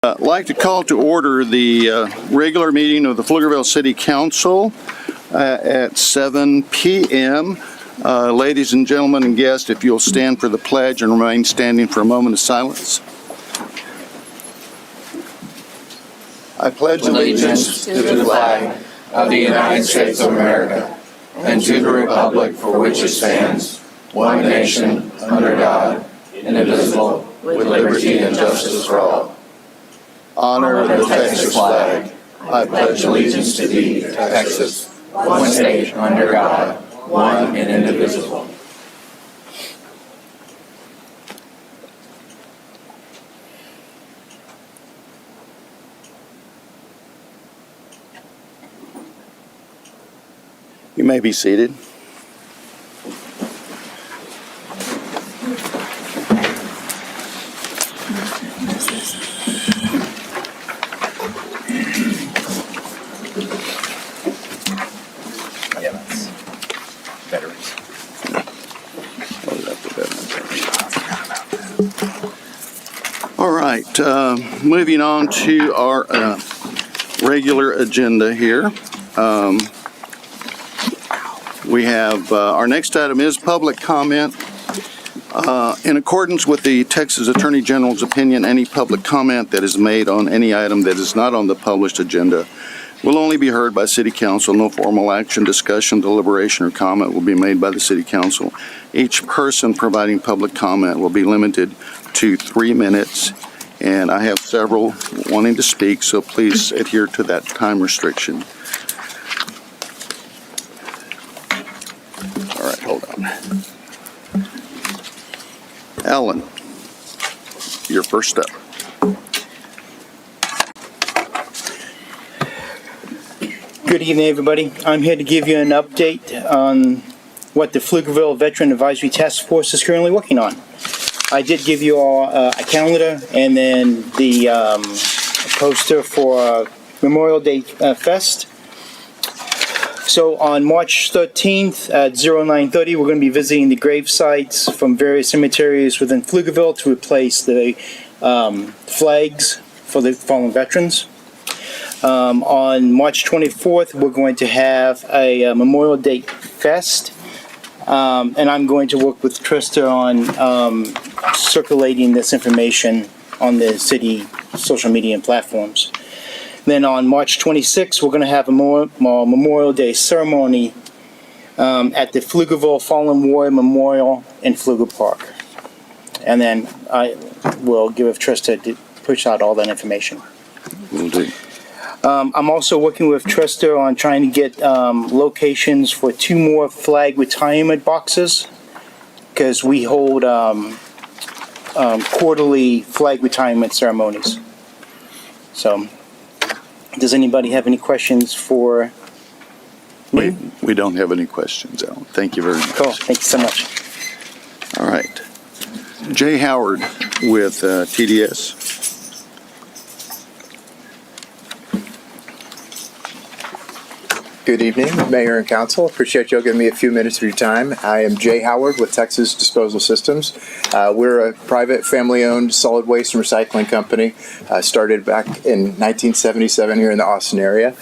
I'd like to call to order the regular meeting of the Pflugerville City Council at 7 p.m. Ladies and gentlemen and guests, if you'll stand for the pledge and remain standing for a moment of silence. I pledge allegiance to the flag of the United States of America and to the republic for which it stands, one nation, under God, indivisible, with liberty and justice for all. Honor the Texas flag. I pledge allegiance to thee, Texas, one state, under God, one and indivisible. You may be seated. All right, moving on to our regular agenda here. We have our next item is public comment. In accordance with the Texas Attorney General's opinion, any public comment that is made on any item that is not on the published agenda will only be heard by City Council. No formal action, discussion, deliberation, or comment will be made by the City Council. Each person providing public comment will be limited to 3 minutes, and I have several wanting to speak, so please adhere to that time restriction. All right, hold on. Alan, you're first up. Good evening, everybody. I'm here to give you an update on what the Pflugerville Veteran Advisory Task Force is currently working on. I did give you all a calendar and then the poster for Memorial Day Fest. So on March 13th at 09:30, we're going to be visiting the grave sites from various cemeteries within Pflugerville to replace the flags for the fallen veterans. On March 24th, we're going to have a Memorial Day Fest, and I'm going to work with Trista on circulating this information on the city social media platforms. Then on March 26th, we're going to have a Memorial Day ceremony at the Pflugerville Fallen Warrior Memorial in Pfluger Park. And then I will give Trista to push out all that information. Will do. I'm also working with Trista on trying to get locations for 2 more flag retirement boxes, because we hold quarterly flag retirement ceremonies. So, does anybody have any questions for me? We don't have any questions, Alan. Thank you very much. Cool. Thank you so much. All right. Jay Howard with TDS. Good evening, Mayor and Council. Appreciate y'all giving me a few minutes of your time. I am Jay Howard with Texas Disposal Systems. We're a private family-owned solid waste and recycling company. Started back in 1977 here in the Austin area.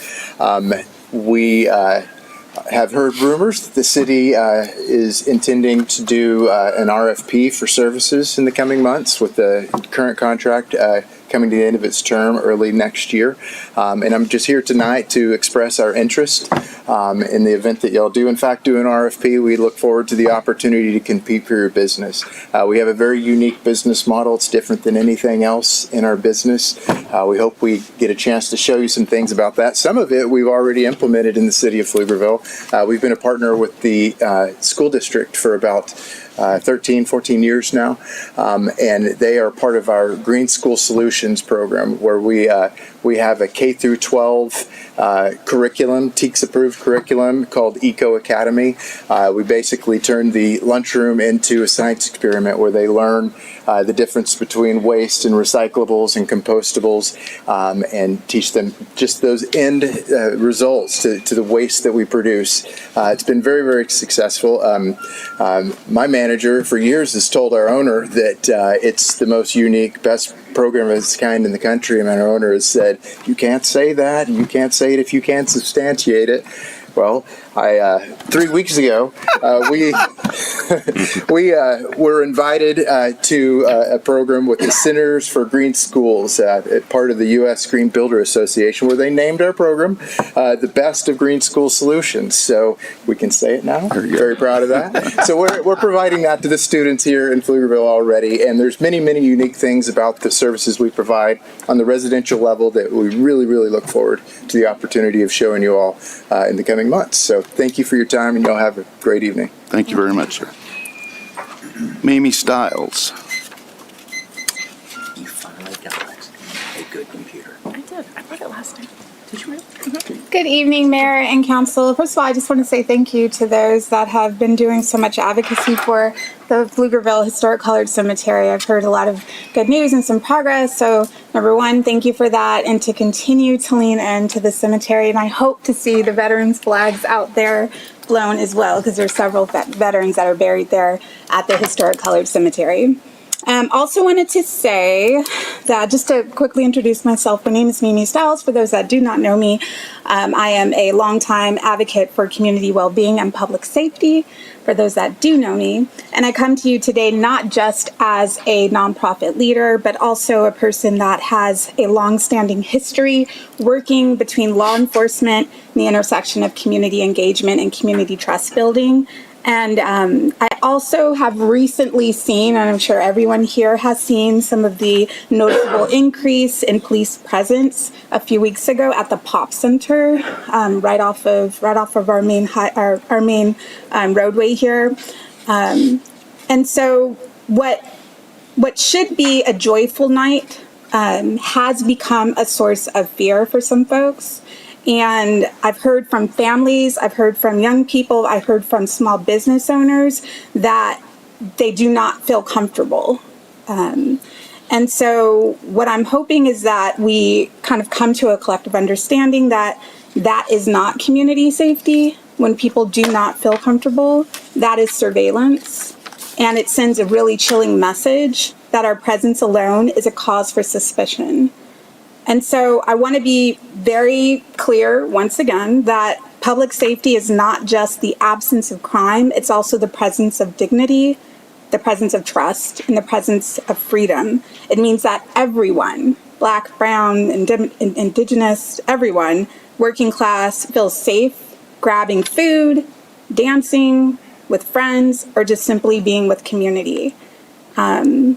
We have heard rumors that the city is intending to do an RFP for services in the coming months, with the current contract coming to the end of its term early next year. And I'm just here tonight to express our interest in the event that y'all do in fact do an RFP. We look forward to the opportunity to compete for your business. We have a very unique business model. It's different than anything else in our business. We hope we get a chance to show you some things about that. Some of it we've already implemented in the city of Pflugerville. We've been a partner with the school district for about 13, 14 years now, and they are part of our Green School Solutions program, where we have a K through 12 curriculum, TEKS approved curriculum called Eco Academy. We basically turn the lunchroom into a science experiment where they learn the difference between waste and recyclables and compostables, and teach them just those end results to the waste that we produce. It's been very, very successful. My manager for years has told our owner that it's the most unique, best program of its kind in the country, and our owner has said, you can't say that, and you can't say it if you can't substantiate it. Well, 3 weeks ago, we were invited to a program with the Centers for Green Schools, part of the U.S. Green Builder Association, where they named our program the Best of Green School Solutions. So we can say it now. Very proud of that. So we're providing that to the students here in Pflugerville already, and there's many, many unique things about the services we provide on the residential level that we really, really look forward to the opportunity of showing you all in the coming months. So thank you for your time, and y'all have a great evening. Thank you very much, sir. Mamie Stiles. You finally got a good computer. I did. I brought it last time. Did you really? Good evening, Mayor and Council. First of all, I just want to say thank you to those that have been doing so much advocacy for the Pflugerville Historic Colored Cemetery. I've heard a lot of good news and some progress. So, number one, thank you for that, and to continue to lean into the cemetery. And I hope to see the veterans' flags out there flown as well, because there's several veterans that are buried there at the Historic Colored Cemetery. Also wanted to say that, just to quickly introduce myself, my name is Mimi Stiles. For those that do not know me, I am a longtime advocate for community well-being and public safety, for those that do know me. And I come to you today not just as a nonprofit leader, but also a person that has a long-standing history working between law enforcement and the intersection of community engagement and community trust building. And I also have recently seen, and I'm sure everyone here has seen, some of the noticeable increase in police presence a few weeks ago at the Pop Center, right off of our main roadway here. And so what should be a joyful night has become a source of fear for some folks. And I've heard from families, I've heard from young people, I've heard from small business owners that they do not feel comfortable. And so what I'm hoping is that we kind of come to a collective understanding that that is not community safety. When people do not feel comfortable, that is surveillance. And it sends a really chilling message that our presence alone is a cause for suspicion. And so I want to be very clear once again that public safety is not just the absence of crime, it's also the presence of dignity, the presence of trust, and the presence of freedom. It means that everyone, Black, Brown, Indigenous, everyone, working class, feels safe grabbing food, dancing with friends, or just simply being with community. I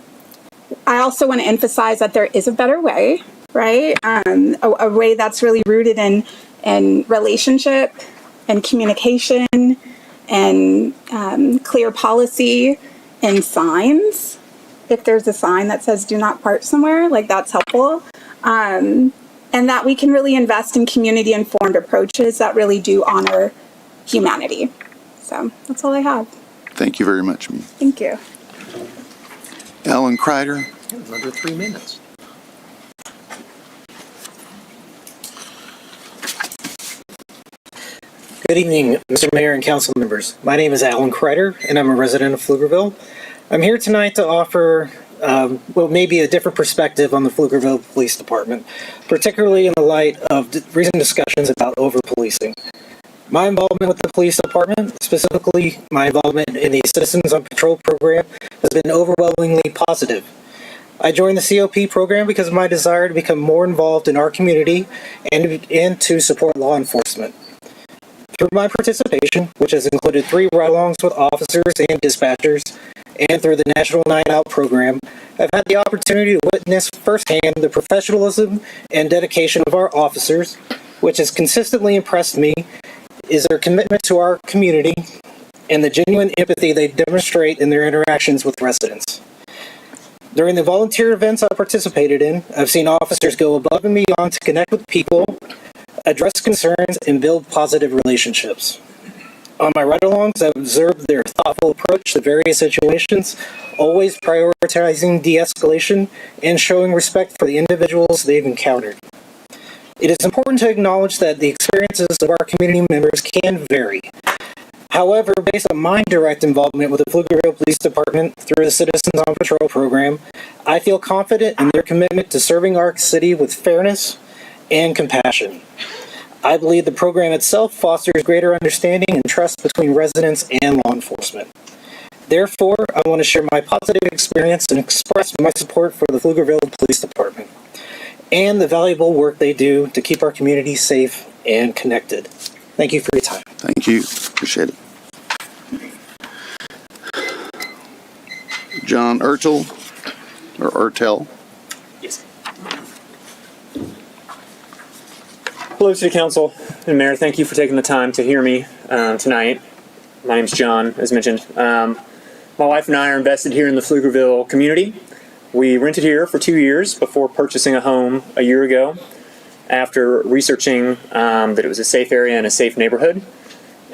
also want to emphasize that there is a better way. Right? A way that's really rooted in relationship and communication and clear policy and signs. If there's a sign that says do not park somewhere, like, that's helpful. And that we can really invest in community-informed approaches that really do honor humanity. So that's all I have. Thank you very much. Thank you. Alan Crider. It was under 3 minutes. Good evening, Mr. Mayor and council members. My name is Alan Crider, and I'm a resident of Pflugerville. I'm here tonight to offer, maybe a different perspective on the Pflugerville Police Department, particularly in the light of recent discussions about over-policing. My involvement with the police department, specifically my involvement in the Citizens on Patrol program, has been overwhelmingly positive. I joined the COP program because of my desire to become more involved in our community and to support law enforcement. Through my participation, which has included 3 ride-alongs with officers and dispatchers, and through the National Night Out program, I've had the opportunity to witness firsthand the professionalism and dedication of our officers, which has consistently impressed me, is their commitment to our community and the genuine empathy they demonstrate in their interactions with residents. During the volunteer events I participated in, I've seen officers go above and beyond to connect with people, address concerns, and build positive relationships. On my ride-alongs, I've observed their thoughtful approach to various situations, always prioritizing de-escalation and showing respect for the individuals they've encountered. It is important to acknowledge that the experiences of our community members can vary. However, based on my direct involvement with the Pflugerville Police Department through the Citizens on Patrol program, I feel confident in their commitment to serving our city with fairness and compassion. I believe the program itself fosters greater understanding and trust between residents and law enforcement. Therefore, I want to share my positive experience and express my support for the Pflugerville Police Department and the valuable work they do to keep our community safe and connected. Thank you for your time. Thank you. Appreciate it. John Ertel, or Ertel. Yes. Hello, City Council and Mayor. Thank you for taking the time to hear me tonight. My name's John, as mentioned. My wife and I are invested here in the Pflugerville community. We rented here for 2 years before purchasing a home a year ago after researching that it was a safe area and a safe neighborhood.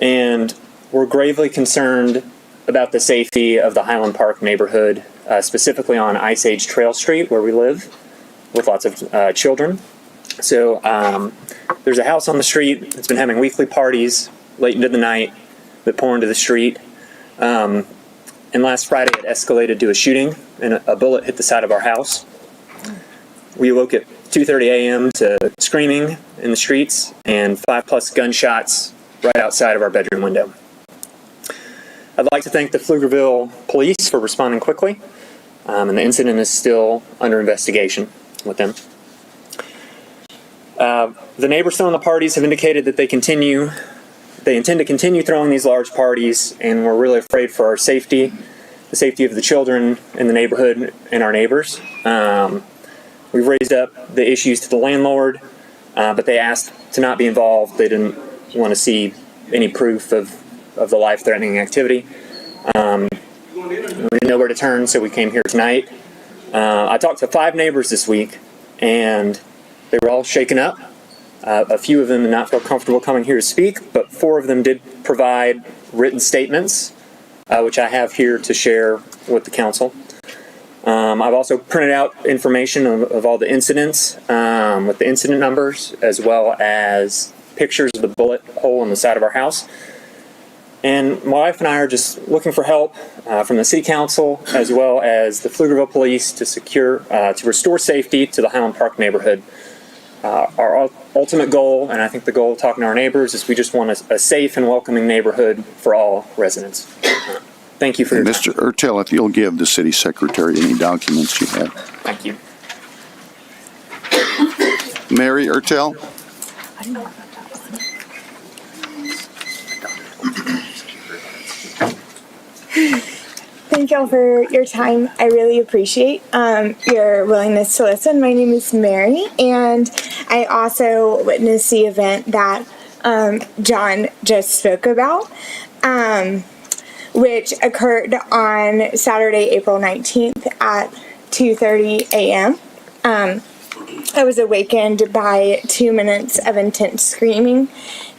And we're gravely concerned about the safety of the Highland Park neighborhood, specifically on Ice Age Trail Street where we live with lots of children. So there's a house on the street that's been having weekly parties late into the night that pour into the street. And last Friday it escalated to a shooting and a bullet hit the side of our house. We awoke at 2:30 a.m. to screaming in the streets and 5+ gunshots right outside of our bedroom window. I'd like to thank the Pflugerville Police for responding quickly, and the incident is still under investigation with them. The neighbors throwing the parties have indicated that they intend to continue throwing these large parties, and we're really afraid for our safety, the safety of the children in the neighborhood and our neighbors. We've raised up the issues to the landlord, but they asked to not be involved. They didn't want to see any proof of the life-threatening activity. We didn't know where to turn, so we came here tonight. I talked to 5 neighbors this week, and they were all shaken up. A few of them did not feel comfortable coming here to speak, but 4 of them did provide written statements, which I have here to share with the council. I've also printed out information of all the incidents with the incident numbers, as well as pictures of the bullet hole in the side of our house. And my wife and I are just looking for help from the City Council, as well as the Pflugerville Police to restore safety to the Highland Park neighborhood. Our ultimate goal, and I think the goal of talking to our neighbors, is we just want a safe and welcoming neighborhood for all residents. Thank you for your time. Mr. Ertel, if you'll give the city secretary any documents you have. Thank you. Mary Ertel? I didn't know about that one. Thank y'all for your time. I really appreciate your willingness to listen. My name is Mary, and I also witnessed the event that John just spoke about, which occurred on Saturday, April 19th at 2:30 a.m. I was awakened by 2 minutes of intense screaming,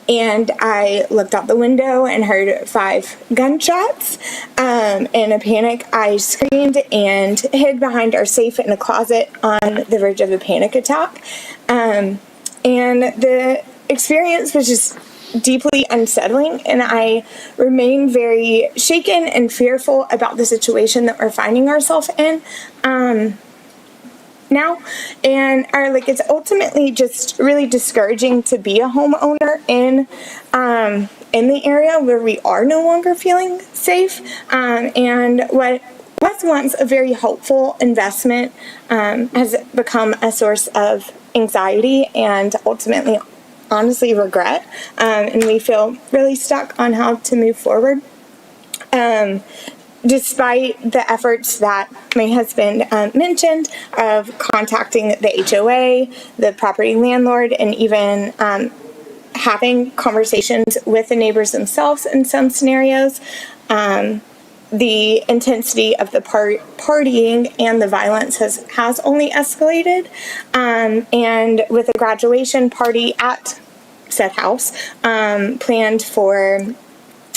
and I looked out the window and heard 5 gunshots. In a panic, I screamed and hid behind our safe in a closet on the verge of a panic attack. And the experience was just deeply unsettling, and I remain very shaken and fearful about the situation that we're finding ourselves in now. And it's ultimately just really discouraging to be a homeowner in the area where we are no longer feeling safe, and what was once a very hopeful investment has become a source of anxiety and ultimately, honestly, regret, and we feel really stuck on how to move forward. Despite the efforts that my husband mentioned of contacting the HOA, the property landlord, and even having conversations with the neighbors themselves in some scenarios, the intensity of the partying and the violence has only escalated. And with a graduation party at said house planned for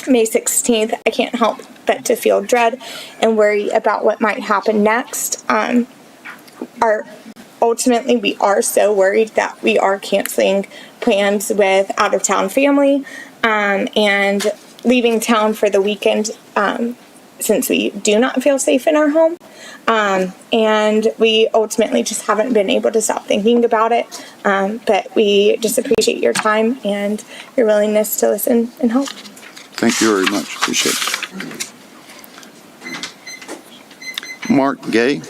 May 16th, I can't help but to feel dread and worry about what might happen next. Ultimately, we are so worried that we are canceling plans with out-of-town family, and leaving town for the weekend since we do not feel safe in our home. And we ultimately just haven't been able to stop thinking about it. But we just appreciate your time and your willingness to listen and help. Thank you very much. Appreciate it. Mark Gay.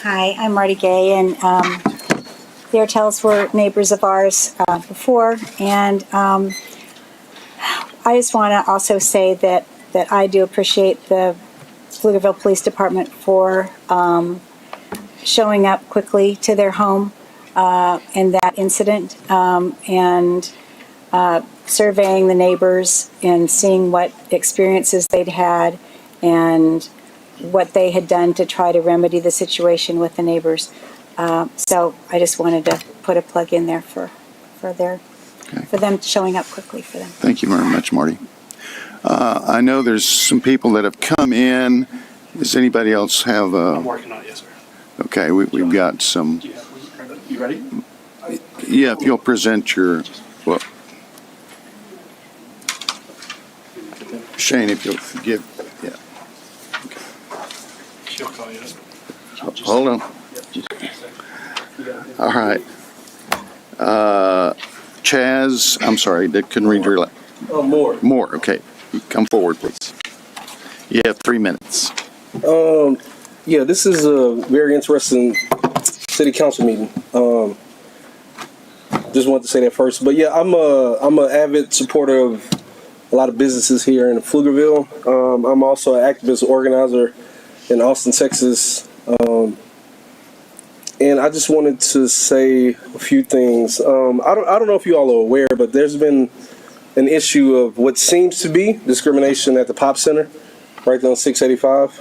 Hi, I'm Marty Gay, and the Artells were neighbors of ours before, and I just want to also say that I do appreciate the Pflugerville Police Department for showing up quickly to their home in that incident, and surveying the neighbors and seeing what experiences they'd had and what they had done to try to remedy the situation with the neighbors. So I just wanted to put a plug in there for them showing up quickly for them. Thank you very much, Marty. I know there's some people that have come in. Does anybody else have I'm working on it, yes, sir. Okay, we've got some. You ready? Yeah, if you'll present your, well, Shane, if you'll give, yeah. She'll call you. Hold on. All right. Chaz, I'm sorry, I couldn't read your, More, okay. Come forward, please. You have 3 minutes. Yeah, this is a very interesting city council meeting. Just wanted to say that first, but yeah, I'm a avid supporter of a lot of businesses here in Pflugerville. I'm also an activist organizer in Austin, Texas, and I just wanted to say a few things. I don't know if you all are aware, but there's been an issue of what seems to be discrimination at the Pop Center, right there on 685.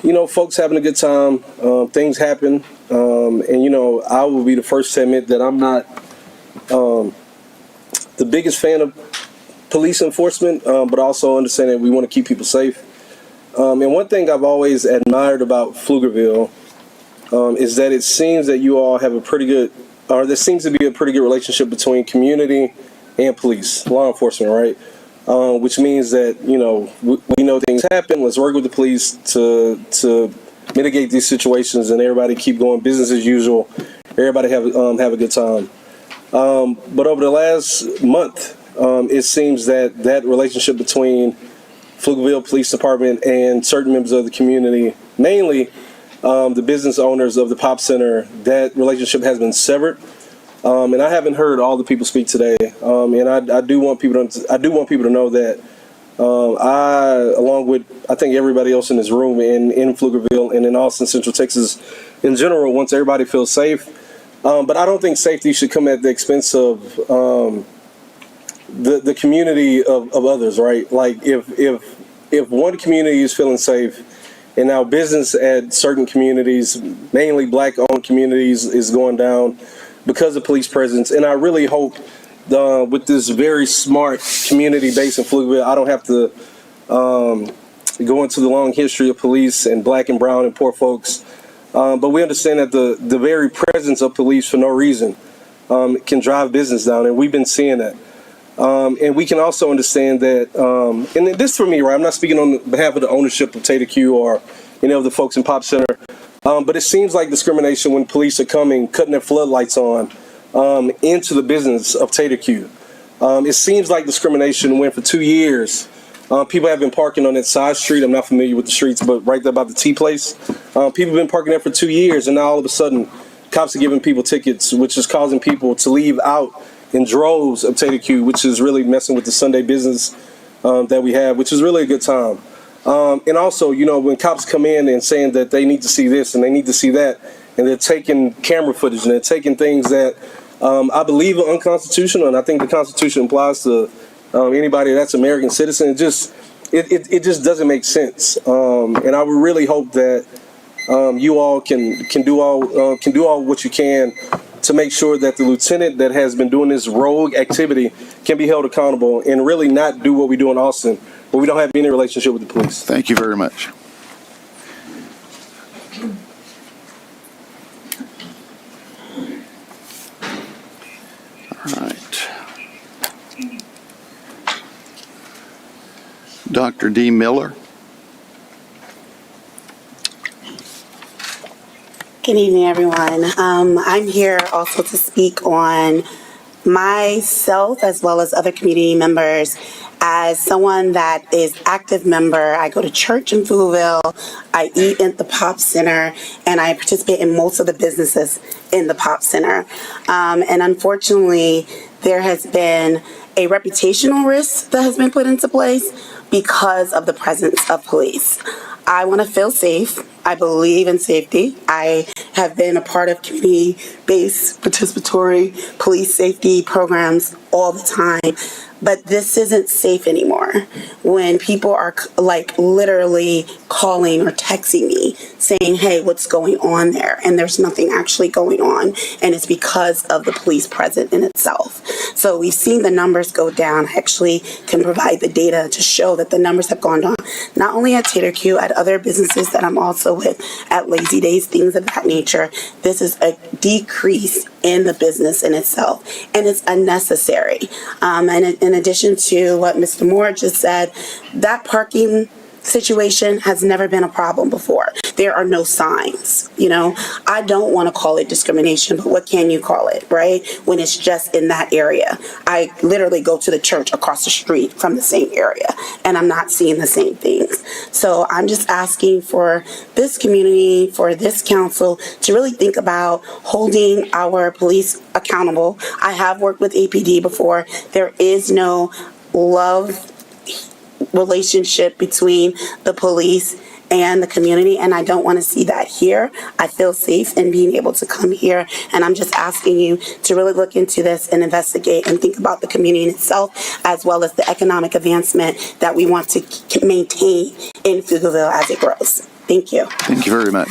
You know, folks having a good time, things happen, and you know, I will be the first to admit that I'm not the biggest fan of police enforcement, but also understand that we want to keep people safe. And one thing I've always admired about Pflugerville is that it seems that you all have a pretty good, or there seems to be a pretty good relationship between community and police, law enforcement, right? Which means that, you know, we know things happen. Let's work with the police to mitigate these situations, and everybody keep going business as usual. Everybody have a good time. But over the last month, it seems that relationship between Pflugerville Police Department and certain members of the community, mainly the business owners of the Pop Center, that relationship has been severed. And I haven't heard all the people speak today. And I do want people to know that I, along with I think everybody else in this room in Pflugerville and in Austin, Central Texas in general, wants everybody to feel safe. But I don't think safety should come at the expense of the community of others, right? Like if one community is feeling safe, and now business at certain communities, mainly black-owned communities, is going down because of police presence. And I really hope with this very smart community base in Pflugerville, I don't have to go into the long history of police and black and brown and poor folks. But we understand that the very presence of police for no reason can drive business down, and we've been seeing that. And we can also understand that, and this for me, right, I'm not speaking on behalf of the ownership of Tater Q or any of the folks in Pop Center, but it seems like discrimination when police are coming, cutting their floodlights on into the business of Tater Q. It seems like discrimination when for 2 years, people have been parking on that side street. I'm not familiar with the streets, but right there about the Tea Place. People have been parking there for 2 years, and now all of a sudden, cops are giving people tickets, which is causing people to leave out in droves of Tater Q, which is really messing with the Sunday business that we have, which is really a good time. And also, you know, when cops come in and saying that they need to see this and they need to see that, and they're taking camera footage and they're taking things that I believe are unconstitutional, and I think the Constitution applies to anybody that's American citizen. It just doesn't make sense. And I would really hope that you all can do all what you can to make sure that the lieutenant that has been doing this rogue activity can be held accountable and really not do what we do in Austin, where we don't have any relationship with the police. Thank you very much. All right. Dr. D. Miller. Good evening, everyone. I'm here also to speak on myself as well as other community members. As someone that is active member, I go to church in Pflugerville, I eat at the Pop Center, and I participate in most of the businesses in the Pop Center. And unfortunately, there has been a reputational risk that has been put into place because of the presence of police. I want to feel safe. I believe in safety. I have been a part of community-based participatory police safety programs all the time. But this isn't safe anymore. When people are like literally calling or texting me saying, hey, what's going on there? And there's nothing actually going on. And it's because of the police present in itself. So we've seen the numbers go down. I actually can provide the data to show that the numbers have gone down, not only at Tater Q, at other businesses that I'm also with, at Lazy Days, things of that nature. This is a decrease in the business in itself, and it's unnecessary. And in addition to what Mr. Moore just said, that parking situation has never been a problem before. There are no signs, you know. I don't want to call it discrimination, but what can you call it, right? When it's just in that area. I literally go to the church across the street from the same area, and I'm not seeing the same things. So I'm just asking for this community, for this council, to really think about holding our police accountable. I have worked with APD before. There is no love relationship between the police and the community, and I don't want to see that here. I feel safe in being able to come here, and I'm just asking you to really look into this and investigate and think about the community in itself, as well as the economic advancement that we want to maintain in Pflugerville as it grows. Thank you. Thank you very much.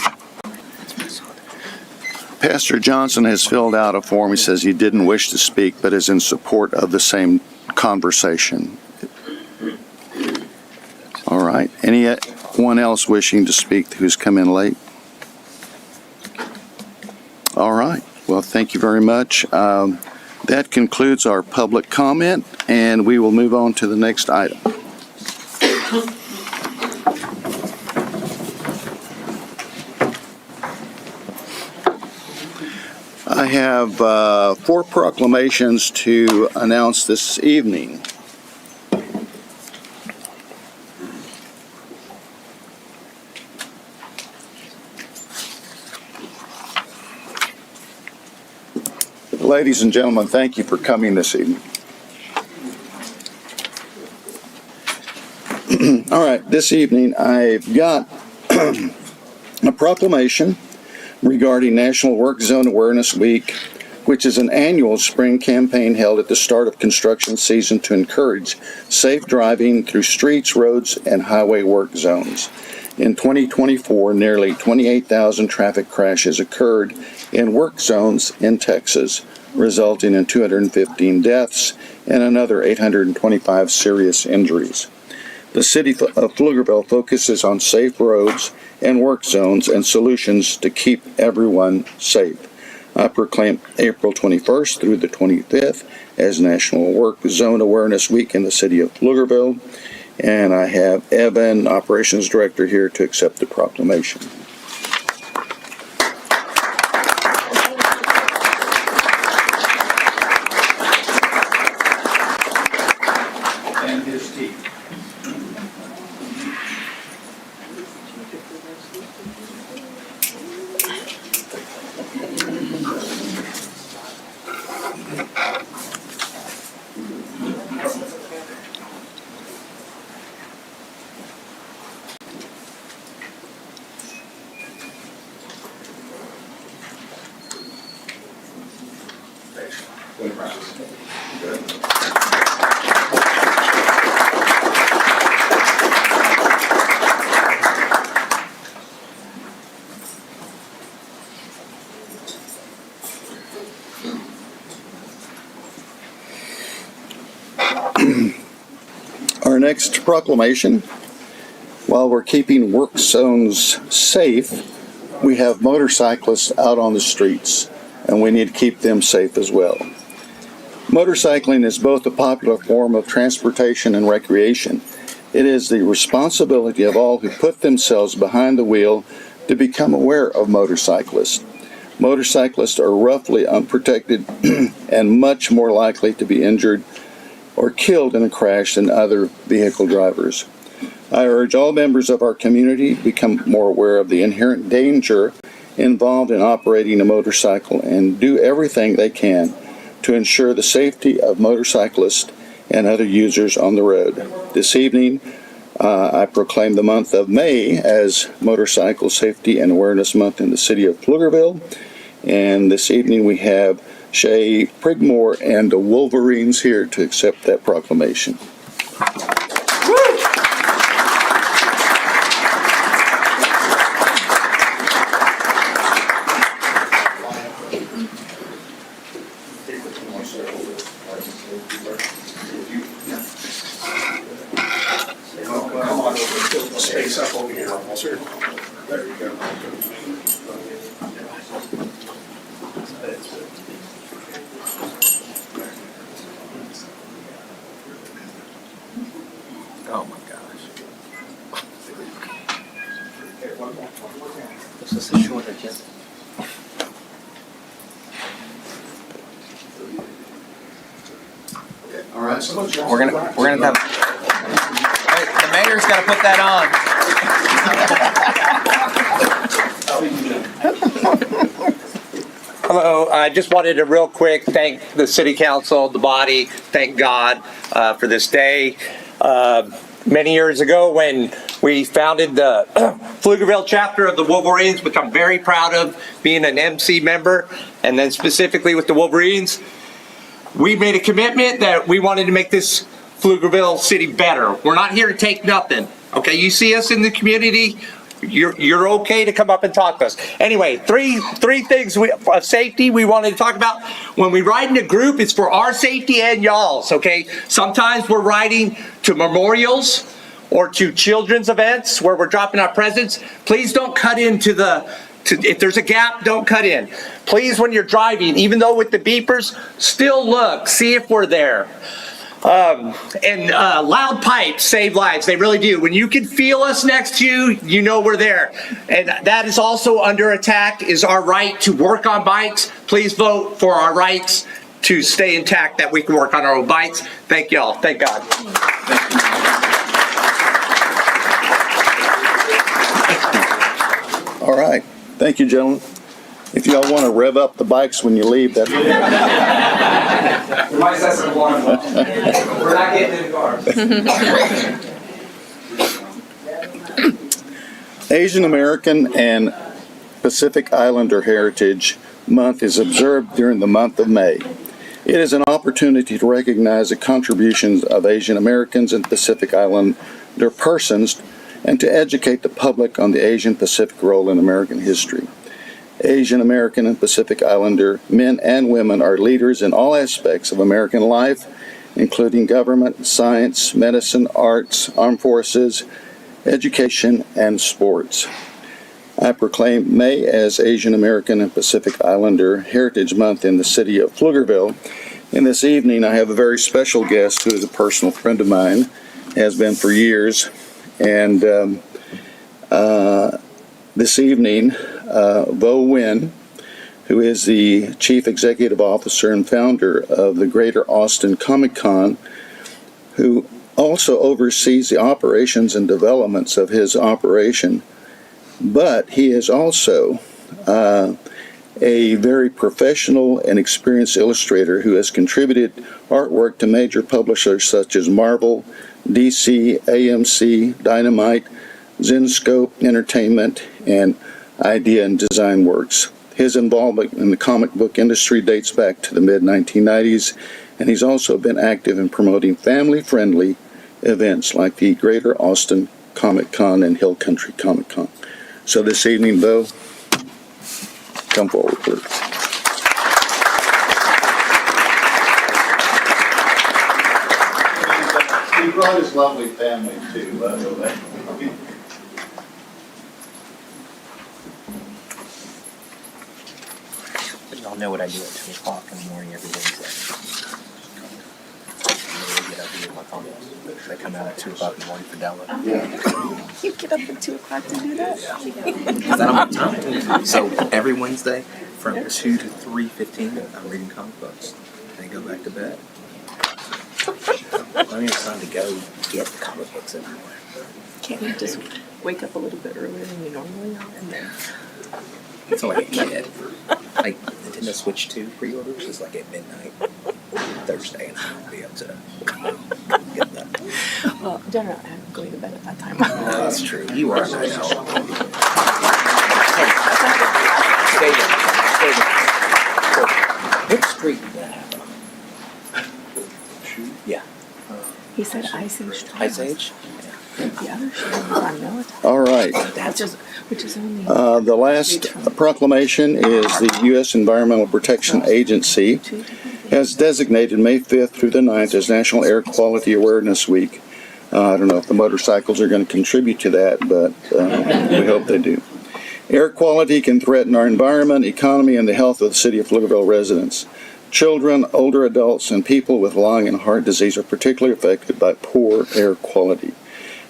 Pastor Johnson has filled out a form. He says he didn't wish to speak, but is in support of the same conversation. All right. Anyone else wishing to speak who's come in late? All right. Well, thank you very much. That concludes our public comment, and we will move on to the next item. I have 4 proclamations to announce this evening. Ladies and gentlemen, thank you for coming this evening. All right, this evening I've got a proclamation regarding National Work Zone Awareness Week, which is an annual spring campaign held at the start of construction season to encourage safe driving through streets, roads, and highway work zones. In 2024, nearly 28,000 traffic crashes occurred in work zones in Texas, resulting in 215 deaths and another 825 serious injuries. The city of Pflugerville focuses on safe roads and work zones and solutions to keep everyone safe. I proclaim April 21st through the 25th as National Work Zone Awareness Week in the city of Pflugerville, and I have Evan, Operations Director, here to accept the proclamation. And his team. Our next proclamation, while we're keeping work zones safe, we have motorcyclists out on the streets, and we need to keep them safe as well. Motorcycling is both a popular form of transportation and recreation. It is the responsibility of all who put themselves behind the wheel to become aware of motorcyclists. Motorcyclists are roughly unprotected and much more likely to be injured or killed in a crash than other vehicle drivers. I urge all members of our community to become more aware of the inherent danger involved in operating a motorcycle and do everything they can to ensure the safety of motorcyclists and other users on the road. This evening, I proclaim the month of May as Motorcycle Safety and Awareness Month in the city of Pflugerville. And this evening we have Shay Prigmore and the Wolverines here to accept that proclamation. Space up over here, officer. There you go. Oh my gosh. This is a short agenda. All right, so We're gonna have. Hey, the mayor's got to put that on. Hello, I just wanted to real quick thank the city council, the body, thank God for this day. Many years ago when we founded the Pflugerville chapter of the Wolverines, which I'm very proud of being an MC member, and then specifically with the Wolverines, we made a commitment that we wanted to make this Pflugerville city better. We're not here to take nothing, okay? You see us in the community, you're okay to come up and talk to us. Anyway, three things of safety we wanted to talk about. When we ride in a group, it's for our safety and y'all's, okay? Sometimes we're riding to memorials or to children's events where we're dropping our presents. Please don't cut into if there's a gap, don't cut in. Please, when you're driving, even though with the beepers, still look, see if we're there. Loud pipes save lives. They really do. When you can feel us next to you, you know we're there. And that is also under attack, is our right to work on bikes. Please vote for our rights to stay intact, that we can work on our own bikes. Thank y'all. Thank God. all right. Thank you, gentlemen. If y'all want to rev up the bikes when you leave, that's We might set some alarm bells. We're not getting in the cars. Asian American and Pacific Islander Heritage Month is observed during the month of May. It is an opportunity to recognize the contributions of Asian Americans and Pacific Islander persons and to educate the public on the Asian Pacific role in American history. Asian American and Pacific Islander men and women are leaders in all aspects of American life, including government, science, medicine, arts, armed forces, education, and sports. I proclaim May as Asian American and Pacific Islander Heritage Month in the city of Pflugerville. And this evening I have a very special guest who is a personal friend of mine, has been for years. And this evening, Vo Nguyen, who is the Chief Executive Officer and founder of the Greater Austin Comic Con, who also oversees the operations and developments of his operation, but he is also a very professional and experienced illustrator who has contributed artwork to major publishers such as Marvel, DC, AMC, Dynamite, Zenscope Entertainment, and Idea and Design Works. His involvement in the comic book industry dates back to the mid-1990s, and he's also been active in promoting family-friendly events like the Greater Austin Comic Con and Hill Country Comic Con. So this evening, though, come forward, please. He brought his lovely family, too, by the way. Y'all know what I do at 2 o'clock in the morning every day. They come out at 2 o'clock in the morning for download. You get up at 2 o'clock to do that? I don't have time. So every Wednesday from 2 to 3:15, I'm reading comic books. Then go back to bed. Plenty of time to go get the comic books everywhere. Can't you just wake up a little bit earlier than you normally are and then? It's like a kid. Like Nintendo Switch 2 pre-orders is like at midnight Thursday, and I'll be up to get that. Well, generally, I'm going to bed at that time. No, that's true. You are a night owl. What street did that happen on? Yeah. He said Ice Age. Ice Age? The other show was on Military. All right. Which is only. The last proclamation is the U.S. Environmental Protection Agency has designated May 5th through the 9th as National Air Quality Awareness Week. I don't know if the motorcycles are going to contribute to that, but we hope they do. Air quality can threaten our environment, economy, and the health of the city of Pflugerville residents. Children, older adults, and people with lung and heart disease are particularly affected by poor air quality.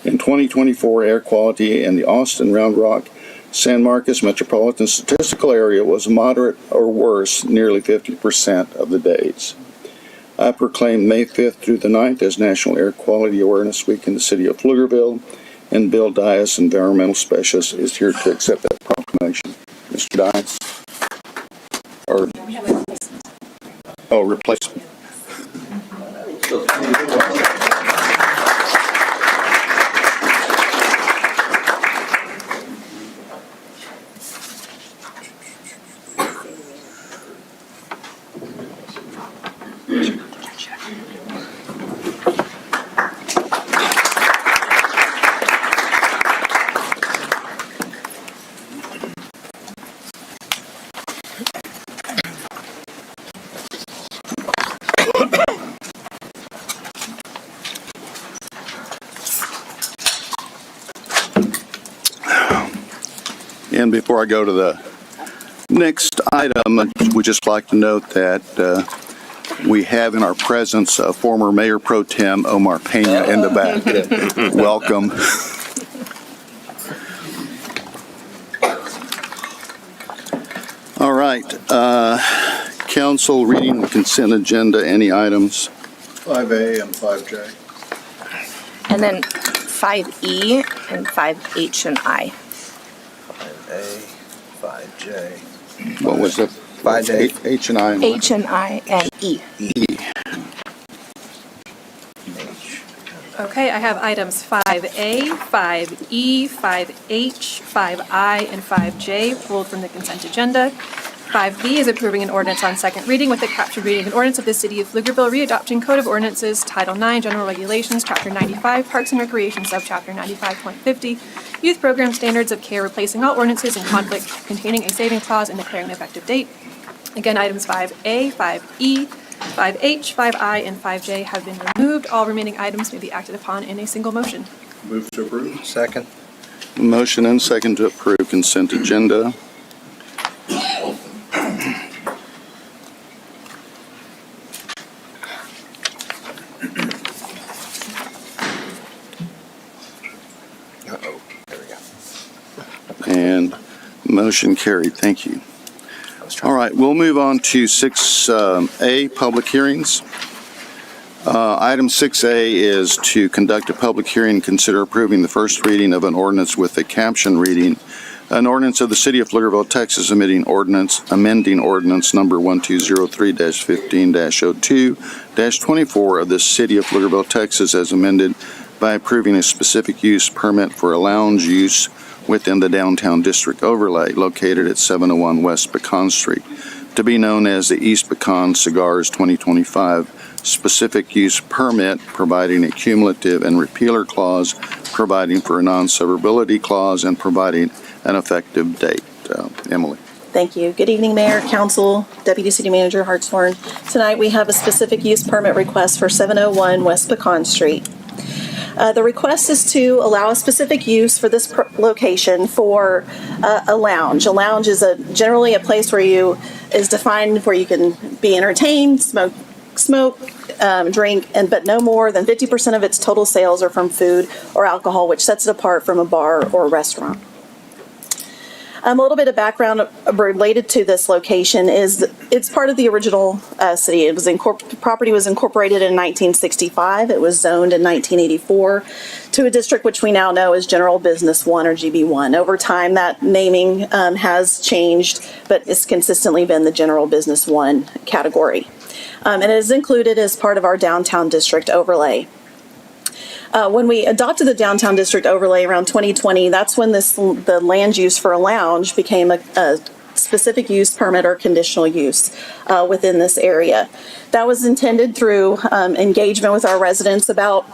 In 2024, air quality in the Austin, Round Rock, San Marcos metropolitan statistical area was moderate or worse nearly 50% of the days. I proclaim May 5th through the 9th as National Air Quality Awareness Week in the city of Pflugerville, and Bill Dias, environmental specialist, is here to accept that proclamation. Mr. Dias? Or, replacement. And before I go to the next item, we'd just like to note that we have in our presence former Mayor Pro Tem Omar Pena in the back. Welcome. All right. Council, reading the consent agenda, any items? 5A and 5J. And then 5E and 5H and I. 5A, 5J. What was it? 5A. H and I. And H and I and E. Okay, I have items 5A, 5E, 5H, 5I, and 5J pulled from the consent agenda. 5B is approving an ordinance on second reading with the captioned reading of an ordinance of the City of Pflugerville readopting Code of Ordinances, Title IX, General Regulations, Chapter 95, Parks and Recreation, Subchapter 95.50, Youth Program Standards of Care, replacing all ordinances in conflict containing a saving clause and declaring an effective date. Again, items 5A, 5E, 5H, 5I, and 5J have been removed. All remaining items may be acted upon in a single motion. Move to approve. Second. Motion and second to approve consent agenda. Uh-oh. There we go. And motion carried. Thank you. All right, we'll move on to 6A, public hearings. Item 6A is to conduct a public hearing and consider approving the first reading of an ordinance with a caption reading, an ordinance of the City of Pflugerville, Texas, amending ordinance number 1203-15-02-24 of the City of Pflugerville, Texas, as amended by approving a specific use permit for a lounge use within the downtown district overlay located at 701 West Pecan Street, to be known as the East Pecan Cigars 2025 specific use permit, providing a cumulative and repealer clause, providing for a non-severability clause, and providing an effective date. Emily. Thank you. Good evening, Mayor, Council, Deputy City Manager Hartshorn. Tonight we have a specific use permit request for 701 West Pecan Street. The request is to allow a specific use for this location for a lounge. A lounge is generally a place where is defined where you can be entertained, smoke smoke, drink, but no more than 50% of its total sales are from food or alcohol, which sets it apart from a bar or a restaurant. A little bit of background related to this location is it's part of the original city. It was property was incorporated in 1965. It was zoned in 1984 to a district which we now know as General Business 1 or GB1. Over time, that naming has changed, but it's consistently been the General Business 1 category. And it is included as part of our downtown district overlay. When we adopted the downtown district overlay around 2020, that's when the land use for a lounge became a specific use permit or conditional use within this area. That was intended through engagement with our residents about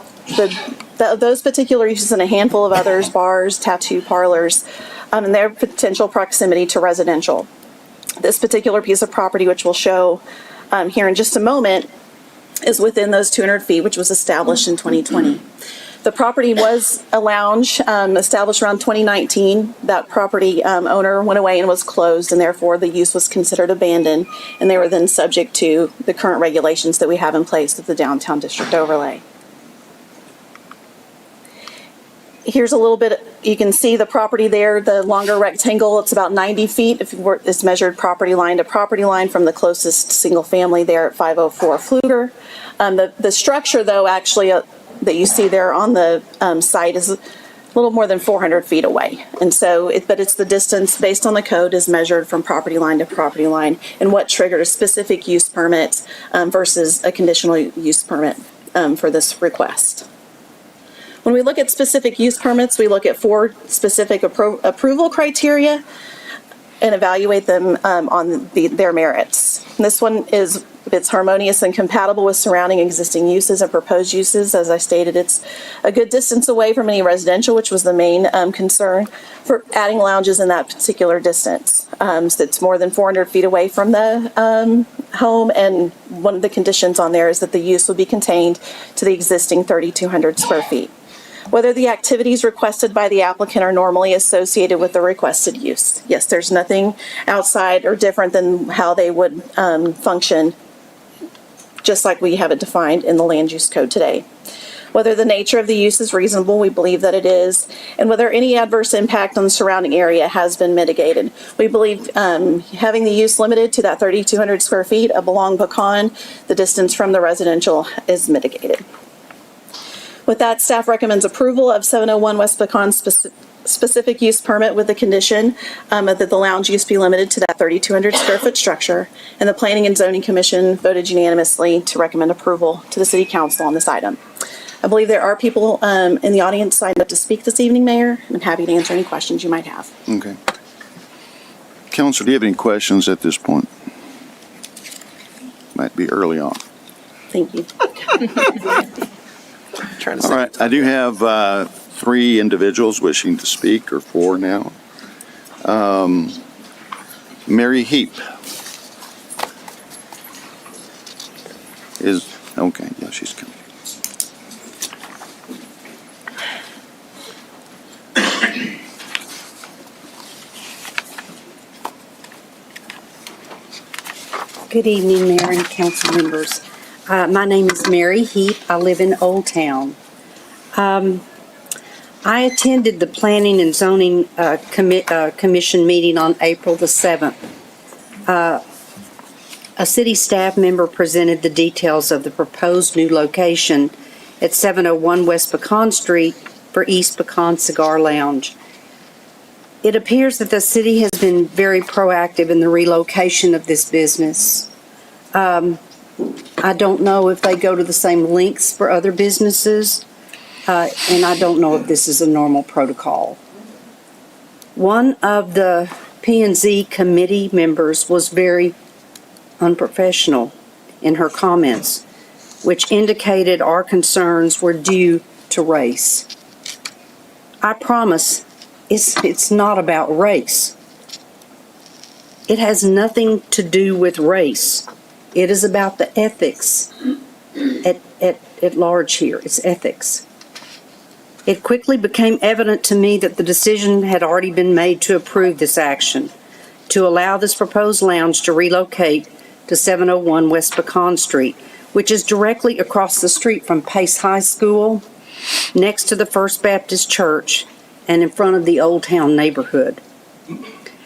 those particular uses and a handful of others, bars, tattoo parlors, and their potential proximity to residential. This particular piece of property, which we'll show here in just a moment, is within those 200 feet, which was established in 2020. The property was a lounge established around 2019. That property owner went away and was closed, and therefore the use was considered abandoned, and they were then subject to the current regulations that we have in place with the downtown district overlay. Here's a little bit, you can see the property there, the longer rectangle, it's about 90 feet. It's measured property line to property line from the closest single family there at 504 Fluger. The structure though, actually that you see there on the site is a little more than 400 feet away. And so, but it's the distance based on the code is measured from property line to property line and what triggered a specific use permit versus a conditional use permit for this request. When we look at specific use permits, we look at 4 specific approval criteria and evaluate them on their merits. This one is if it's harmonious and compatible with surrounding existing uses and proposed uses. As I stated, it's a good distance away from any residential, which was the main concern for adding lounges in that particular distance. So it's more than 400 feet away from the home, and one of the conditions on there is that the use will be contained to the existing 3,200 square feet. Whether the activities requested by the applicant are normally associated with the requested use. Yes, there's nothing outside or different than how they would function, just like we have it defined in the land use code today. Whether the nature of the use is reasonable, we believe that it is, and whether any adverse impact on the surrounding area has been mitigated. We believe having the use limited to that 3,200 square feet of along Pecan, the distance from the residential is mitigated. With that, staff recommends approval of 701 West Pecan specific use permit with the condition that the lounge use be limited to that 3,200 square foot structure, and the Planning and Zoning Commission voted unanimously to recommend approval to the City Council on this item. I believe there are people in the audience signed up to speak this evening, Mayor. I'm happy to answer any questions you might have. Okay. Council, do you have any questions at this point? Might be early on. Thank you. All right, I do have 3 individuals wishing to speak, or 4 now. Mary Heap is, okay, yeah, she's coming. Good evening, Mayor and council members. My name is Mary Heap. I live in Oldtown. I attended the Planning and Zoning Commission meeting on April the 7th. A city staff member presented the details of the proposed new location at 701 West Pecan Street for East Pecan Cigar Lounge. It appears that the city has been very proactive in the relocation of this business. I don't know if they go to the same lengths for other businesses, and I don't know if this is a normal protocol. One of the P&Z committee members was very unprofessional in her comments, which indicated our concerns were due to race. I promise it's not about race. It has nothing to do with race. It is about the ethics at large here. It's ethics. It quickly became evident to me that the decision had already been made to approve this action, to allow this proposed lounge to relocate to 701 West Pecan Street, which is directly across the street from Pace High School, next to the First Baptist Church, and in front of the Oldtown Neighborhood.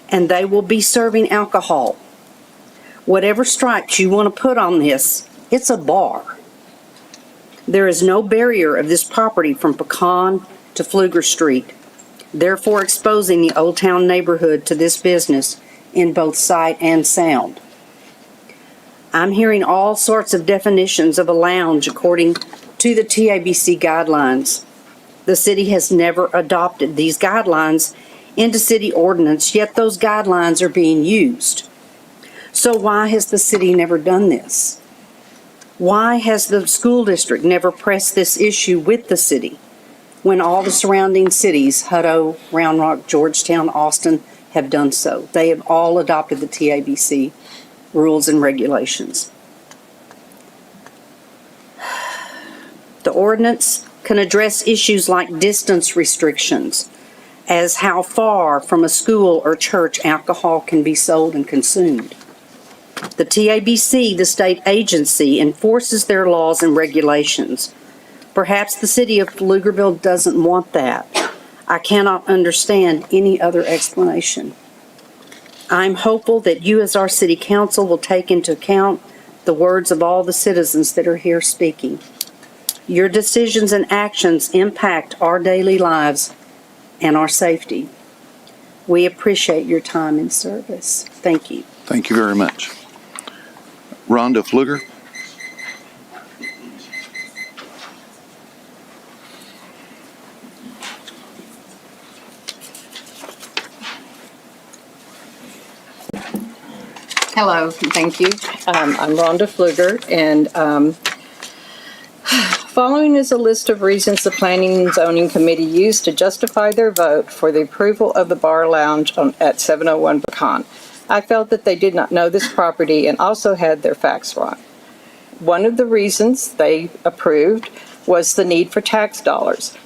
And they will be serving alcohol. Whatever stripes you want to put on this, it's a bar. There is no barrier of this property from Pecan to Fluger Street, therefore exposing the Oldtown Neighborhood to this business in both sight and sound. I'm hearing all sorts of definitions of a lounge according to the TABC guidelines. The city has never adopted these guidelines into city ordinance, yet those guidelines are being used. So why has the city never done this? Why has the school district never pressed this issue with the city when all the surrounding cities, Hutto, Round Rock, Georgetown, Austin, have done so? They have all adopted the TABC rules and regulations. The ordinance can address issues like distance restrictions, as how far from a school or church alcohol can be sold and consumed. The TABC, the state agency, enforces their laws and regulations. Perhaps the city of Pflugerville doesn't want that. I cannot understand any other explanation. I'm hopeful that you as our city council will take into account the words of all the citizens that are here speaking. Your decisions and actions impact our daily lives and our safety. We appreciate your time and service. Thank you. Thank you very much. Rhonda Fluger. Hello, and thank you. I'm Rhonda Fluger, and following is a list of reasons the Planning and Zoning Committee used to justify their vote for the approval of the bar lounge at 701 Pecan. I felt that they did not know this property and also had their facts wrong. One of the reasons they approved was the need for tax dollars.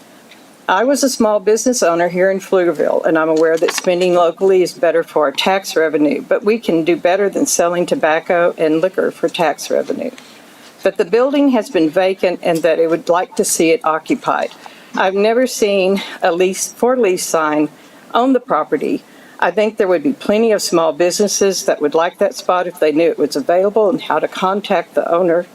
I was a small business owner here in Pflugerville, and I'm aware that spending locally is better for our tax revenue, but we can do better than selling tobacco and liquor for tax revenue. But the building has been vacant and that it would like to see it occupied. I've never seen a for lease sign on the property. I think there would be plenty of small businesses that would like that spot if they knew it was available and how to contact the owner.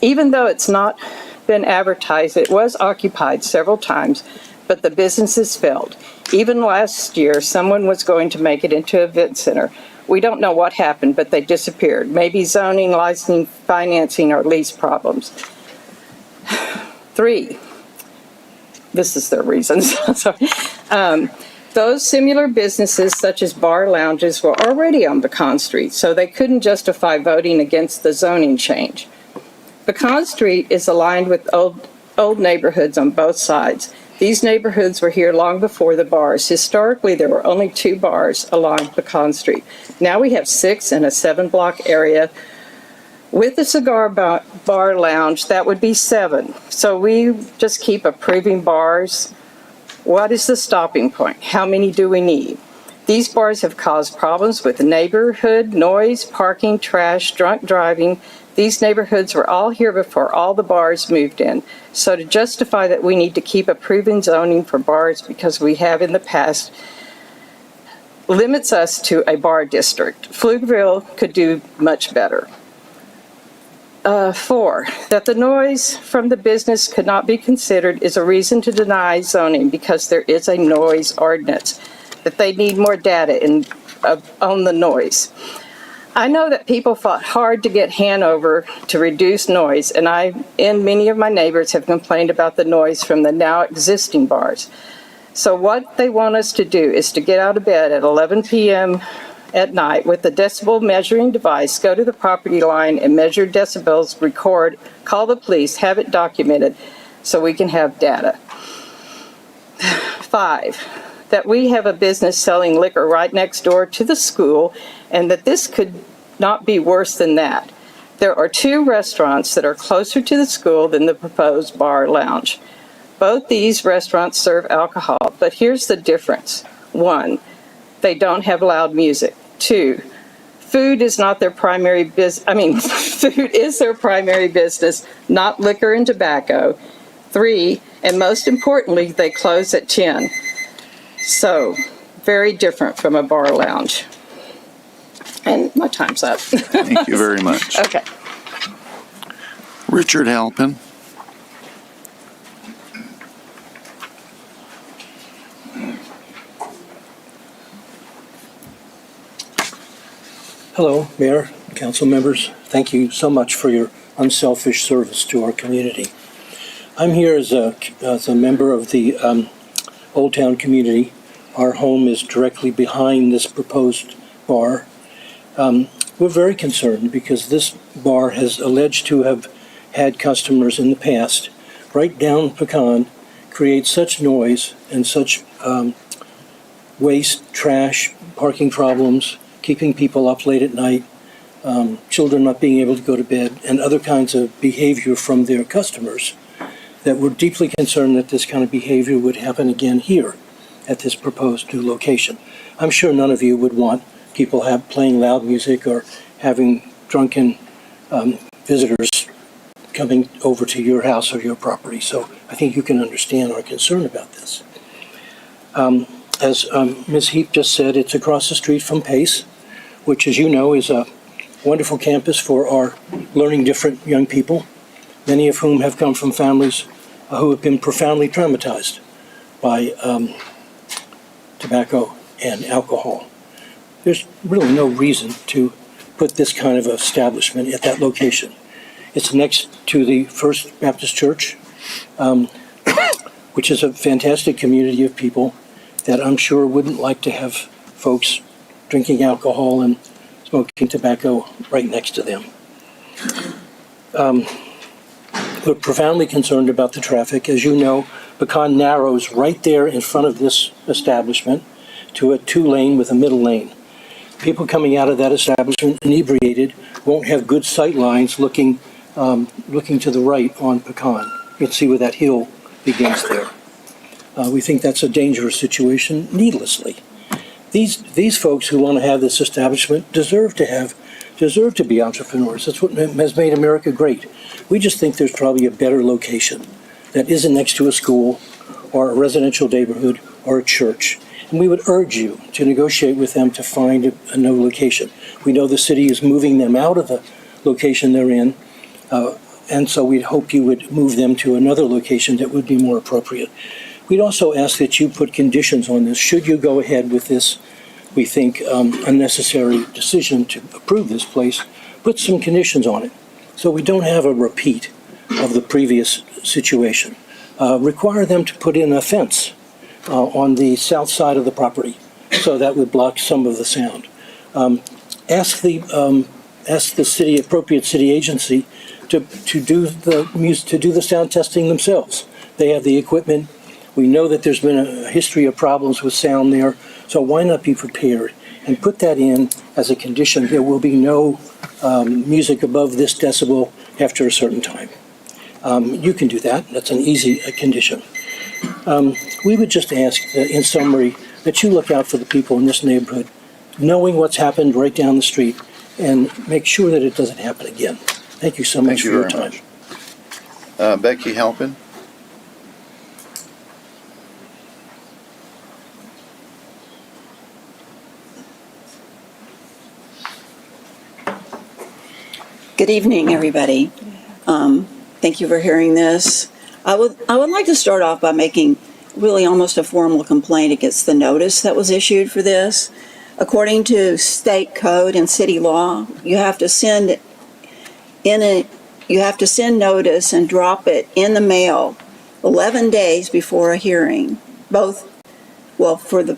Even though it's not been advertised, it was occupied several times, but the businesses failed. Even last year, someone was going to make it into an event center. We don't know what happened, but they disappeared. Maybe zoning, licensing, financing, or lease problems. 3, this is their reasons. Sorry. Those similar businesses, such as bar lounges, were already on Pecan Street, so they couldn't justify voting against the zoning change. Pecan Street is aligned with old neighborhoods on both sides. These neighborhoods were here long before the bars. Historically, there were only 2 bars along Pecan Street. Now we have 6 in a 7-block area. With the cigar bar lounge, that would be 7. So we just keep approving bars. What is the stopping point? How many do we need? These bars have caused problems with the neighborhood, noise, parking, trash, drunk driving. These neighborhoods were all here before all the bars moved in. So to justify that we need to keep approving zoning for bars because we have in the past limits us to a bar district. Pflugerville could do much better. 4, that the noise from the business could not be considered is a reason to deny zoning because there is a noise ordinance, that they need more data on the noise. I know that people fought hard to get Hanover to reduce noise, and many of my neighbors have complained about the noise from the now existing bars. So what they want us to do is to get out of bed at 11 p.m. at night with the decibel measuring device, go to the property line and measure decibels, record, call the police, have it documented so we can have data. 5, that we have a business selling liquor right next door to the school and that this could not be worse than that. There are 2 restaurants that are closer to the school than the proposed bar lounge. Both these restaurants serve alcohol, but here's the difference. 1, they don't have loud music. 2, Food is not their primary business. Food is their primary business, not liquor and tobacco. 3, and most importantly, they close at 10. So, very different from a bar lounge. And my time's up. Thank you very much. Okay. Richard Halpin. Hello, Mayor, council members. Thank you so much for your unselfish service to our community. I'm here as a member of the Oldtown community. Our home is directly behind this proposed bar. We're very concerned because this bar has alleged to have had customers in the past right down Pecan, create such noise and such waste, trash, parking problems, keeping people up late at night, children not being able to go to bed, and other kinds of behavior from their customers, that we're deeply concerned that this kind of behavior would happen again here at this proposed new location. I'm sure none of you would want people playing loud music or having drunken visitors coming over to your house or your property. So I think you can understand our concern about this. As Ms. Heap just said, it's across the street from Pace, which, as you know, is a wonderful campus for our learning different young people, many of whom have come from families who have been profoundly traumatized by tobacco and alcohol. There's really no reason to put this kind of establishment at that location. It's next to the First Baptist Church, which is a fantastic community of people that I'm sure wouldn't like to have folks drinking alcohol and smoking tobacco right next to them. We're profoundly concerned about the traffic. As you know, Pecan narrows right there in front of this establishment to a 2-lane with a middle lane. People coming out of that establishment inebriated won't have good sight lines looking to the right on Pecan. You can see where that hill begins there. We think that's a dangerous situation needlessly. These folks who want to have this establishment deserve to be entrepreneurs. That's what has made America great. We just think there's probably a better location that isn't next to a school or a residential neighborhood or a church. And we would urge you to negotiate with them to find a new location. We know the city is moving them out of the location they're in, and so we'd hope you would move them to another location that would be more appropriate. We'd also ask that you put conditions on this. Should you go ahead with this, we think, unnecessary decision to approve this place, put some conditions on it so we don't have a repeat of the previous situation. Require them to put in a fence on the south side of the property, so that would block some of the sound. Ask the appropriate city agency to do the sound testing themselves. They have the equipment. We know that there's been a history of problems with sound there, so why not be prepared and put that in as a condition? There will be no music above this decibel after a certain time. You can do that. That's an easy condition. We would just ask, in summary, that you look out for the people in this neighborhood, knowing what's happened right down the street, and make sure that it doesn't happen again. Thank you so much for your time. Becky Halpin. Good evening, everybody. Thank you for hearing this. I would like to start off by making really almost a formal complaint against the notice that was issued for this. According to state code and city law, you have to send notice and drop it in the mail 11 days before a hearing, for the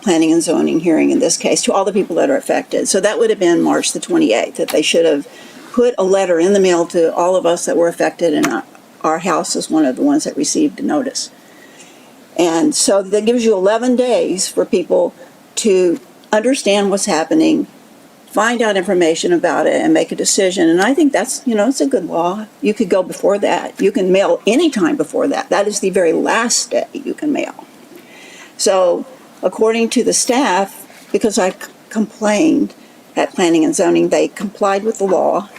planning and zoning hearing in this case, to all the people that are affected. So that would have been March the 28th, that they should have put a letter in the mail to all of us that were affected, and our house is one of the ones that received the notice. And so that gives you 11 days for people to understand what's happening, find out information about it, and make a decision. And I think that's, it's a good law. You could go before that. You can mail anytime before that. That is the very last day you can mail. So according to the staff, because I complained, at Planning and Zoning. They complied with the law.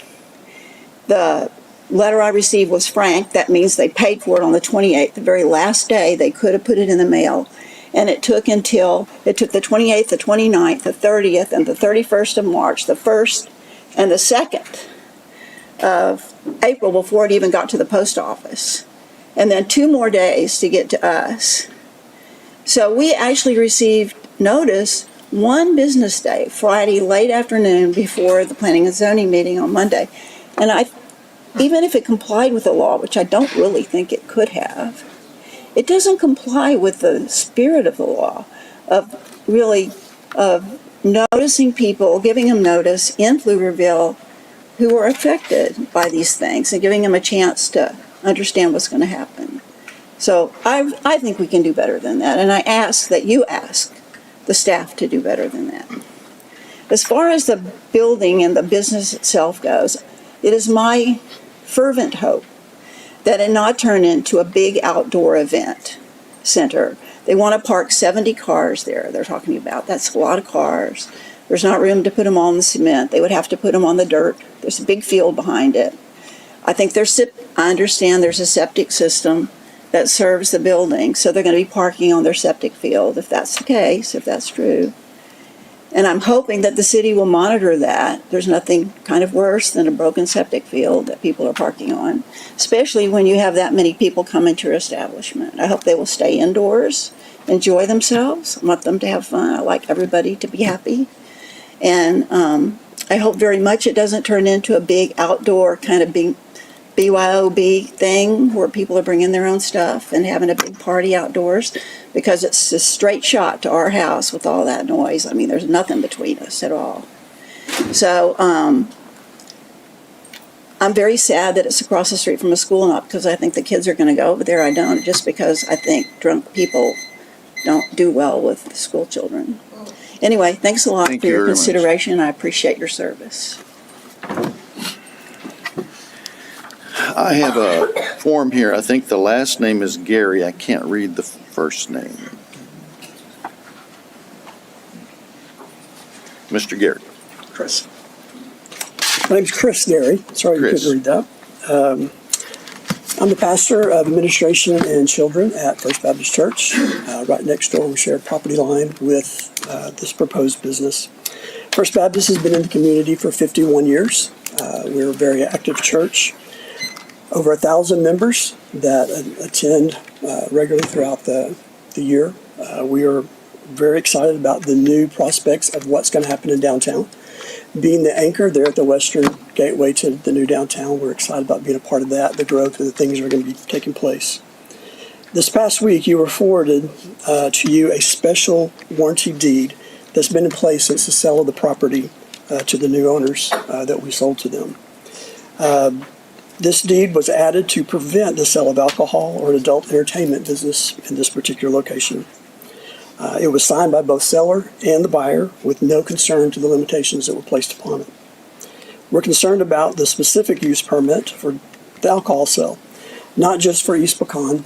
The letter I received was frank. That means they paid for it on the 28th, the very last day they could have put it in the mail. And it took the 28th, the 29th, the 30th, and the 31st of March, the 1st and the 2nd of April before it even got to the post office. And then 2 more days to get to us. So we actually received notice 1 business day, Friday late afternoon before the Planning and Zoning meeting on Monday. And even if it complied with the law, which I don't really think it could have, it doesn't comply with the spirit of the law of noticing people, giving them notice in Pflugerville who are affected by these things and giving them a chance to understand what's going to happen. So I think we can do better than that, and I ask that you ask the staff to do better than that. As far as the building and the business itself goes, it is my fervent hope that it not turn into a big outdoor event center. They want to park 70 cars there, they're talking about. That's a lot of cars. There's not room to put them all in the cement. They would have to put them on the dirt. There's a big field behind it. I think I understand there's a septic system that serves the building, so they're going to be parking on their septic field, if that's the case, if that's true. And I'm hoping that the city will monitor that. There's nothing kind of worse than a broken septic field that people are parking on, especially when you have that many people come into your establishment. I hope they will stay indoors, enjoy themselves. I want them to have fun. I like everybody to be happy. And I hope very much it doesn't turn into a big outdoor kind of BYOB thing where people are bringing their own stuff and having a big party outdoors, because it's a straight shot to our house with all that noise. I mean, there's nothing between us at all. So I'm very sad that it's across the street from a school, not because I think the kids are going to go over there. I don't, just because I think drunk people don't do well with school children. Anyway, thanks a lot for your consideration. I appreciate your service. I have a form here. I think the last name is Gary. I can't read the first name. Mr. Gary. Chris. My name's Chris Gary. Sorry you couldn't read that. I'm the pastor of administration and children at First Baptist Church. Right next door, we share a property line with this proposed business. First Baptist has been in the community for 51 years. We're a very active church. Over 1,000 members that attend regularly throughout the year. We are very excited about the new prospects of what's going to happen in downtown. Being the anchor there at the western gateway to the new downtown, we're excited about being a part of that, the growth and the things that are going to be taking place. This past week, you were forwarded to you a special warranty deed that's been in place since the sale of the property to the new owners that we sold to them. This deed was added to prevent the sale of alcohol or an adult entertainment business in this particular location. It was signed by both seller and the buyer with no concern to the limitations that were placed upon it. We're concerned about the specific use permit for the alcohol sale, not just for East Pecan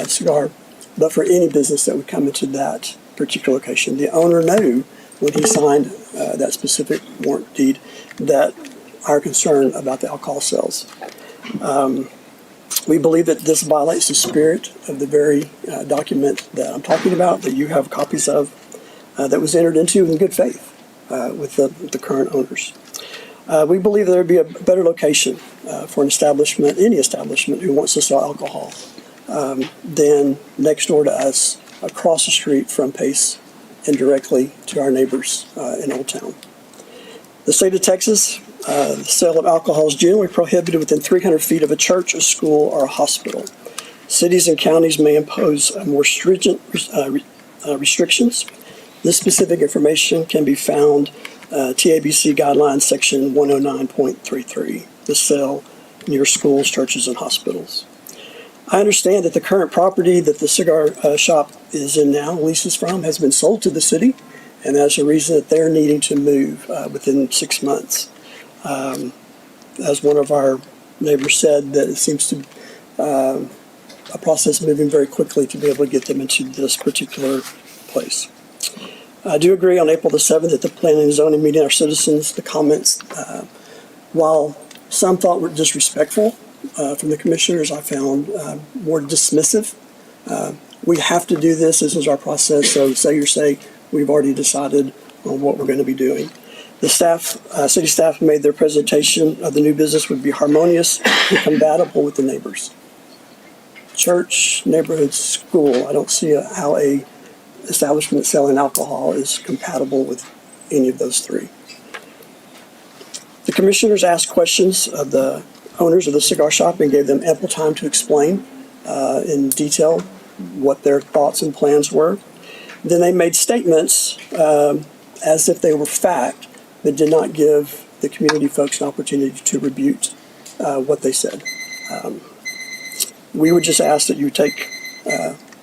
Cigar, but for any business that would come into that particular location. The owner knew when he signed that specific warrant deed that our concern about the alcohol sales. We believe that this violates the spirit of the very document that I'm talking about, that you have copies of, that was entered into in good faith with the current owners. We believe there would be a better location for an establishment, any establishment who wants to sell alcohol, than next door to us, across the street from Pace and directly to our neighbors in Old Town. The state of Texas, the sale of alcohol is generally prohibited within 300 feet of a church, a school, or a hospital. Cities and counties may impose more stringent restrictions. This specific information can be found TABC Guidelines Section 109.33, the sale near schools, churches, and hospitals. I understand that the current property that the cigar shop is in now, leases from, has been sold to the city, and that's a reason that they're needing to move within 6 months. As one of our neighbors said, that it seems to a process moving very quickly to be able to get them into this particular place. I do agree on April the 7th at the Planning and Zoning meeting, our citizens, the comments, while some thought were disrespectful from the commissioners, I found more dismissive. We have to do this. This is our process. So say or say, we've already decided on what we're going to be doing. The staff, city staff made their presentation of the new business would be harmonious and compatible with the neighbors. Church, neighborhood, school. I don't see how a establishment selling alcohol is compatible with any of those three. The commissioners asked questions of the owners of the cigar shop and gave them ample time to explain in detail what their thoughts and plans were. Then they made statements as if they were fact, but did not give the community folks an opportunity to rebut what they said. We would just ask that you take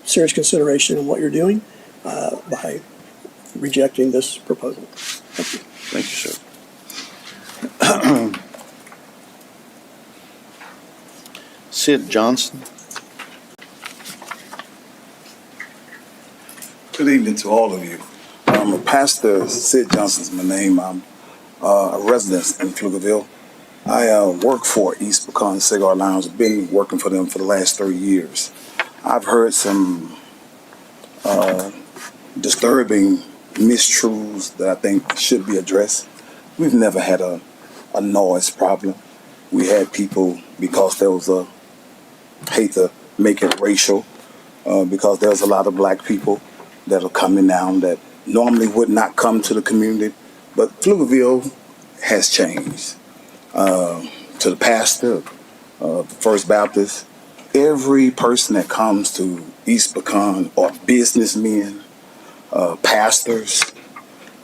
serious consideration in what you're doing by rejecting this proposal. Thank you. Thank you, sir. Sid Johnson. Good evening to all of you. Pastor Sid Johnson's my name. I'm a resident in Pflugerville. I work for East Pecan Cigar Lounge. I've been working for them for the last 30 years. I've heard some disturbing mistruths that I think should be addressed. We've never had a noise problem. We had people, because there was a, hate to make it racial, because there's a lot of black people that are coming down that normally would not come to the community. But Pflugerville has changed. To the pastor, First Baptist, every person that comes to East Pecan are businessmen, pastors.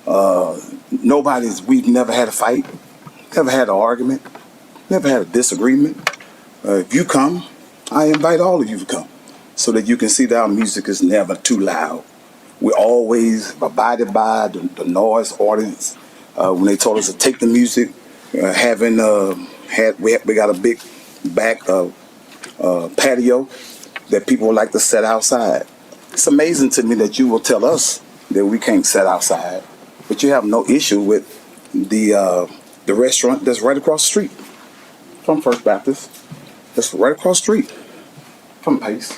We've never had a fight, never had an argument, never had a disagreement. If you come, I invite all of you to come so that you can see that our music is never too loud. We always abided by the noise ordinance. When they told us to take the music, we got a big back patio that people would like to set outside. It's amazing to me that you will tell us that we can't set outside, but you have no issue with the restaurant that's right across the street from First Baptist. That's right across the street from Pace.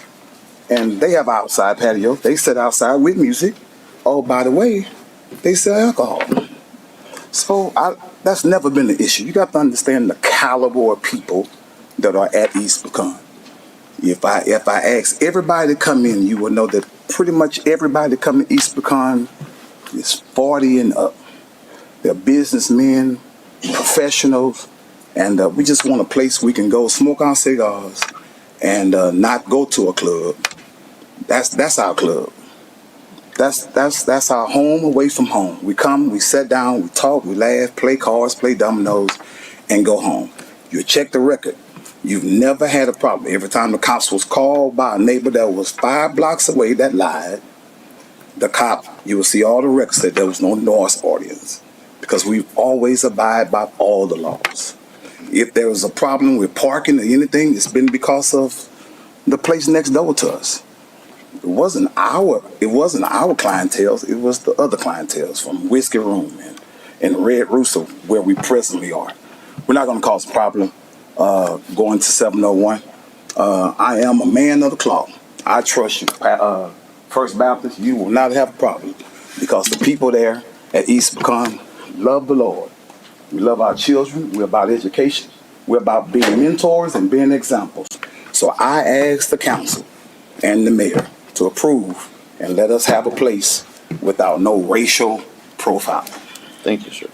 And they have an outside patio. They sit outside with music. Oh, by the way, they sell alcohol. So that's never been an issue. You got to understand the caliber of people that are at East Pecan. If I ask everybody to come in, you will know that pretty much everybody that come to East Pecan is 40 and up. They're businessmen, professionals, and we just want a place we can go smoke our cigars and not go to a club. That's our club. That's our home away from home. We come, we sit down, we talk, we laugh, play cards, play dominoes, and go home. You check the record. You've never had a problem. Every time the cops was called by a neighbor that was 5 blocks away that lied, the cop, you will see all the records that there was no noise ordinance, because we've always abided by all the laws. If there was a problem with parking or anything, it's been because of the place next door to us. It wasn't our clientele, it was the other clientele from Whiskey Room and Red Rooster, where we presently are. We're not going to cause a problem going to 701. I am a man of the cloth. I trust you. First Baptist, you will not have a problem, because the people there at East Pecan love the Lord. We love our children. We're about education. We're about being mentors and being examples. So I ask the council and the mayor to approve and let us have a place without no racial profile. Thank you, sir.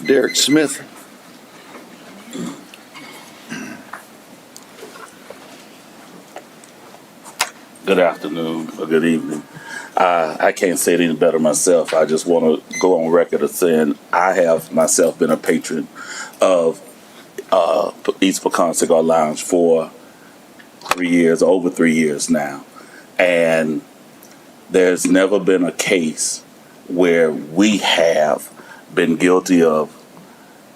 Derek Smith. Good afternoon or good evening. I can't say it any better myself. I just want to go on record of saying I have myself been a patron of East Pecan Cigar Lounge for 3 years, over 3 years now. And there's never been a case where we have been guilty of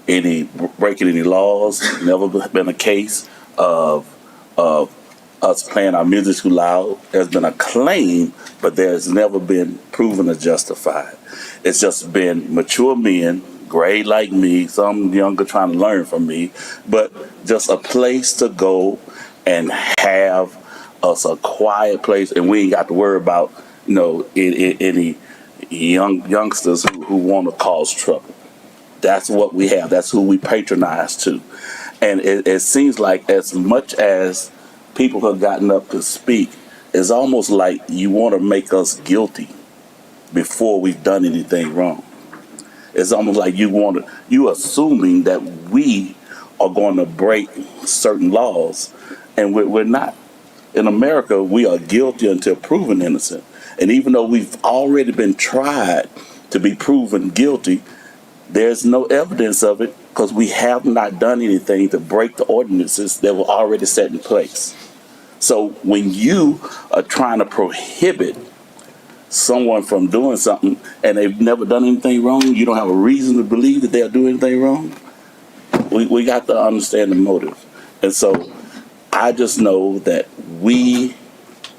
any breaking any laws. Never been a case of us playing our music too loud. There's been a claim, but there's never been proven or justified. It's just been mature men, grade like me, some younger trying to learn from me, but just a place to go and have us a quiet place, and we ain't got to worry about, any youngsters who want to cause trouble. That's what we have. That's who we patronize to. And it seems like as much as people have gotten up to speak, it's almost like you want to make us guilty before we've done anything wrong. It's almost like you assuming that we are going to break certain laws, and we're not. In America, we are guilty until proven innocent. And even though we've already been tried to be proven guilty, there's no evidence of it because we have not done anything to break the ordinances that were already set in place. So when you are trying to prohibit someone from doing something and they've never done anything wrong, you don't have a reason to believe that they'll do anything wrong, we got to understand the motive. And so I just know that we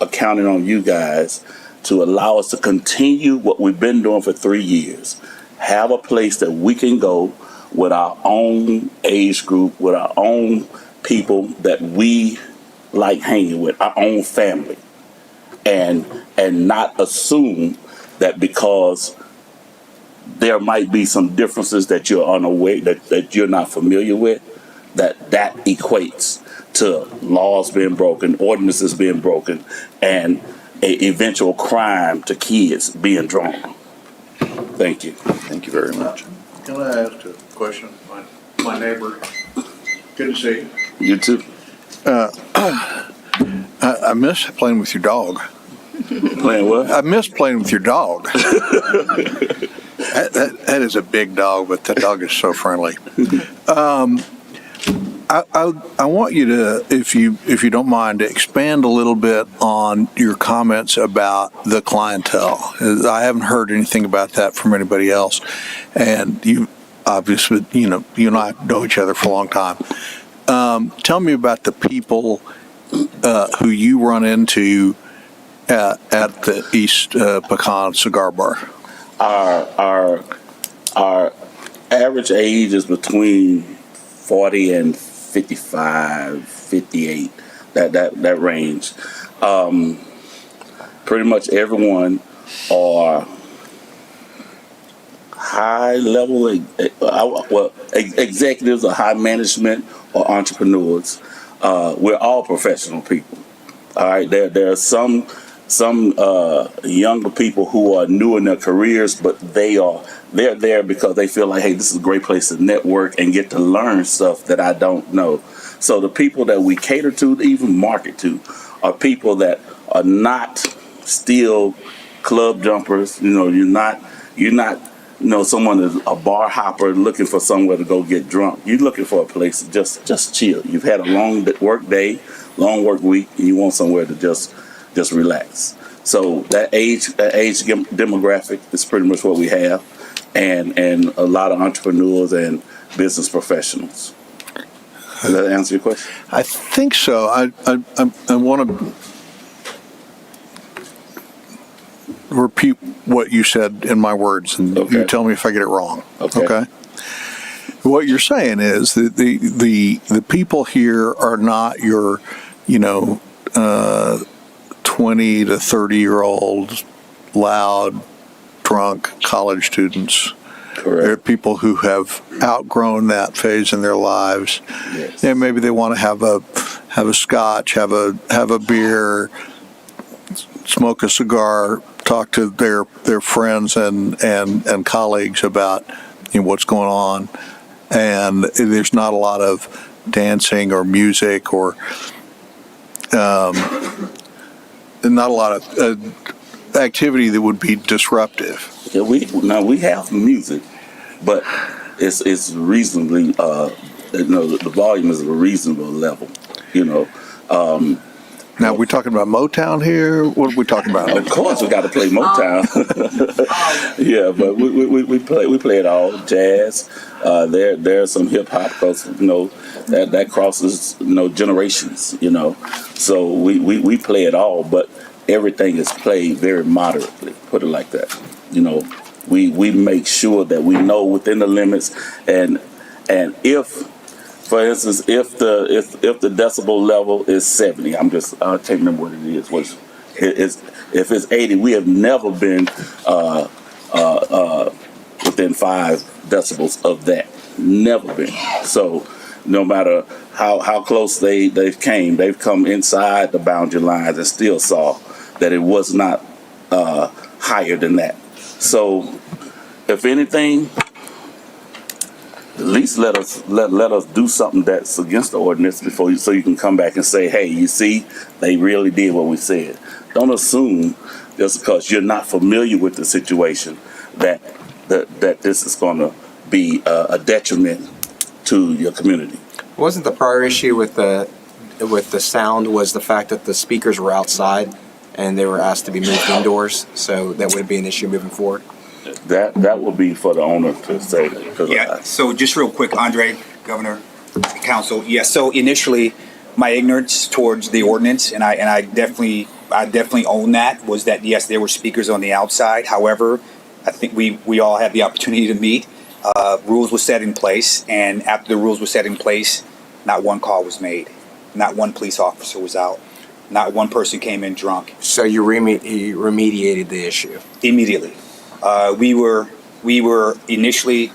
are counting on you guys to allow us to continue what we've been doing for 3 years. Have a place that we can go with our own age group, with our own people that we like hanging with, our own family, and not assume that because there might be some differences that you're unaware, that you're not familiar with, that equates to laws being broken, ordinances being broken, and an eventual crime to kids being drawn. Thank you. Thank you very much. Can I ask a question? My neighbor, good to see you. You too. I miss playing with your dog. Playing what? I miss playing with your dog. That is a big dog, but that dog is so friendly. I want you to, if you don't mind, to expand a little bit on your comments about the clientele. I haven't heard anything about that from anybody else, and you obviously, you and I know each other for a long time. Tell me about the people who you run into at the East Pecan Cigar Bar. Our average age is between 40 and 55, 58, that range. Pretty much everyone are high level, executives or high management or entrepreneurs. We're all professional people. All right, there are some younger people who are new in their careers, but they're there because they feel like, hey, this is a great place to network and get to learn stuff that I don't know. So the people that we cater to, even market to, are people that are not still club jumpers. You're not someone that's a bar hopper looking for somewhere to go get drunk. You're looking for a place to just chill. You've had a long work day, long work week, and you want somewhere to just relax. So that age demographic is pretty much what we have, and a lot of entrepreneurs and business professionals. Does that answer your question? I think so. I want to repeat what you said in my words, and you tell me if I get it wrong. Okay. What you're saying is that the people here are not your, 20 to 30-year-old loud, drunk college students. Correct. They're people who have outgrown that phase in their lives. Yes. And maybe they want to have a scotch, have a beer, smoke a cigar, talk to their friends and colleagues about what's going on. And there's not a lot of dancing or music or not a lot of activity that would be disruptive. Yeah, we have music, but it's reasonably the volume is a reasonable level, Now, we're talking about Motown here? What are we talking about? Of course, we got to play Motown. Yeah, but we play it all. Jazz. There's some hip hop, because that crosses generations. So we play it all, but everything is played very moderately. Put it like that. We make sure that we know within the limits, and if, for instance, if the decibel level is 70, I can't remember what it is. If it's 80, we have never been within 5 decibels of that. Never been. So no matter how close they've come inside the boundary lines and still saw that it was not higher than that. So if anything, at least let us do something that's against the ordinance so you can come back and say, hey, you see, they really did what we said. Don't assume just because you're not familiar with the situation that this is going to be a detriment to your community. Wasn't the prior issue with the sound was the fact that the speakers were outside and they were asked to be moved indoors, so that would be an issue moving forward? That would be for the owner to say that. Yeah, so just real quick, Andre, Governor, Council. Yeah, so initially, my ignorance towards the ordinance, and I definitely own that, was that, yes, there were speakers on the outside. However, I think we all had the opportunity to meet. Rules were set in place, and after the rules were set in place, not one call was made. Not one police officer was out. Not one person came in drunk. So you remediated the issue? Immediately. We were initially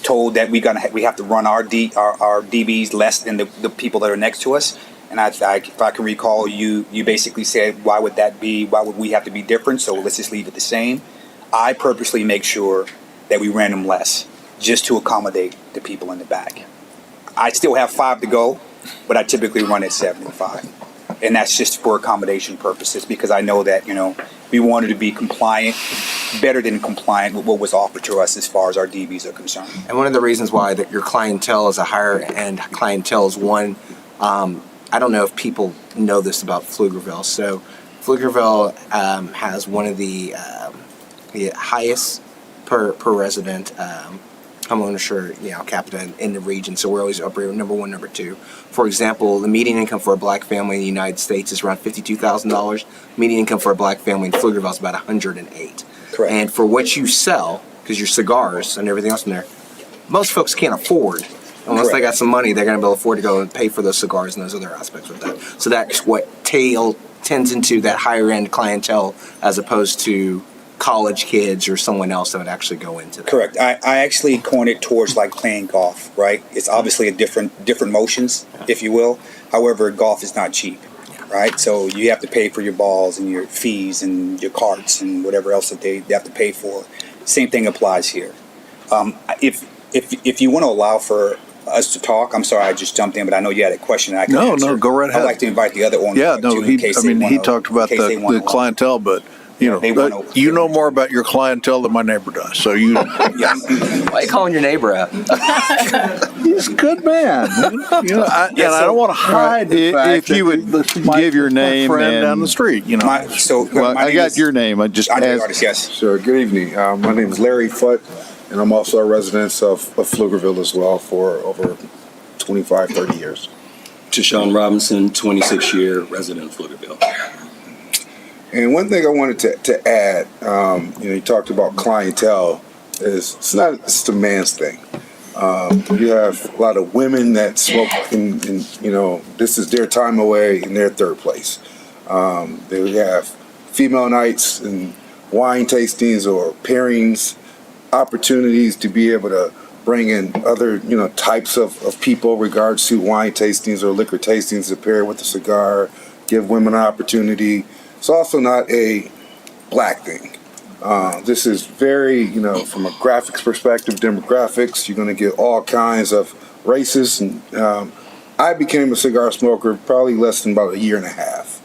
told that we have to run our dBs less than the people that are next to us. And if I can recall, you basically said, why would that be? Why would we have to be different? So let's just leave it the same. I purposely make sure that we ran them less, just to accommodate the people in the back. I still have 5 to go, but I typically run at 75. And that's just for accommodation purposes, because I know that, we wanted to be compliant, better than compliant with what was offered to us as far as our DBs are concerned. And one of the reasons why that your clientele is a higher end clientele is one, I don't know if people know this about Pflugerville. So Pflugerville has one of the highest per resident homeownership capita in the region. So we're always up here number 1, number 2. For example, the median income for a black family in the United States is around $52,000. Median income for a black family in Pflugerville is about $108. Correct. And for what you sell, because your cigars and everything else in there, most folks can't afford. Unless they got some money, they're going to be able to afford to go and pay for those cigars and those other aspects with that. So that's what tends into that higher end clientele, as opposed to college kids or someone else that would actually go into that. Correct. I actually coined it towards like playing golf, right? It's obviously a different motions, if you will. However, golf is not cheap, right? So you have to pay for your balls and your fees and your carts and whatever else that they have to pay for. Same thing applies here. If you want to allow for us to talk, I'm sorry I just jumped in, but I know you had a question. I can answer. No, go right ahead. I'd like to invite the other owners. Yeah, no, he talked about the clientele, but you know more about your clientele than my neighbor does. So you. Why are you calling your neighbor out? He's a good man. I don't want to hide the fact if you would give your name friend and down the street. I got your name. I just asked. Yes. Sure. Good evening. My name is Larry Foote, and I'm also a resident of Pflugerville as well for over 25, 30 years. Tashawn Robinson, 26-year resident of Pflugerville. And one thing I wanted to add, you talked about clientele, it's a man's thing. You have a lot of women that smoke, and this is their time away in their third place. They have female nights and wine tastings or pairings, opportunities to be able to bring in other, types of people regards to wine tastings or liquor tastings to pair with a cigar, give women an opportunity. It's also not a black thing. This is very, from a graphics perspective, demographics, you're going to get all kinds of races. And I became a cigar smoker probably less than about a year and a half.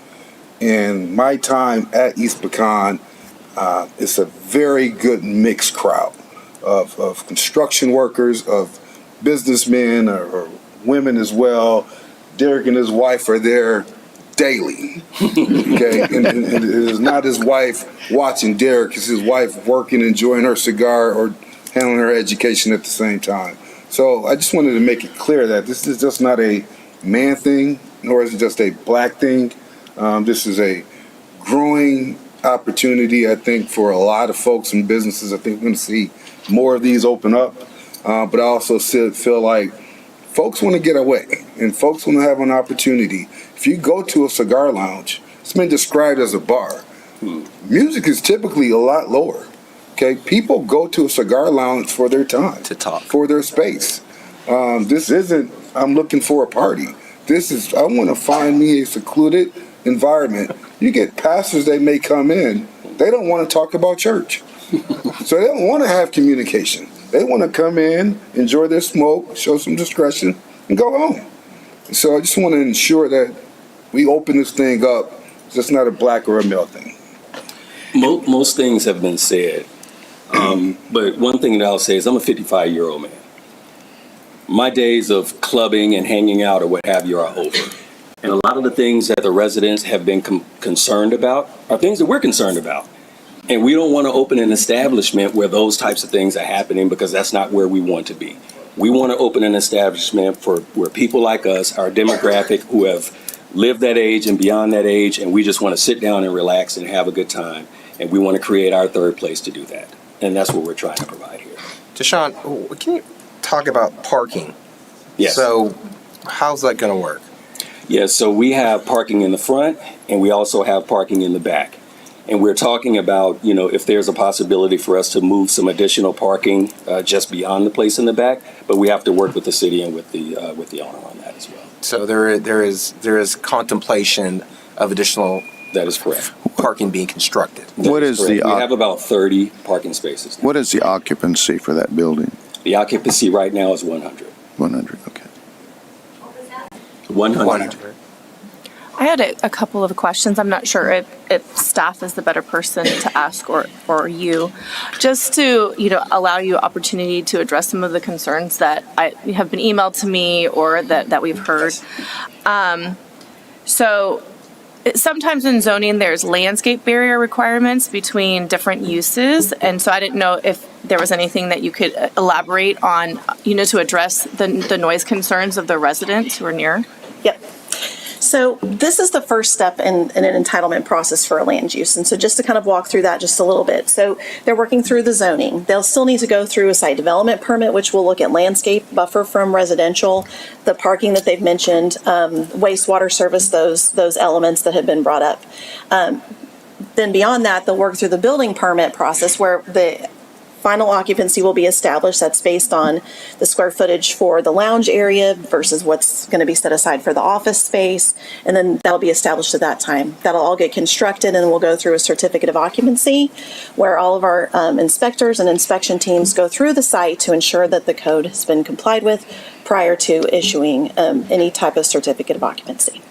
And my time at East Pecan, it's a very good mixed crowd of construction workers, of businessmen or women as well. Derek and his wife are there daily. Okay, and it is not his wife watching Derek. It's his wife working, enjoying her cigar, or handling her education at the same time. So I just wanted to make it clear that this is just not a man thing, nor is it just a black thing. This is a growing opportunity, I think, for a lot of folks and businesses. I think we're going to see more of these open up. But I also feel like folks want to get away, and folks want to have an opportunity. If you go to a cigar lounge, it's been described as a bar. Music is typically a lot lower. Okay, people go to a cigar lounge for their time, to talk, for their space. This isn't, I'm looking for a party. This is, I want to find me a secluded environment. You get pastors, they may come in, they don't want to talk about church. So they don't want to have communication. They want to come in, enjoy their smoke, show some discretion, and go home. So I just want to ensure that we open this thing up. It's just not a black or a male thing. Most things have been said. But one thing that I'll say is I'm a 55-year-old man. My days of clubbing and hanging out or what have you are over. And a lot of the things that the residents have been concerned about are things that we're concerned about. And we don't want to open an establishment where those types of things are happening, because that's not where we want to be. We want to open an establishment for where people like us, our demographic, who have lived that age and beyond that age, and we just want to sit down and relax and have a good time. And we want to create our third place to do that. And that's what we're trying to provide here. Deshaun, can you talk about parking? Yes. So how's that going to work? Yes, so we have parking in the front, and we also have parking in the back. And we're talking about, if there's a possibility for us to move some additional parking just beyond the place in the back, but we have to work with the city and with the owner on that as well. So there is contemplation of additional. That is correct. Parking being constructed. What is We have about 30 parking spaces. What is the occupancy for that building? The occupancy right now is 100. 100, okay. 100. I had a couple of questions. I'm not sure if staff is the better person to ask or you, just to allow you opportunity to address some of the concerns that have been emailed to me or that we've heard. So sometimes in zoning there's landscape barrier requirements between different uses, and so I didn't know if there was anything that you could elaborate on, to address the noise concerns of the residents who are near. Yep. So this is the first step in an entitlement process for a land use. And so just to kind of walk through that just a little bit. So they're working through the zoning. They'll still need to go through a site development permit, which will look at landscape buffer from residential, the parking that they've mentioned, wastewater service, those elements that have been brought up. Then beyond that, they'll work through the building permit process where the final occupancy will be established. That's based on the square footage for the lounge area versus what's going to be set aside for the office space. And then that'll be established at that time. That'll all get constructed, and we'll go through a certificate of occupancy where all of our inspectors and inspection teams go through the site to ensure that the code has been complied with prior to issuing any type of certificate of occupancy.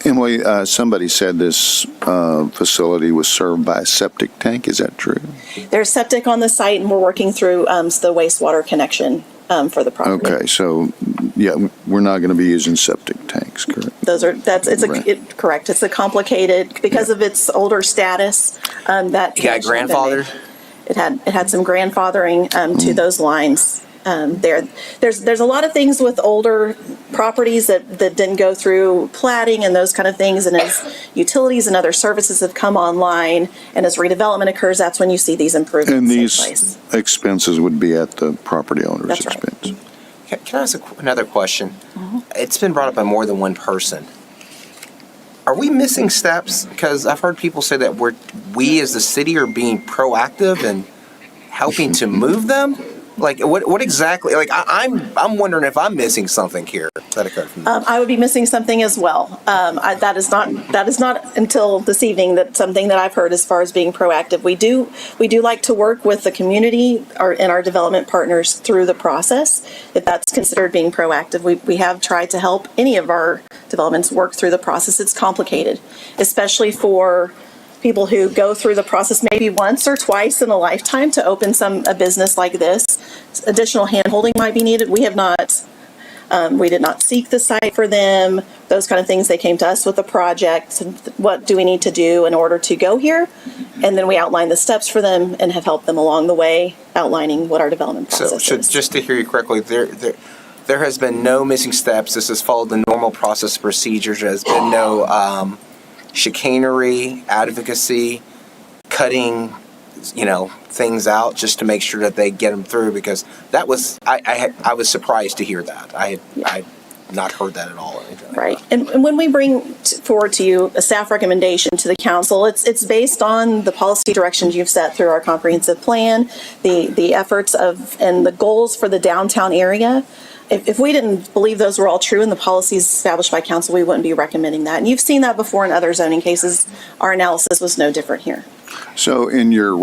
Emily, somebody said this facility was served by a septic tank. Is that true? There's septic on the site, and we're working through the wastewater connection for the property. Okay, so yeah, we're not going to be using septic tanks, correct? Correct. It's a complicated, because of its older status. That You got grandfathered? It had some grandfathering to those lines. There's a lot of things with older properties that didn't go through platting and those kind of things, and as utilities and other services have come online and as redevelopment occurs, that's when you see these improvements And these take place. expenses would be at the property owner's That's right. expense. Can I ask another question? It's been brought up by more than one person. Are we missing steps? Because I've heard people say that we as the city are being proactive and helping to move them. Like what exactly? Like I'm wondering if I'm missing something here that occurred. I would be missing something as well. That is not until this evening that something that I've heard as far as being proactive. We do like to work with the community and our development partners through the process. If that's considered being proactive, we have tried to help any of our developments work through the process. It's complicated, especially for people who go through the process maybe once or twice in a lifetime to open a business like this. Additional handholding might be needed. We have not We did not seek the site for them, those kind of things. They came to us with the project. And what do we need to do in order to go here? And then we outline the steps for them and have helped them along the way, outlining what our development process is. Just to hear you correctly, there has been no missing steps. This has followed the normal process procedures. There has been no chicanery, advocacy, cutting, things out just to make sure that they get them through, because that was I was surprised to hear that. I had not heard that at all. Or anything right. And when we bring forward to you a staff recommendation to the council, it's based on the policy directions you've set through our comprehensive plan, the efforts of and the goals for the downtown area. If we didn't believe those were all true and the policies established by council, we wouldn't be recommending that. And you've seen that before in other zoning cases. Our analysis was no different here. So in your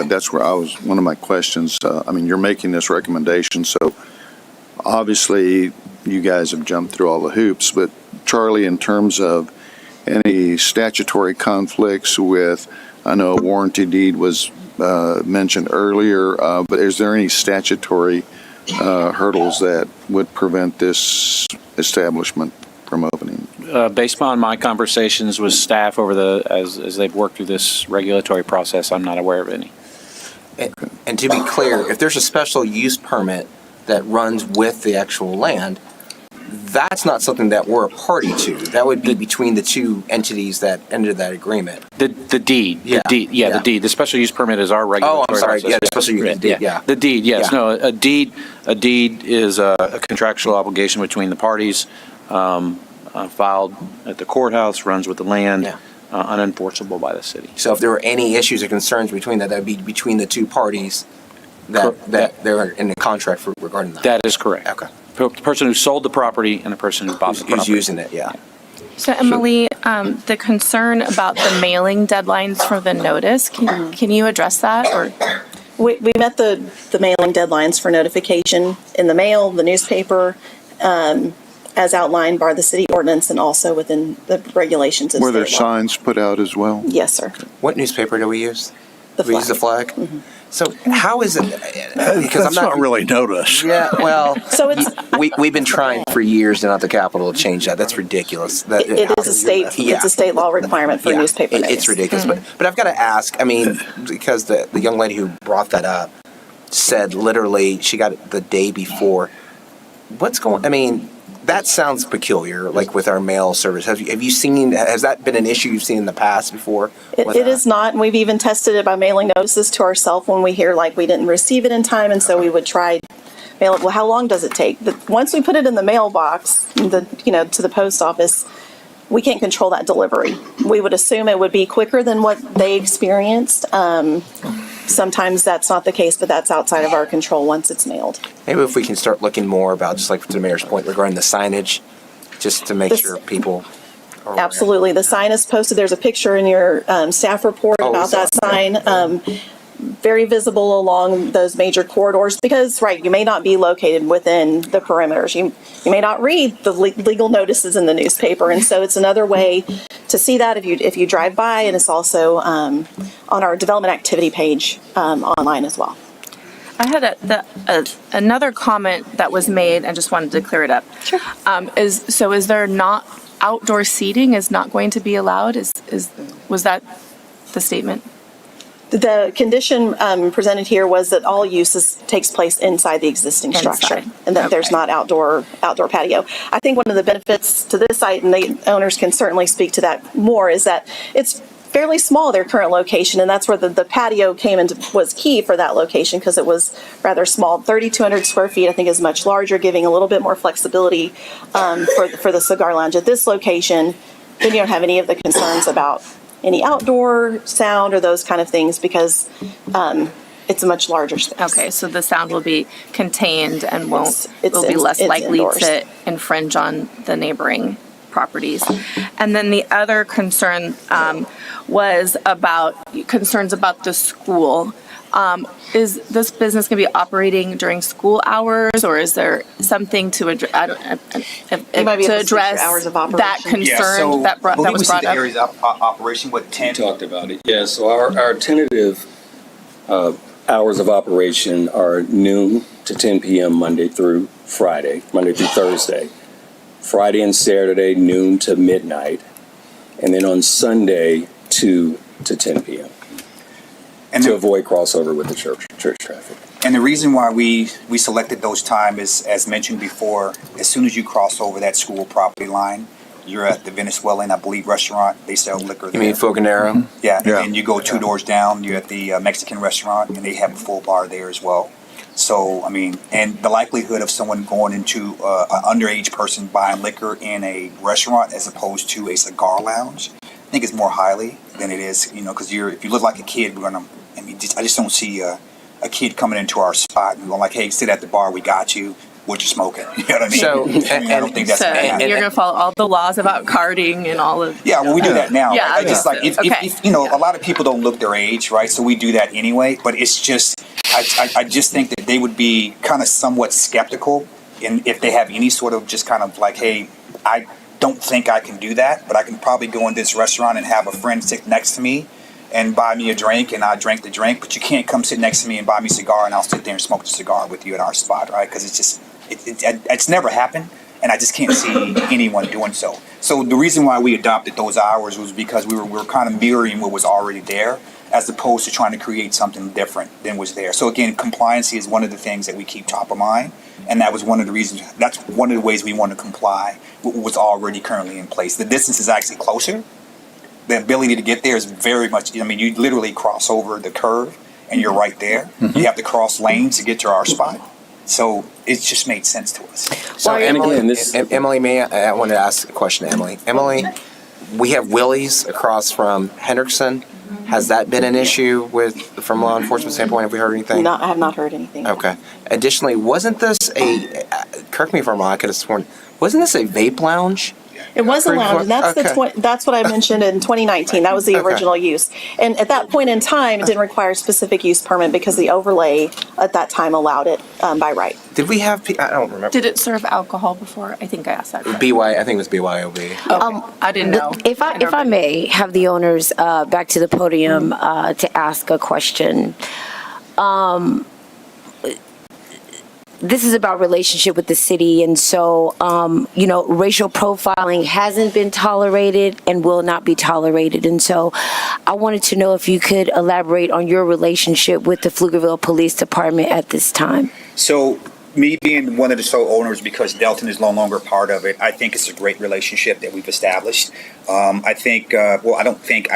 that's where I was, one of my questions, you're making this recommendation, so obviously you guys have jumped through all the hoops, but Charlie, in terms of any statutory conflicts with, I know a warranty deed was mentioned earlier, but is there any statutory hurdles that would prevent this establishment from opening? Based on my conversations with staff as they've worked through this regulatory process, I'm not aware of any. And to be clear, if there's a special use permit that runs with the actual land, that's not something that we're a party to. That would be between the two entities that entered that agreement. The deed. Yeah. The deed. The special use permit is our regulatory I'm sorry. process. Yeah, the special use deed. Yeah. The deed, yes. Yeah. No, a deed is a contractual obligation between the parties, filed at the courthouse, runs with the land, unenforceable by the city. So if there were any issues or concerns between that would be between the two parties that they're in a contract for regarding that. That is correct. Okay. The person who sold the property and the person who bought the property. Who's using it, yeah. So Emily, the concern about the mailing deadlines for the notice, can you address that? Or We met the mailing deadlines for notification in the mail, the newspaper, as outlined by the city ordinance and also within the regulations. Were there signs put out as well? Yes, sir. What newspaper do we use? The We use the flag? Mm-hmm. So how is it? Because That's not really notice. Yeah, well, so it's we've been trying for years down at the Capitol to change that. That's ridiculous. it is a state it's a state law requirement for newspaper notice. It's ridiculous. But I've got to ask. Because the young lady who brought that up said literally she got it the day before. What's going? That sounds peculiar. Like with our mail service, have you seen? Has that been an issue you've seen in the past before? It is not, and we've even tested it by mailing notices to ourselves when we hear like we didn't receive it in time, and so we would try mail it. Well, how long does it take? Once we put it in the mailbox, to the post office, we can't control that delivery. We would assume it would be quicker than what they experienced. Sometimes that's not the case, but that's outside of our control once it's mailed. Maybe if we can start looking more about, just like to the mayor's point regarding the signage, just to make sure people are aware. Absolutely. The sign is posted. There's a picture in your staff report about that sign. Very visible along those major corridors because, right, you may not be located within the perimeters. You may not read the legal notices in the newspaper, and so it's another way to see that if you drive by, and it's also on our development activity page online as well. I had another comment that was made, and just wanted to clear it up. Sure. Is there not outdoor seating is not going to be allowed? Was that the statement? The condition presented here was that all uses takes place inside the existing structure, and that there's not outdoor patio. I think one of the benefits to this site, and the owners can certainly speak to that more, is that it's fairly small, their current location, and that's where the patio was key for that location because it was rather small. 3,200 square feet, I think, is much larger, giving a little bit more flexibility for the cigar lounge. At this location, then you don't have any of the concerns about any outdoor sound or those kind of things because it's a much larger space. Okay, so the sound will be contained and will be less likely indoors. to infringe on the neighboring properties. And then the other concern was about concerns about the school. Is this business going to be operating during school hours, or is there something to address hours of operation? that concern that was brought up? Areas of operation, what 10? Talked about it. Yeah. So our tentative hours of operation are noon to 10 p.m. Monday through Thursday. Friday and Saturday, noon to midnight. And then on Sunday, 2 to 10 p.m. And to avoid crossover with the church traffic. And the reason why we selected those times is, as mentioned before, as soon as you cross over that school property line, you're at the Venezuelan, I believe, restaurant. They sell liquor there. You mean Fogonero? Yeah, and then you go 2 doors down, you're at the Mexican restaurant, and they have a full bar there as well. So, I mean, and the likelihood of someone going into an underage person buying liquor in a restaurant as opposed to a cigar lounge, I think is more highly than it is, because if you look like a kid, I just don't see a kid coming into our spot and going like, hey, sit at the bar, we got you. What you smoking? You know what I mean? So, I don't think that's So gonna happen. you're going to follow all the laws about carding and all of. Yeah, well, we do that now. Yeah, Right? Just like if a lot of people don't look their age, right? So we do that anyway. But it's just, I just think that they would be kind of somewhat skeptical, and if they have any sort of just kind of like, hey, I don't think I can do that, but I can probably go into this restaurant and have a friend sit next to me and buy me a drink, and I drink the drink, but you can't come sit next to me and buy me a cigar, and I'll sit there and smoke the cigar with you at our spot, right? Because it's just, it's never happened, and I just can't see anyone doing so. So the reason why we adopted those hours was because we were kind of mirroring what was already there, as opposed to trying to create something different than was there. So again, compliance is one of the things that we keep top of mind, and that was one of the reasons, that's one of the ways we want to comply with what was already currently in place. The distance is actually closer. The ability to get there is very much, you literally cross over the curve and you're right there. Mm-hmm. You have to cross lanes to get to our spot. So it just made sense to us. So Emily, I wanted to ask a question to Emily. Emily, we have Willie's across from Hendrickson. Has that been an issue from law enforcement standpoint? Have we heard anything? No, I have not heard anything. Okay. Additionally, wasn't this correct me if I'm wrong, I could have sworn, wasn't this a vape lounge? It was a lounge, and that's what I mentioned in 2019. That was the original use. And at that point in time, it didn't require a specific use permit because the overlay at that time allowed it by right. Did we have, I don't remember. Did it serve alcohol before? I think I asked that. I think it was BYOB. Okay. I didn't know. If I may have the owners back to the podium to ask a question. This is about relationship with the city, and so, racial profiling hasn't been tolerated and will not be tolerated. And so I wanted to know if you could elaborate on your relationship with the Pflugerville Police Department at this time. So me being one of the sole owners, because Delton is no longer part of it, I think it's a great relationship that we've established. I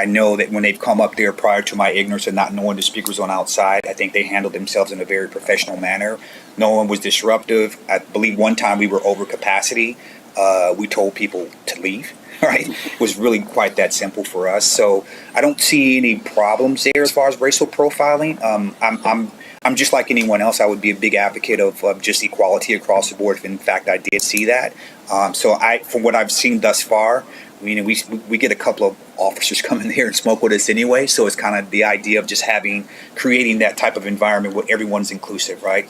know that when they've come up there prior to my ignorance and not knowing the speakers on outside, I think they handled themselves in a very professional manner. No one was disruptive. I believe one time we were over capacity. We told people to leave, right? It was really quite that simple for us. So I don't see any problems there as far as racial profiling. I'm just like anyone else. I would be a big advocate of just equality across the board if in fact I did see that. From what I've seen thus far, we get a couple of officers come in here and smoke with us anyway. So it's kind of the idea of just creating that type of environment where everyone's inclusive, right?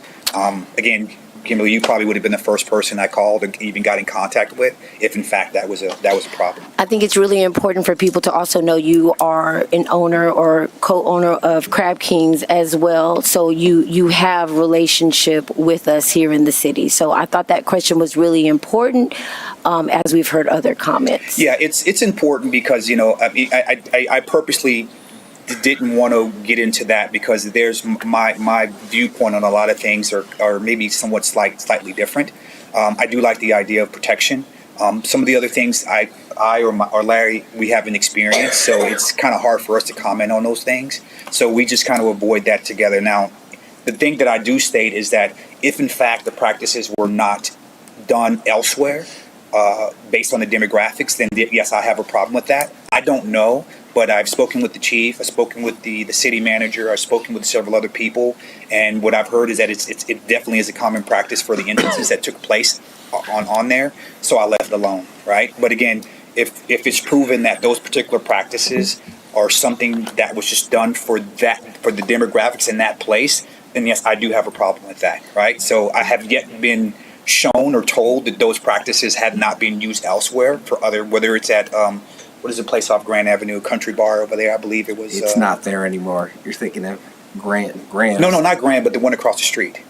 Again, Kimberly, you probably would have been the first person I called or even got in contact with if in fact that was a problem. I think it's really important for people to also know you are an owner or co-owner of Crab Kings as well. So you have relationship with us here in the city. So I thought that question was really important as we've heard other comments. Yeah, it's important because, I purposely didn't want to get into that because there's my viewpoint on a lot of things are maybe somewhat slightly different. I do like the idea of protection. Some of the other things I or Larry, we haven't experienced, so it's kind of hard for us to comment on those things. So we just kind of avoid that together. Now, the thing that I do state is that if in fact the practices were not done elsewhere, based on the demographics, then yes, I have a problem with that. I don't know. But I've spoken with the chief, I've spoken with the city manager, I've spoken with several other people, and what I've heard is that it definitely is a common practice for the instances that took place on there. So I left it alone, right? But again, if it's proven that those particular practices are something that was just done for the demographics in that place, then yes, I do have a problem with that, right? So I have yet been shown or told that those practices had not been used elsewhere for whether it's at what is the place off Grand Avenue, Country Bar over there? I believe it was. It's not there anymore. You're thinking of Grand. No, not Grand, but the one across the street.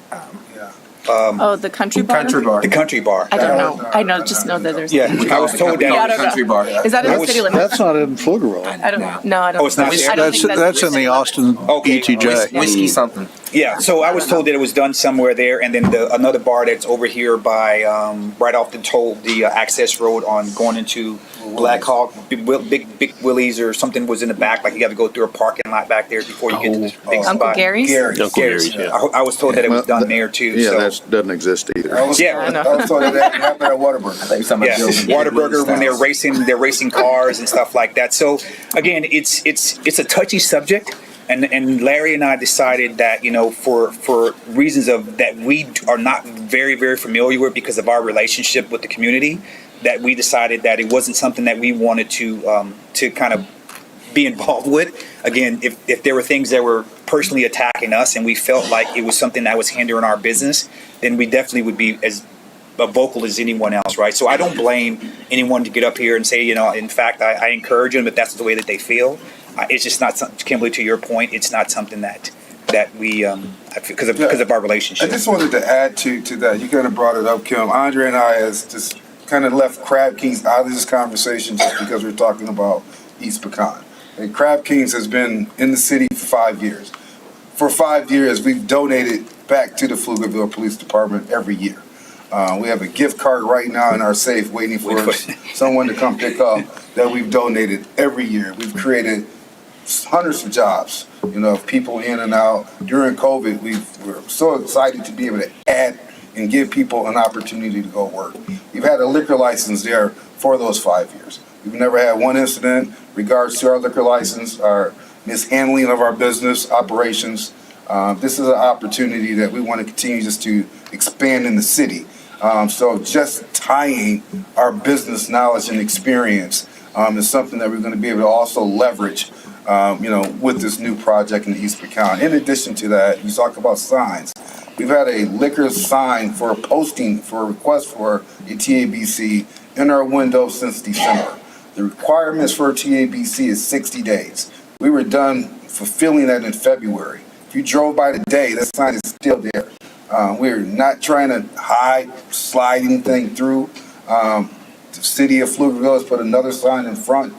The country bar? The country bar. I don't know. Just know that there's. Yeah, I was told that. Yeah, I don't know. Country bar. Is that in the city limits? That's not in Pflugerville. I don't know. I don't. Oh, it's not there? I don't think That's in the Austin Okay. ETJ. Whiskey something. Yeah, so I was told that it was done somewhere there, and then another bar that's over here by right off the access road on going into Black Hawk, Big Willie's or something was in the back. Like you got to go through a parking lot back there before you get to this big spot. Uncle Gary's? Gary's. yeah. I was told that it was done there too. Yeah, so. that doesn't exist either. I was told that happened at Whataburger. Yeah, Whataburger when they're racing cars and stuff like that. So again, it's a touchy subject. And Larry and I decided that, for reasons of that we are not very, very familiar with because of our relationship with the community, that we decided that it wasn't something that we wanted to kind of be involved with. Again, if there were things that were personally attacking us and we felt like it was something that was hindering our business, then we definitely would be as vocal as anyone else, right? So I don't blame anyone to get up here and say, in fact, I encourage them if that's the way that they feel. It's just not something, Kimberly, to your point, it's not something that we, because of our relationship. I just wanted to add to that. You kind of brought it up, Kim. Andre and I has just kind of left Crab Kings out of this conversation just because we're talking about East Pecan. And Crab Kings has been in the city for 5 years. For 5 years, we've donated back to the Pflugerville Police Department every year. We have a gift card right now in our safe waiting for someone to come pick up that we've donated every year. We've created hundreds of jobs, of people in and out. During COVID, we're so excited to be able to add and give people an opportunity to go work. We've had a liquor license there for those 5 years. We've never had one incident regards to our liquor license, our mishandling of our business operations. This is an opportunity that we want to continue just to expand in the city. So just tying our business knowledge and experience is something that we're going to be able to also leverage with this new project in East Pecan. In addition to that, you talk about signs. We've had a liquor sign for a posting for a request for a TABC in our window since December. The requirements for a TABC is 60 days. We were done fulfilling that in February. If you drove by today, that sign is still there. We're not trying to slide anything through. The city of Pflugerville has put another sign in front.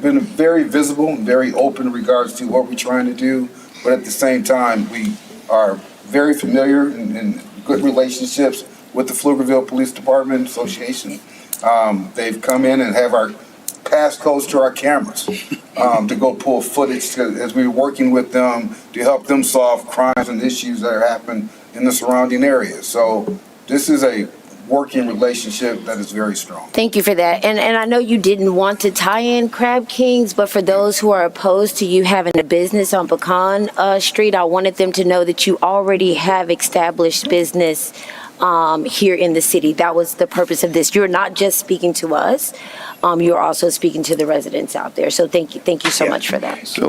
Been very visible and very open in regards to what we're trying to do, but at the same time, we are very familiar and good relationships with the Pflugerville Police Department Association. They've come in and have our passcodes to our cameras to go pull footage as we're working with them to help them solve crimes and issues that are happening in the surrounding areas. So this is a working relationship that is very strong. Thank you for that. And I know you didn't want to tie in Crab Kings, but for those who are opposed to you having a business on Pecan Street, I wanted them to know that you already have established business here in the city. That was the purpose of this. You're not just speaking to us, you're also speaking to the residents out there. So thank you so much for that. So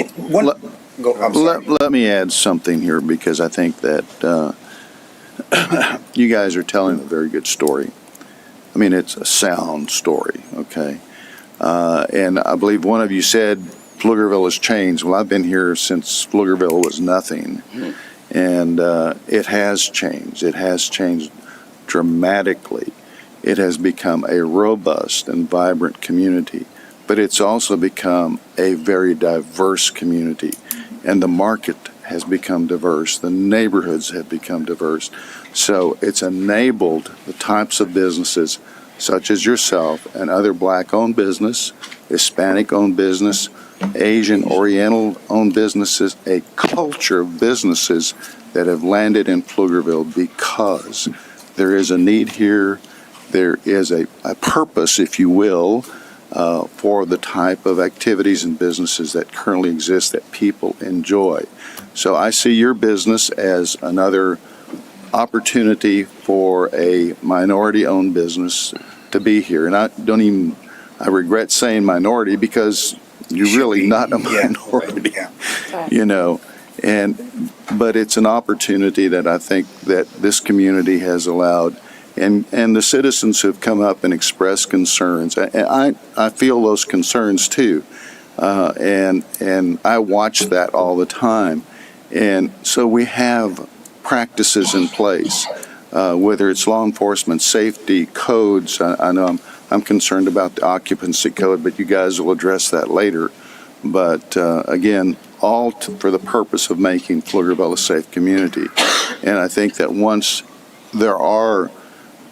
let me add something here because I think that you guys are telling a very good story. I mean, it's a sound story, okay? And I believe one of you said Pflugerville has changed. Well, I've been here since Pflugerville was nothing. And it has changed. It has changed dramatically. It has become a robust and vibrant community. But it's also become a very diverse community. And the market has become diverse. The neighborhoods have become diverse. So it's enabled the types of businesses such as yourself and other black-owned business, Hispanic-owned business, Asian, Oriental-owned businesses, a culture of businesses that have landed in Pflugerville because there is a need here. There is a purpose, if you will, for the type of activities and businesses that currently exist that people enjoy. So I see your business as another opportunity for a minority-owned business to be here. And I regret saying minority because you're really not a minority, but it's an opportunity that I think that this community has allowed. And the citizens have come up and expressed concerns. And I feel those concerns too. And I watch that all the time. And so we have practices in place. whether it's law enforcement, safety, codes. I know I'm concerned about the occupancy code, but you guys will address that later. But again, all for the purpose of making Pflugerville a safe community. And I think that once there are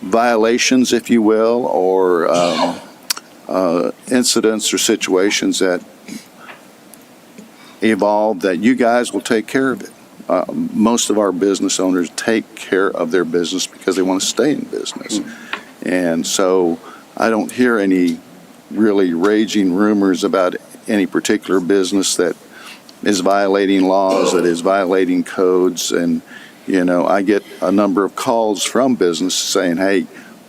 violations, if you will, or incidents or situations that evolve, that you guys will take care of it. Most of our business owners take care of their business because they want to stay in business. And so I don't hear any really raging rumors about any particular business that is violating laws, that is violating codes. And, you know, I get a number of calls from business saying, hey,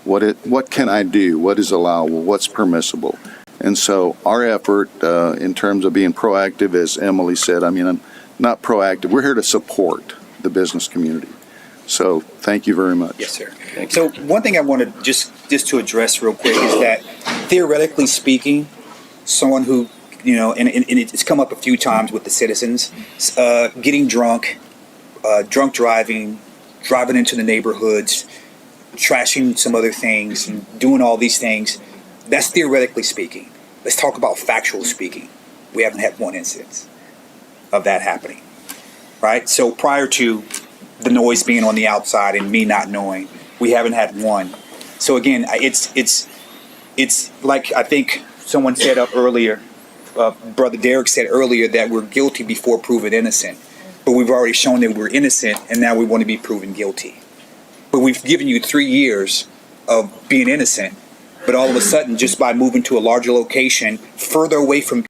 what can I do? What is allowable? What's permissible? And so our effort in terms of being proactive, as Emily said, I mean, I'm not proactive. We're here to support the business community. So thank you very much. Yes, sir. So one thing I wanted just to address real quick is that theoretically speaking, someone who, you know, and it's come up a few times with the citizens, getting drunk, drunk driving into the neighborhoods, trashing some other things, and doing all these things, that's theoretically speaking. Let's talk about factual speaking. We haven't had one instance of that happening, right? So prior to the noise being on the outside and me not knowing, we haven't had one. So again, it's like I think someone said up earlier, Brother Derek said earlier, that we're guilty before proven innocent. But we've already shown that we're innocent, and now we want to be proven guilty. But we've given you 3 years of being innocent, but all of a sudden, just by moving to a larger location, further away from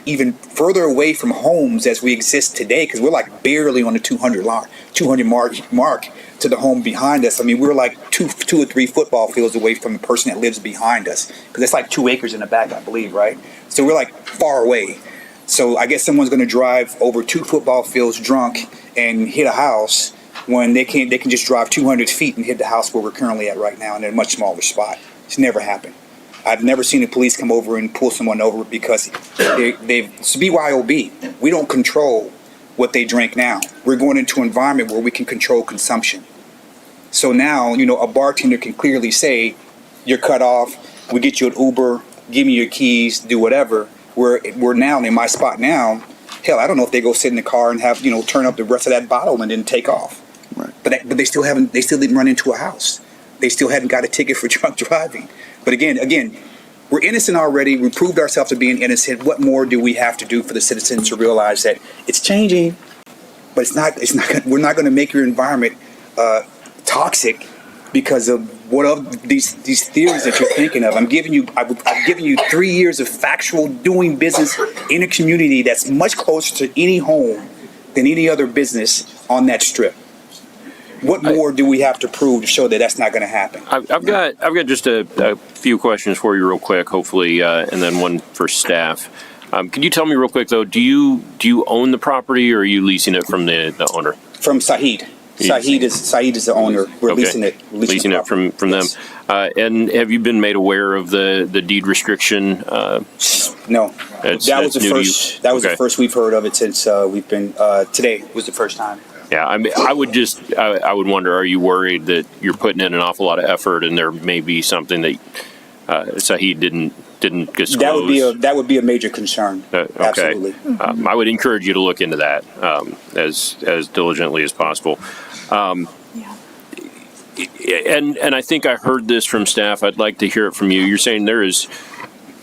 homes as we exist today, because we're like barely on the 200 mark to the home behind us. I mean, we're like two or three football fields away from the person that lives behind us, because it's like 2 acres in the back, I believe, right? So we're like far away. So I guess someone's going to drive over 2 football fields drunk and hit a house when they can just drive 200 feet and hit the house where we're currently at right now in a much smaller spot. It's never happened. I've never seen the police come over and pull someone over because it's BYOB. We don't control what they drink now. We're going into an environment where we can control consumption. So now, you know, a bartender can clearly say, you're cut off, we get you an Uber, give me your keys, do whatever. We're now in my spot now. Hell, I don't know if they go sit in the car and have, you know, turn up the rest of that bottle and then take off. Right. But they still didn't run into a house. They still hadn't got a ticket for drunk driving. But again, we're innocent already. We proved ourselves to being innocent. What more do we have to do for the citizens to realize that it's changing, but it's not. We're not going to make your environment toxic because of what of these theories that you're thinking of. I've given you 3 years of factual doing business in a community that's much closer to any home than any other business on that strip. What more do we have to prove to show that that's not going to happen? I've got just a few questions for you real quick, hopefully, and then one for staff. Can you tell me real quick though? Do you own the property, or are you leasing it from the owner? From Saeed. Saeed is the owner. We're okay. leasing it from yes. them. And have you been made aware of the deed restriction? No, that was the first we've heard of it since we've been. Today was the first time. Yeah, I mean, I would wonder, are you worried that you're putting in an awful lot of effort and there may be something that Saeed didn't disclose? That would be a major concern. Okay. Absolutely. I would encourage you to look into that as diligently as possible. And I think I heard this from staff. I'd like to hear it from you. You're saying there is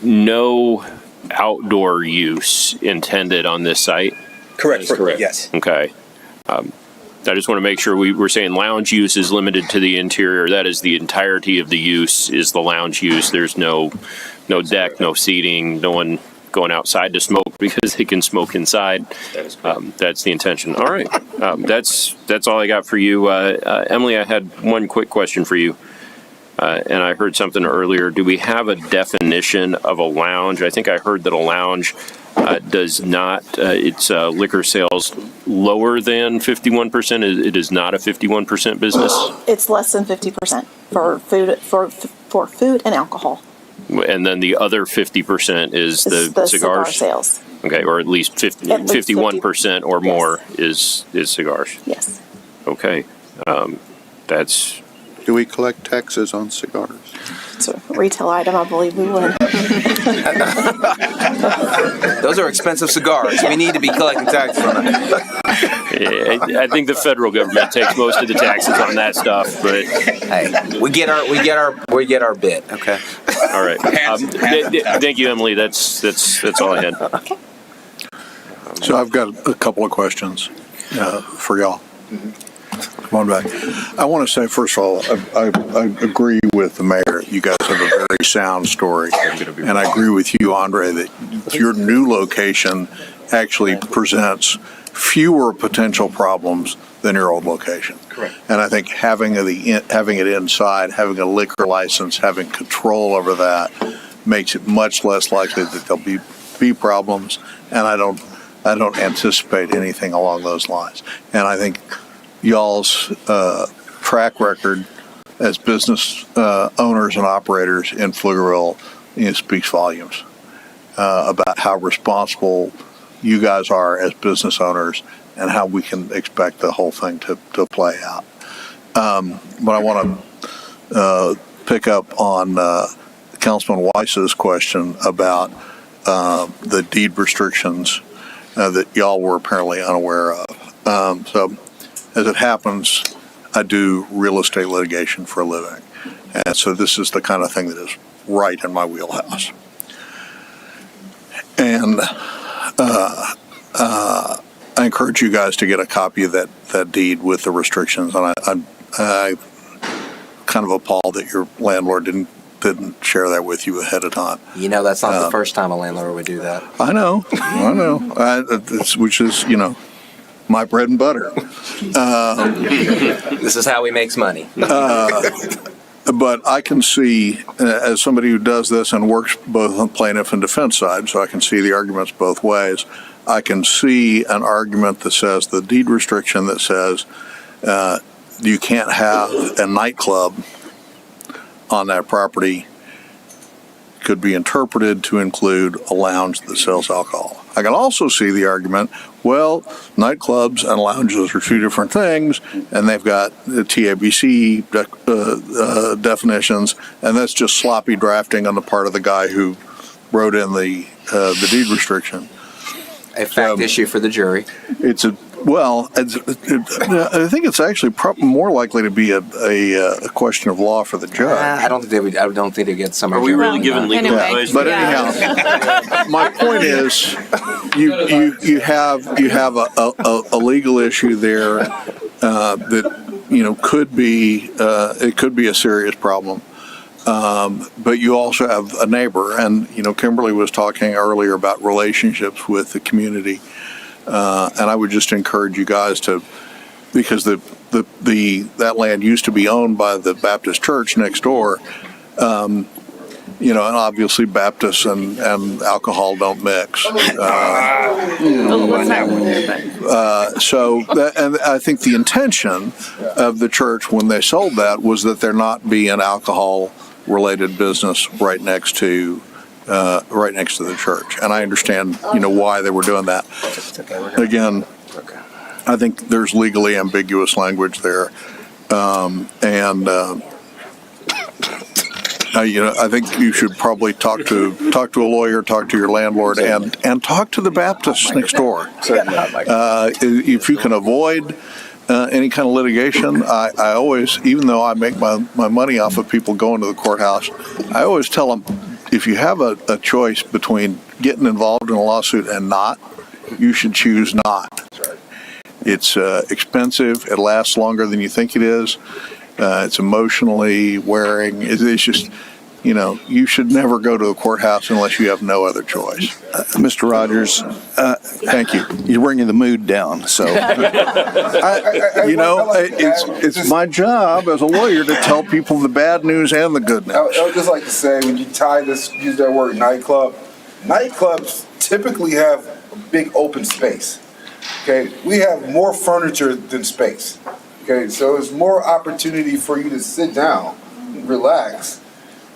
no outdoor use intended on this site? Correct. Yes. Okay. I just want to make sure we're saying lounge use is limited to the interior. That is the entirety of the use is the lounge use. There's no deck, no seating, no one going outside to smoke because they can smoke inside. That's the intention. All right. That's all I got for you. Emily, I had one quick question for you. And I heard something earlier. Do we have a definition of a lounge? I think I heard that a lounge does not, it's liquor sales lower than 51%. It is not a 51% business. It's less than 50% for food and alcohol. And then the other 50% is the cigars? Cigar sales. Okay, or at least 51% or more is cigars. Yes. Okay, that's Do we collect taxes on cigars? It's a retail item, I believe we would. Those are expensive cigars. We need to be collecting taxes on that. Yeah, I think the federal government takes most of the taxes on that stuff, but hey, we get our bit. Okay. All right. Thank you, Emily. That's all I had. So I've got a couple of questions for y'all. Come on back. I want to say, first of all, I agree with the mayor. You guys have a very sound story. And I agree with you, Andre, that your new location actually presents fewer potential problems than your old location. Correct. And I think having it inside, having a liquor license, having control over that makes it much less likely that there'll be problems. And I don't anticipate anything along those lines. And I think y'all's track record as business owners and operators in Pflugerville speaks volumes about how responsible you guys are as business owners and how we can expect the whole thing to play out. But I want to pick up on Councilman Weiss's question about the deed restrictions that y'all were apparently unaware of. So as it happens, I do real estate litigation for a living. And so this is the kind of thing that is right in my wheelhouse. And I encourage you guys to get a copy of that deed with the restrictions. And I kind of appalled that your landlord didn't share that with you ahead of time. You know, that's not the first time a landlord would do that. I know. Which is, my bread and butter. This is how he makes money. But I can see, as somebody who does this and works both on plaintiff and defense side, so I can see the arguments both ways. I can see an argument that says the deed restriction that says you can't have a nightclub on that property could be interpreted to include a lounge that sells alcohol. I can also see the argument, well, nightclubs and lounges are two different things, and they've got the TABC definitions, and that's just sloppy drafting on the part of the guy who wrote in the deed restriction. A fact issue for the jury. I think it's actually more likely to be a question of law for the judge. I don't think they get some. Are we really giving legal advice? But anyhow, my point is, you have a legal issue there that could be a serious problem. But you also have a neighbor, and Kimberly was talking earlier about relationships with the community, and I would just encourage you guys to, because that land used to be owned by the Baptist church next door, and obviously Baptists and alcohol don't mix. And I think the intention of the church when they sold that was that there not be an alcohol-related business right next to the church, and I understand why they were doing that. Again, I think there's legally ambiguous language there, I think you should probably talk to a lawyer, talk to your landlord, and talk to the Baptists next door. If you can avoid any kind of litigation, I always, even though I make my money off of people going to the courthouse, I always tell them, if you have a choice between getting involved in a lawsuit and not, you should choose not. It's expensive. It lasts longer than you think it is. It's emotionally wearing. It's just, you should never go to a courthouse unless you have no other choice. Mr. Rogers, thank you. You're bringing the mood down. So, it's my job as a lawyer to tell people the bad news and the good news. I would just like to say, when you use that word nightclub, nightclubs typically have a big open space. Okay, we have more furniture than space. Okay, so it's more opportunity for you to sit down, relax,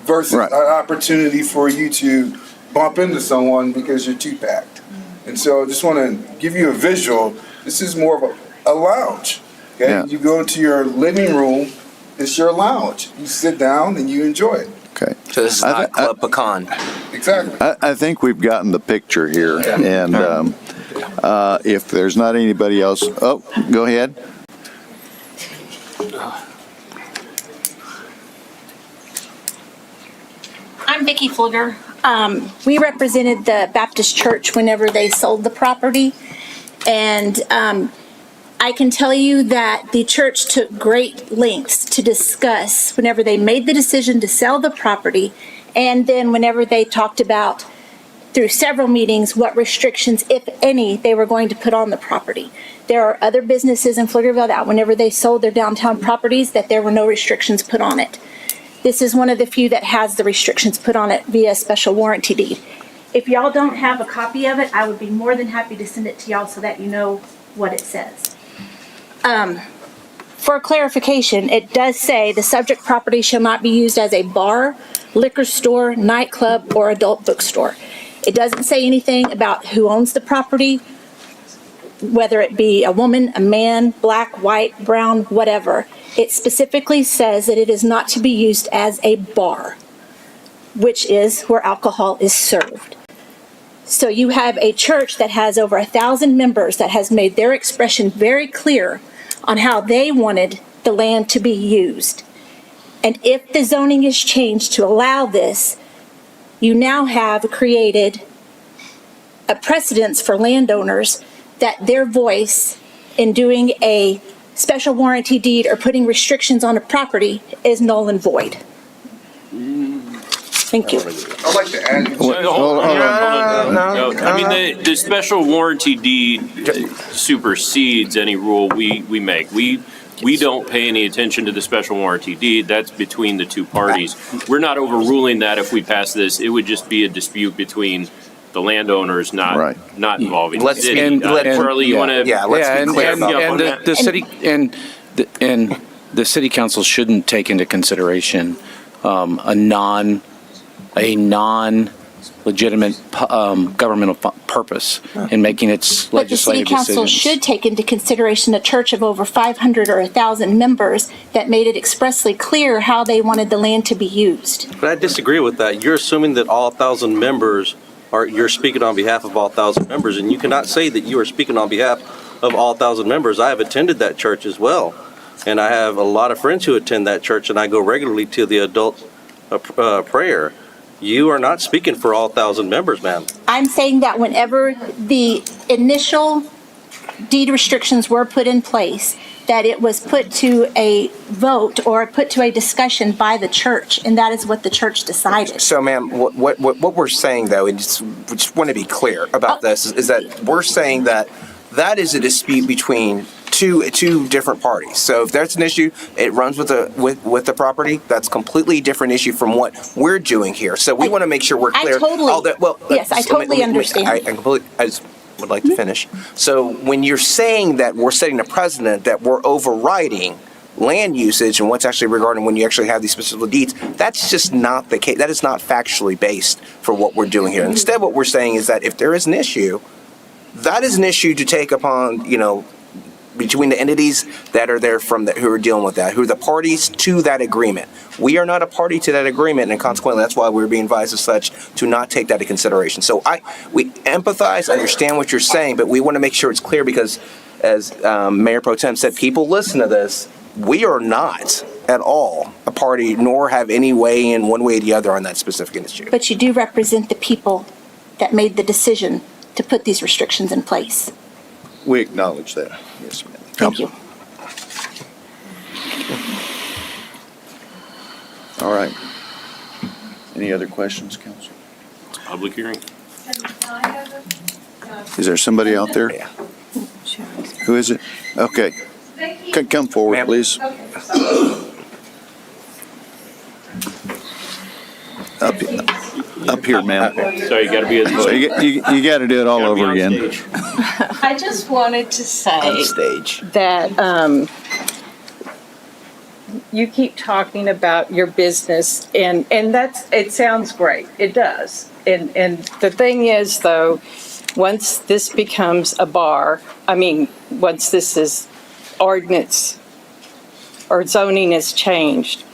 versus an opportunity for you to bump into someone because you're too packed. And so I just want to give you a visual. This is more of a lounge. Okay, you go into your living room, it's your lounge. You sit down and you enjoy it. Okay. So this is not Club Pecan. Exactly. I think we've gotten the picture here, and if there's not anybody else, oh, go ahead. I'm Vicki Fluger. We represented the Baptist Church whenever they sold the property, and I can tell you that the church took great lengths to discuss whenever they made the decision to sell the property, and then whenever they talked about through several meetings what restrictions, if any, they were going to put on the property. There are other businesses in Pflugerville that whenever they sold their downtown properties that there were no restrictions put on it. This is one of the few that has the restrictions put on it via special warranty deed. If y'all don't have a copy of it, I would be more than happy to send it to y'all so that you know what it says. For clarification, it does say the subject property shall not be used as a bar, liquor store, nightclub, or adult bookstore. It doesn't say anything about who owns the property, whether it be a woman, a man, black, white, brown, whatever. It specifically says that it is not to be used as a bar, which is where alcohol is served. So you have a church that has over 1,000 members that has made their expression very clear on how they wanted the land to be used. And if the zoning is changed to allow this, you now have created a precedence for landowners that their voice in doing a special warranty deed or putting restrictions on a property is null and void. Thank you. I'd like to add. Hold on. I mean, the special warranty deed supersedes any rule we make. We don't pay any attention to the special warranty deed. That's between the two parties. We're not overruling that if we pass this. It would just be a dispute between the landowners, not involving the city. Charlie, you want to? Yeah, let's be clear about that. The city and the city council shouldn't take into consideration a non-legitimate governmental purpose in making its But the city legislative council decisions. should take into consideration a church of over 500 or 1,000 members that made it expressly clear how they wanted the land to be used. But I disagree with that. You're assuming that all 1,000 members you're speaking on behalf of all 1,000 members, and you cannot say that you are speaking on behalf of all 1,000 members. I have attended that church as well, and I have a lot of friends who attend that church, and I go regularly to the adult prayer. You are not speaking for all 1,000 members, ma'am. I'm saying that whenever the initial deed restrictions were put in place, that it was put to a vote or put to a discussion by the church, and that is what the church decided. So, ma'am, what we're saying, though, we just want to be clear about this, is that we're saying that is a dispute between two different parties. So if there's an issue, it runs with the property. That's a completely different issue from what we're doing here. So we want to make sure we're clear. I totally understand. I just would like to finish. So when you're saying that we're setting a precedent that we're overriding land usage and what's actually regarding when you actually have these specific deeds, that's just not the case. That is not factually based for what we're doing here. Instead, what we're saying is that if there is an issue, that is an issue to take upon, between the entities that are there who are dealing with that, who are the parties to that agreement. We are not a party to that agreement, and consequently, that's why we're being advised as such to not take that into consideration. So we empathize, understand what you're saying, but we want to make sure it's clear because, as Mayor Pro Tem said, people listen to this. We are not at all a party, nor have any way in one way or the other on that specific issue. But you do represent the people that made the decision to put these restrictions in place. We acknowledge that. Yes, ma'am. Thank you. All right. Any other questions, council? It's a public hearing. Is there somebody out there? Yeah. Who is it? Okay. Come forward, please. Up here, ma'am. Sorry, you got to be at the So you got to do it all over again. I just wanted to say On stage. that you keep talking about your business, and it sounds great. It does. And the thing is, though, once this becomes a bar, once this is ordinance or zoning is changed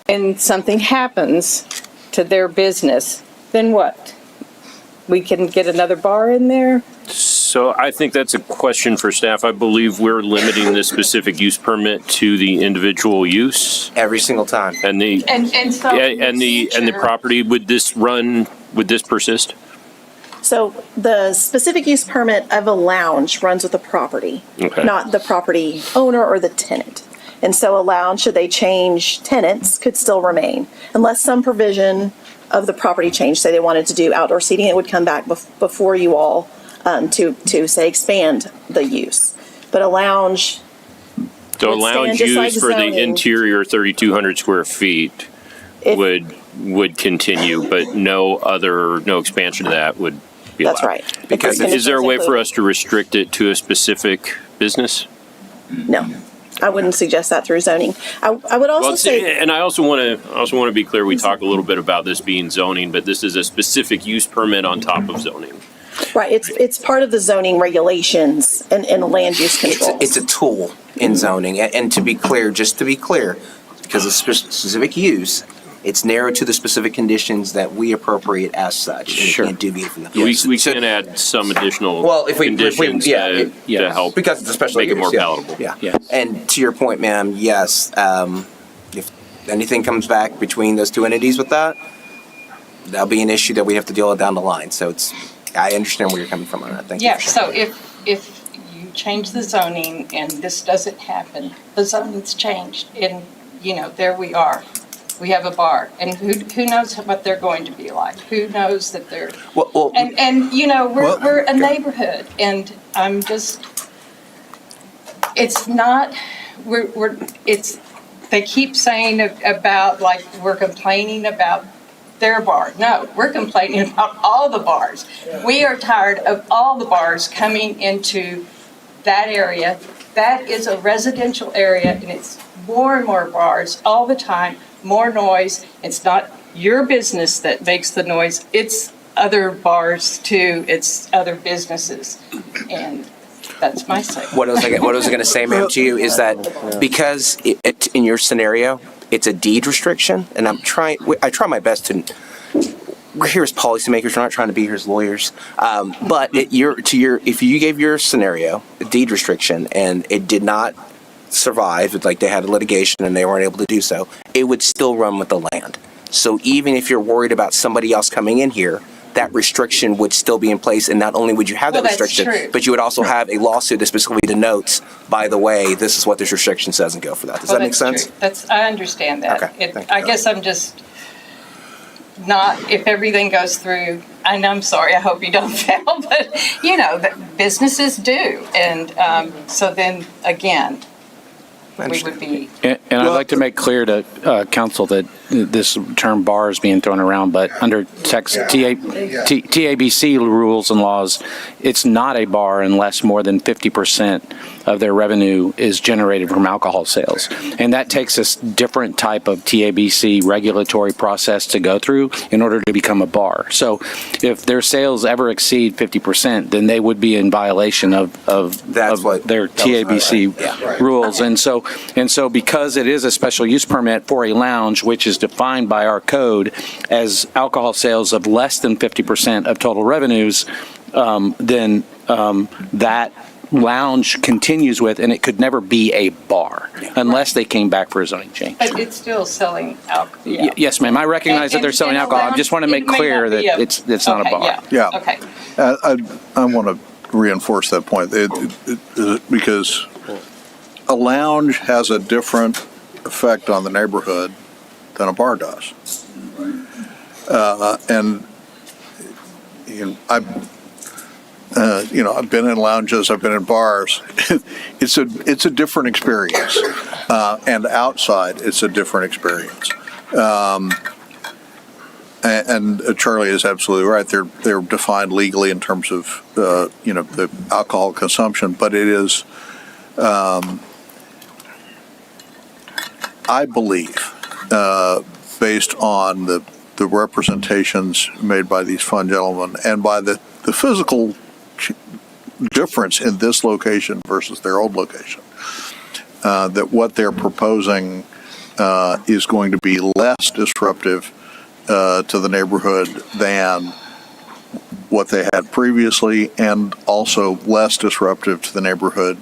and something happens to their business, then what? We can get another bar in there? So I think that's a question for staff. I believe we're limiting the specific use permit to the individual use. Every single time. And the so and the property, would this persist? So the specific use permit of a lounge runs with the property, Okay. not the property owner or the tenant. And so a lounge, should they change tenants, could still remain unless some provision of the property change, say they wanted to do outdoor seating, it would come back before you all to say expand the use. But a lounge. So a would stand lounge just like use for the zoning. interior 3,200 square feet would continue, but no expansion of that would be allowed. That's right. Because is there a way for us to restrict it to a specific business? No, I wouldn't suggest that through zoning. I would also say. And I also want to be clear. We talk a little bit about this being zoning, but this is a specific use permit on top of zoning. Right, it's part of the zoning regulations and land use control. It's a tool in zoning, and to be clear, because of specific use, it's narrowed to the specific conditions that we appropriate as such. Sure. And can't deviate from that. We can add some additional conditions to help because it's a special make it more use, palatable. Yeah. And to your point, ma'am, yes, if anything comes back between those two entities with that, that'll be an issue that we have to deal with down the line. So I understand where you're coming from on that. Thank you. Yeah, so if you change the zoning and this doesn't happen, the zoning's changed and, there we are. We have a bar and who knows what they're going to be like? Who knows that they're, we're a neighborhood and I'm just, it's not, they keep saying about like, we're complaining about their bar. No, we're complaining about all the bars. We are tired of all the bars coming into that area. That is a residential area and it's more and more bars all the time, more noise. It's not your business that makes the noise. It's other bars too. It's other businesses. And that's my say. What I was going to say, ma'am, to you is that because in your scenario, it's a deed restriction, and I try my best to. We're here as policymakers. We're not trying to be here as lawyers. But if you gave your scenario a deed restriction and it did not survive, like they had a litigation and they weren't able to do so, it would still run with the land. So even if you're worried about somebody else coming in here, that restriction would still be in place, and not only would you have that restriction, but you would also have a lawsuit that specifically denotes, by the way, this is what this restriction says, and go for that. Does that make sense? True. I understand that. Okay. I guess I'm just not, if everything goes through, and I'm sorry, I hope you don't fail, but, businesses do. And so then, again, we would be. And I'd like to make clear to council that this term bar is being thrown around, but under TABC rules and laws, it's not a bar unless more than 50% of their revenue is generated from alcohol sales. And that takes a different type of TABC regulatory process to go through in order to become a bar. So if their sales ever exceed 50%, then they would be in violation of their TABC rules. And so because it is a special use permit for a lounge, which is defined by our code as alcohol sales of less than 50% of total revenues, then that lounge continues with, and it could never be a bar unless they came back for a zoning change. But it's still selling alcohol. Yes, ma'am. I recognize that they're selling alcohol. I just want to make clear that it's not a bar. Yeah. Okay. I want to reinforce that point because a lounge has a different effect on the neighborhood than a bar does. And I've been in lounges, I've been in bars. It's a different experience, and outside it's a different experience. And Charlie is absolutely right. They're defined legally in terms of the alcohol consumption, but it is. I believe, based on the representations made by these fine gentlemen and by the physical difference in this location versus their old location, that what they're proposing is going to be less disruptive to the neighborhood than what they had previously, and also less disruptive to the neighborhood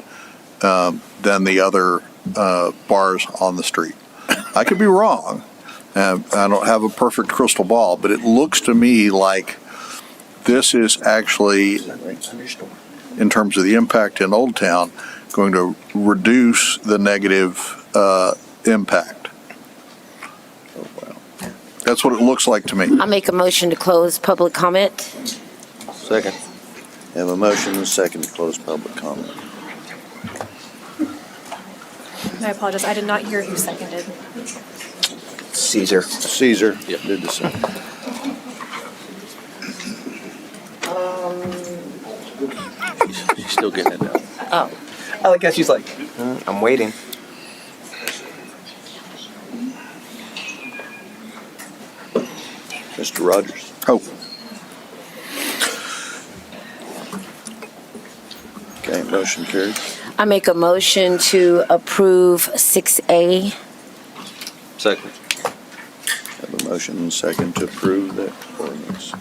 than the other bars on the street. I could be wrong. I don't have a perfect crystal ball, but it looks to me like this is actually, in terms of the impact in Old Town, going to reduce the negative impact. That's what it looks like to me. I'll make a motion to close public comment. Second. Have a motion and a second to close public comment. I apologize, I did not hear who seconded. Caesar. Caesar did the same. She's still getting it down. Oh. I guess she's like, I'm waiting. Mr. Rogers. Oh. Okay, motion carried. I make a motion to approve 6A. Second. Have a motion and a second to approve that ordinance.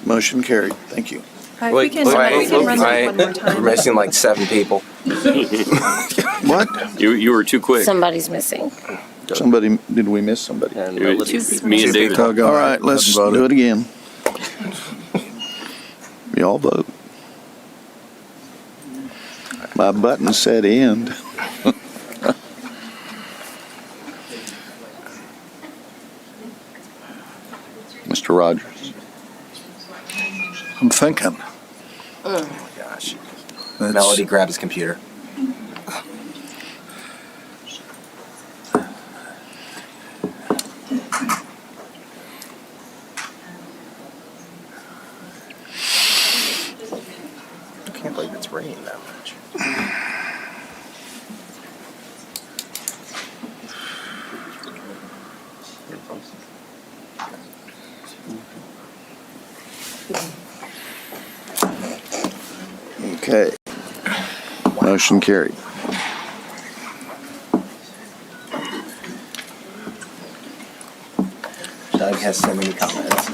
Motion carried. Thank you. We can run that one more time. We're missing like 7 people. What? You were too quick. Somebody's missing. Somebody, did we miss somebody? Me and David. All right, let's do it again. We all vote. My button said end. Mr. Rogers. I'm thinking. Oh my gosh. Melody grabbed his computer. I can't believe it's raining that much. Okay. Motion carried. Doug has so many comments.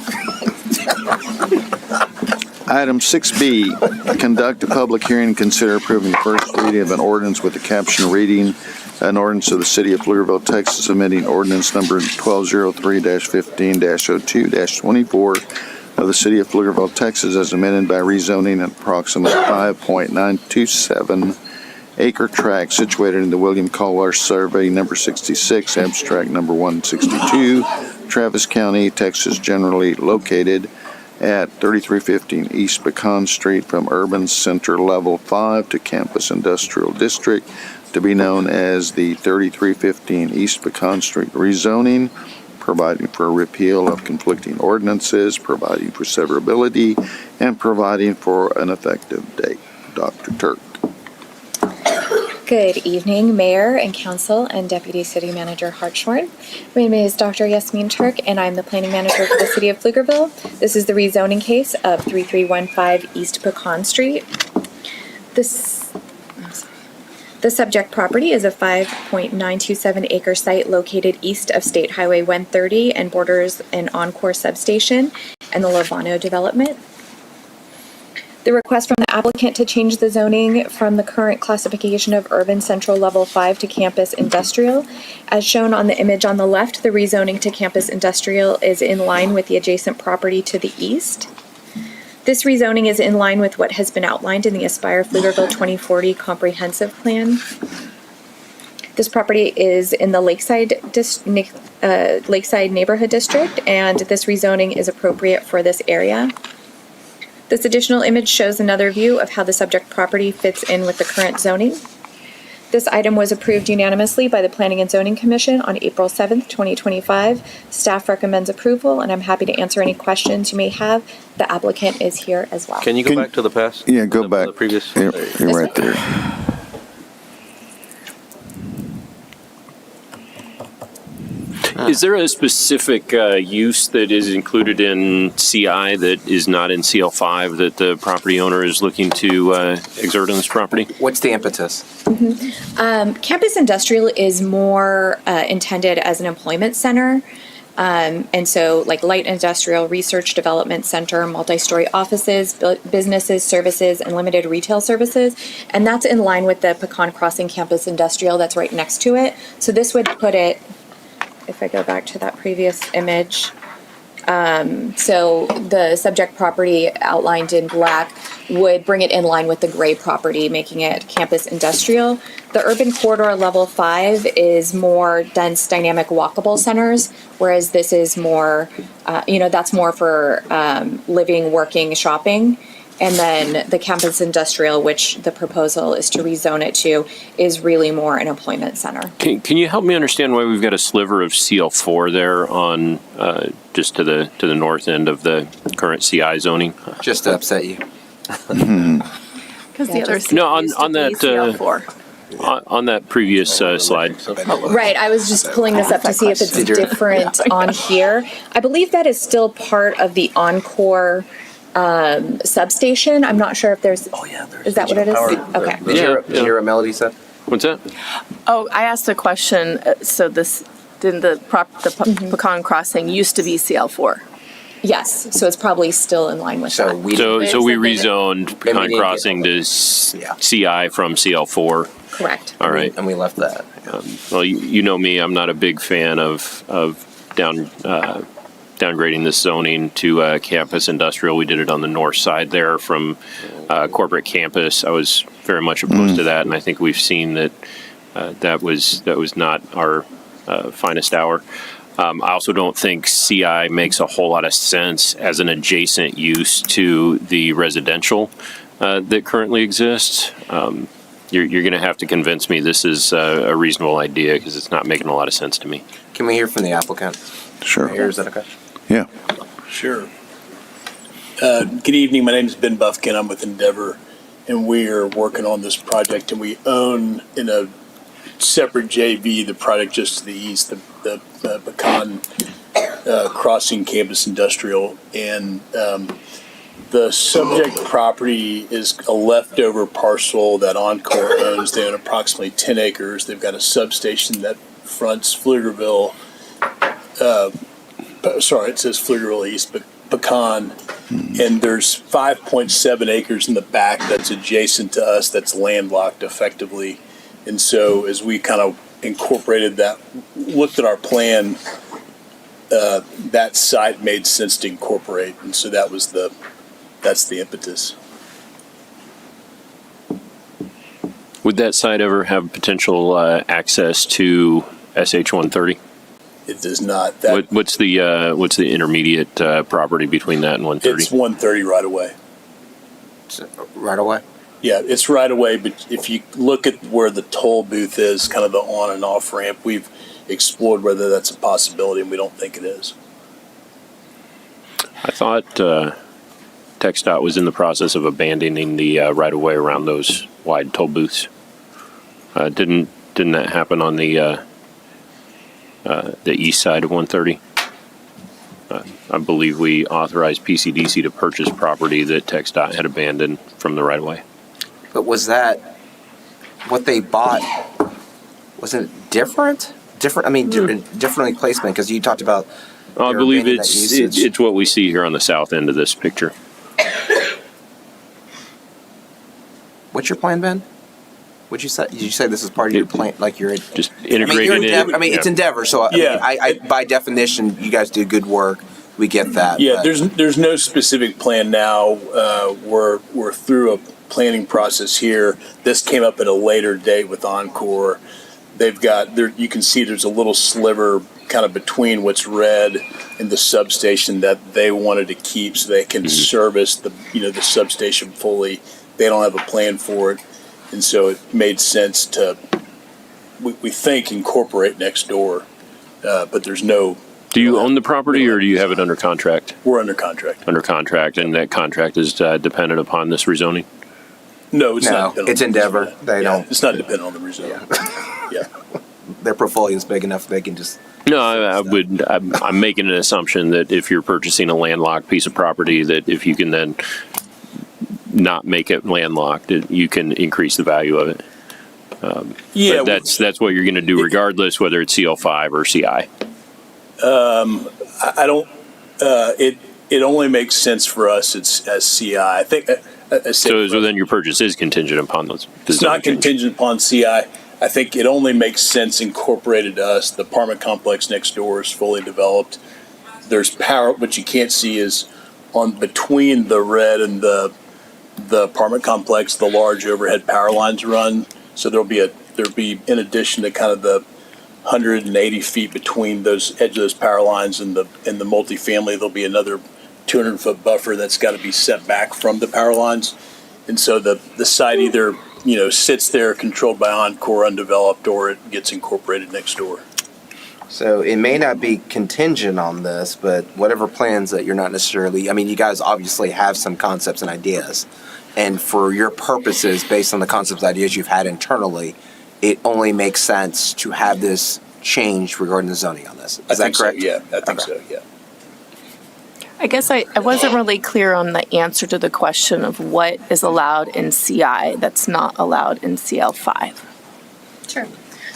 Item 6B, conduct a public hearing and consider approving the first reading of an ordinance with the caption reading, an ordinance of the City of Pflugerville, Texas, amending ordinance number 1203-15-02-24 of the City of Pflugerville, Texas, as amended by rezoning an approximate 5.927 acre tract situated in the William Caldwell Survey number 66, abstract number 162, Travis County, Texas, generally located at 3315 East Pecan Street from Urban Center Level 5 to Campus Industrial District, to be known as the 3315 East Pecan Street rezoning, providing for a repeal of conflicting ordinances, providing for severability, and providing for an effective date. Dr. Turk. Good evening, Mayor and Council and Deputy City Manager Hartshorn. My name is Dr. Yasmin Turk, and I'm the Planning Manager for the City of Pflugerville. This is the rezoning case of 3315 East Pecan Street. The subject property is a 5.927 acre site located east of State Highway 130 and borders an Encore substation and the Lovano development. The request from the applicant to change the zoning from the current classification of Urban Central Level 5 to Campus Industrial. As shown on the image on the left, the rezoning to Campus Industrial is in line with the adjacent property to the east. This rezoning is in line with what has been outlined in the Aspire Pflugerville 2040 Comprehensive Plan. This property is in the Lakeside Neighborhood District, and this rezoning is appropriate for this area. This additional image shows another view of how the subject property fits in with the current zoning. This item was approved unanimously by the Planning and Zoning Commission on April 7th, 2025. Staff recommends approval, and I'm happy to answer any questions you may have. The applicant is here as well. Can you go back to the past? Yeah, go back. The previous. You're right there. Is there a specific use that is included in CI that is not in CL5 that the property owner is looking to exert on this property? What's the impetus? Campus industrial is more intended as an employment center. And so like light industrial research development center, multi-story offices, businesses, services, and limited retail services. And that's in line with the Pecan Crossing campus industrial that's right next to it. So this would put it, if I go back to that previous image, so the subject property outlined in black would bring it in line with the gray property, making it campus industrial. The urban corridor level 5 is more dense dynamic walkable centers, whereas this is more, that's more for living, working, shopping. And then the campus industrial, which the proposal is to rezone it to, is really more an employment center. Can you help me understand why we've got a sliver of CL4 there on just to the north end of the current CI zoning? Just to upset you. Because the other No, on that CL4. on that previous slide. Right, I was just pulling this up to see if it's different on here. I believe that is still part of the Encore substation. I'm not sure if there's. Oh yeah, is that what it is? Okay. Did you hear what Melody said? What's that? Oh, I asked a question. So this didn't the Pecan Crossing used to be CL4? Yes, so it's probably still in line with that. So we rezoned Pecan Crossing to CI from CL4. Correct. All right. And we left that. Well, you know me, I'm not a big fan of downgrading this zoning to campus industrial. We did it on the north side there from corporate campus. I was very much opposed to that, and I think we've seen that that was not our finest hour. I also don't think CI makes a whole lot of sense as an adjacent use to the residential that currently exists. You're going to have to convince me this is a reasonable idea because it's not making a lot of sense to me. Can we hear from the applicant? Sure. Is that okay? Yeah. Sure. Good evening. My name is Ben Buffkin. I'm with Endeavor, and we are working on this project, and we own in a separate JV the project just to the east, the Pecan Crossing Campus Industrial, and the subject property is a leftover parcel that Encore owns. They own approximately 10 acres. They've got a substation that fronts Pflugerville. Sorry, it says Pflugerville East, but Pecan. And there's 5.7 acres in the back that's adjacent to us that's landlocked effectively. And so as we kind of incorporated that, looked at our plan, that site made sense to incorporate. And so that's the impetus. Would that site ever have potential access to SH 130? It does not. What's the intermediate property between that and 130? It's 130 right away. Right away? Yeah, it's right away, but if you look at where the toll booth is, kind of the on and off ramp, we've explored whether that's a possibility, and we don't think it is. I thought TxDOT was in the process of abandoning the right of way around those wide toll booths. Didn't that happen on the east side of 130? I believe we authorized PCDC to purchase property that TxDOT had abandoned from the right of way. But was that what they bought? Wasn't it different? Different. I mean, differently placement because you talked about. I believe it's what we see here on the south end of this picture. What's your plan, Ben? Did you say this is part of your plan? Like you're just integrated it's Endeavor, so I by definition, you guys do good work. We get that. Yeah, there's no specific plan now. We're through a planning process here. This came up at a later date with Encore. They've got there. You can see there's a little sliver kind of between what's red and the substation that they wanted to keep so they can service the substation fully. They don't have a plan for it. And so it made sense to, we think, incorporate next door, but there's no. Do you own the property or do you have it under contract? We're under contract. Under contract, and that contract is dependent upon this rezoning? No, it's not. It's Endeavor. They don't. It's not dependent on the rezoning. Yeah. their portfolio is big enough they can just. No, I'm making an assumption that if you're purchasing a landlocked piece of property, that if you can then not make it landlocked, you can increase the value of it. Yeah, but that's what you're going to do regardless, whether it's CL5 or CI. I don't. It only makes sense for us as CI. I think. So then your purchase is contingent upon those. It's not contingent upon CI. I think it only makes sense incorporated to us. The apartment complex next door is fully developed. There's power, what you can't see is on between the red and the apartment complex, the large overhead power lines run. So there'll be in addition to kind of the 180 feet between those edge of those power lines and the multifamily, there'll be another 200-foot buffer that's got to be set back from the power lines. And so the site either, sits there controlled by Encore undeveloped, or it gets incorporated next door. So it may not be contingent on this, but whatever plans that you're not necessarily, I mean, you guys obviously have some concepts and ideas. And for your purposes, based on the concepts and ideas you've had internally, it only makes sense to have this change regarding the zoning on this. Is that correct? So, yeah, I think so, yeah. I guess I wasn't really clear on the answer to the question of what is allowed in CI that's not allowed in CL5. Sure.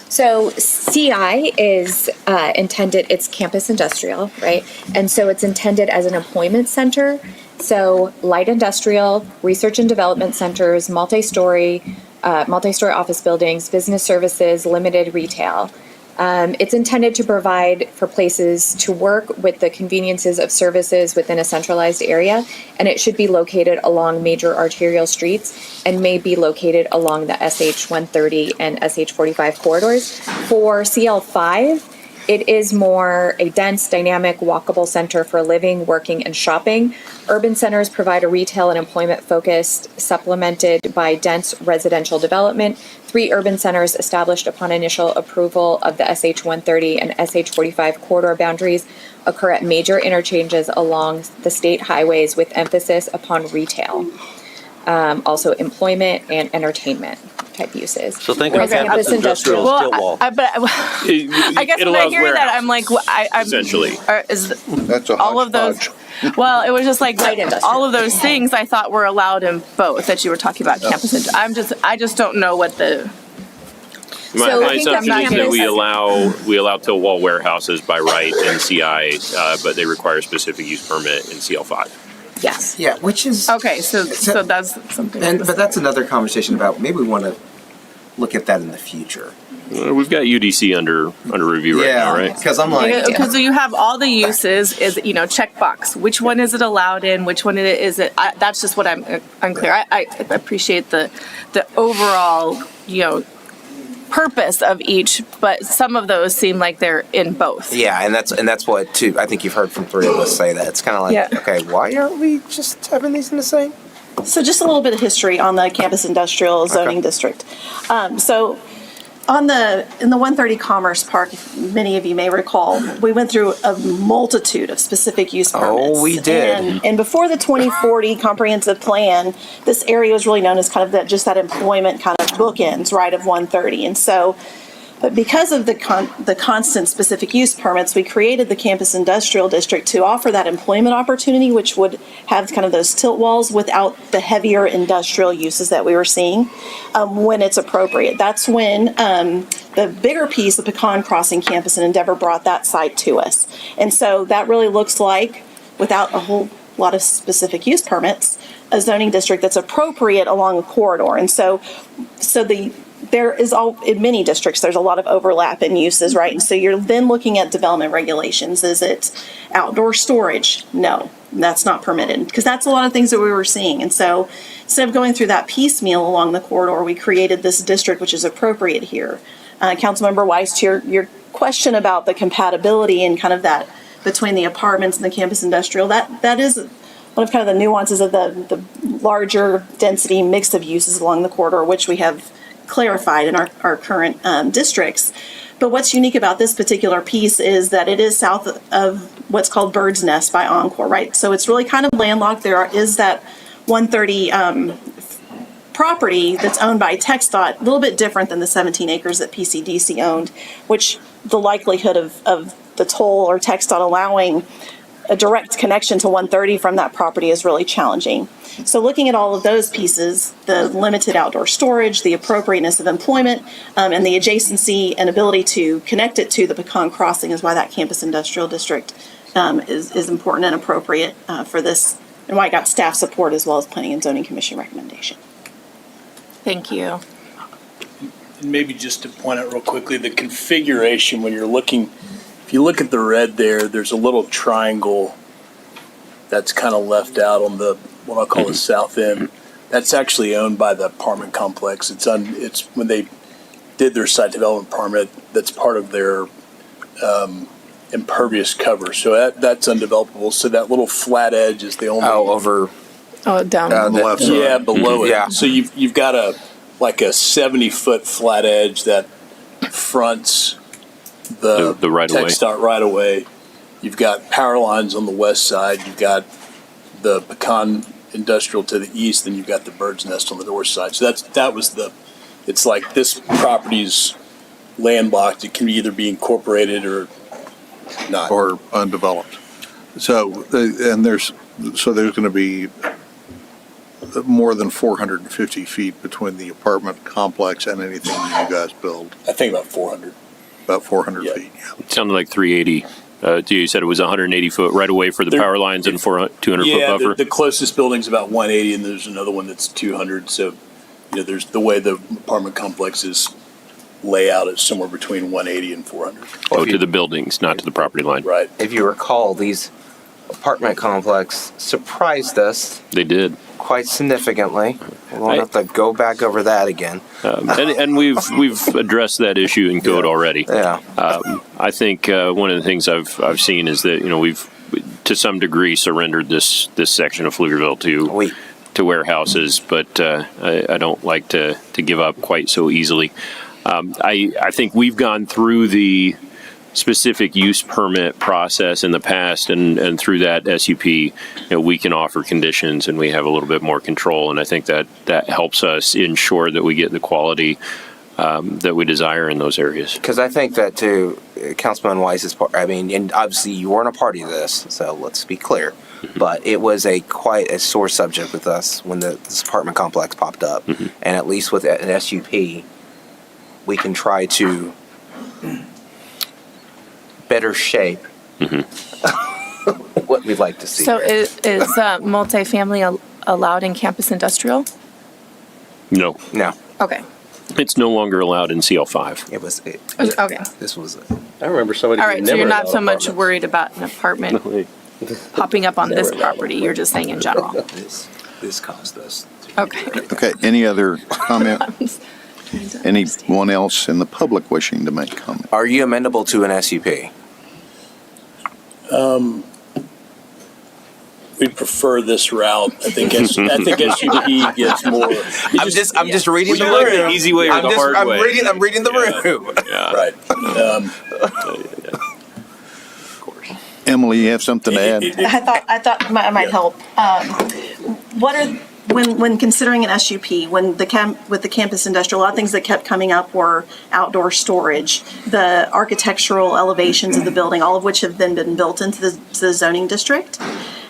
So CI is intended, it's campus industrial, right? And so it's intended as an employment center. So light industrial, research and development centers, multi-story office buildings, business services, limited retail. It's intended to provide for places to work with the conveniences of services within a centralized area, and it should be located along major arterial streets and may be located along the SH 130 and SH 45 corridors. For CL5, it is more a dense, dynamic, walkable center for living, working, and shopping. Urban centers provide a retail and employment focus supplemented by dense residential development. 3 urban centers established upon initial approval of the SH 130 and SH 45 corridor boundaries occur at major interchanges along the state highways with emphasis upon retail. Also employment and entertainment type uses. So think Whereas of campus industrial Well, steel wall. I guess when I hear that, I'm like, I'm essentially. That's a all of those. hodgepodge. Well, it was just like all of those things I thought were allowed in both that you were talking about campus. I just don't know what the. My assumption is that we allow tilt wall warehouses by right in CI, but they require a specific use permit in CL5. Yes. Yeah, which is Okay, so that's something. but that's another conversation about maybe we want to look at that in the future. We've got UDC under review right now, right? Because I'm like, Because you have all the uses, is checkbox. Which one is it allowed in? Which one is it? That's just what I'm unclear. I appreciate the overall purpose of each, but some of those seem like they're in both. yeah, and that's what too. I think you've heard from 3 of us say that. It's kind of like, okay, why aren't we just having these in the same? So just a little bit of history on the campus industrial zoning district. So in the 130 Commerce Park, many of you may recall, we went through a multitude of specific use permits. Oh, we did. And before the 2040 comprehensive plan, this area was really known as kind of that employment kind of bookends, right, of 130. And so, but because of the constant specific use permits, we created the campus industrial district to offer that employment opportunity, which would have kind of those tilt walls without the heavier industrial uses that we were seeing when it's appropriate. That's when the bigger piece, the Pecan Crossing campus in Endeavor, brought that site to us. And so that really looks like, without a whole lot of specific use permits, a zoning district that's appropriate along a corridor. And so there is in many districts, there's a lot of overlap in uses, right? And so you're then looking at development regulations. Is it outdoor storage? No, that's not permitted, because that's a lot of things that we were seeing. And so instead of going through that piecemeal along the corridor, we created this district which is appropriate here. Councilmember Weiss, to your question about the compatibility and kind of that between the apartments and the campus industrial, that is one of kind of the nuances of the larger density mix of uses along the corridor, which we have clarified in our current districts. But what's unique about this particular piece is that it is south of what's called Bird's Nest by Encore, right? So it's really kind of landlocked. There is that 130 property that's owned by TxDOT, a little bit different than the 17 acres that PCDC owned, which the likelihood of the toll or TxDOT allowing a direct connection to 130 from that property is really challenging. So looking at all of those pieces, the limited outdoor storage, the appropriateness of employment, and the adjacency and ability to connect it to the Pecan Crossing is why that campus industrial district is important and appropriate for this, and why it got staff support as well as Planning and Zoning Commission recommendation. Thank you. And maybe just to point out real quickly, the configuration when you're looking, if you look at the red there's a little triangle that's kind of left out on the, what I'll call the south end. That's actually owned by the apartment complex. It's when they did their site development permit, that's part of their impervious cover. So that's undevelopable. So that little flat edge is the only. Down on the left side. Yeah, below it. Yeah. So you've got a 70-foot flat edge that fronts the right of way. TxDOT right away. You've got power lines on the west side. You've got the Pecan Industrial to the east, and you've got the Bird's Nest on the north side. So it's like this property's landlocked. It can either be incorporated or not. Or undeveloped. So, and there's going to be more than 450 feet between the apartment complex and anything that you guys build. I think about 400. About 400 feet, yeah. It sounded like 380. You said it was 180 foot right away for the power lines and 200 foot buffer? The closest building's about 180, and there's another one that's 200. So, there's the way the apartment complexes lay out is somewhere between 180 and 400. To the buildings, not to the property line. Right. If you recall, these apartment complex surprised us. They did. Quite significantly. We won't have to go back over that again. And we've addressed that issue in code already. Yeah. I think one of the things I've seen is that we've to some degree surrendered this section of Pflugerville to warehouses, but I don't like to give up quite so easily. I think we've gone through the specific use permit process in the past, and through that SUP, we can offer conditions and we have a little bit more control. And I think that helps us ensure that we get the quality that we desire in those areas. Because I think that too, Councilman Weiss's part, and obviously you weren't a party to this, so let's be clear. But it was quite a sore subject with us when this apartment complex popped up. And at least with an SUP, we can try to better shape what we'd like to see. So is multifamily allowed in campus industrial? No. Okay. It's no longer allowed in CL5. It was. Okay. This was. I remember somebody. All right. So you're not so much worried about an apartment popping up on this property. You're just saying in general. This caused us. Okay. Okay, any other comment? Anyone else in the public wishing to make comment? Are you amendable to an SUP? We prefer this route. I think SUP gets more. I'm just reading the room. The easy way or the hard way? I'm reading the room. Yeah. Right. Of course. Emily, you have something to add? I thought it might help. What are when considering an SUP, with the campus industrial, a lot of things that kept coming up were outdoor storage, the architectural elevations of the building, all of which have then been built into the zoning district.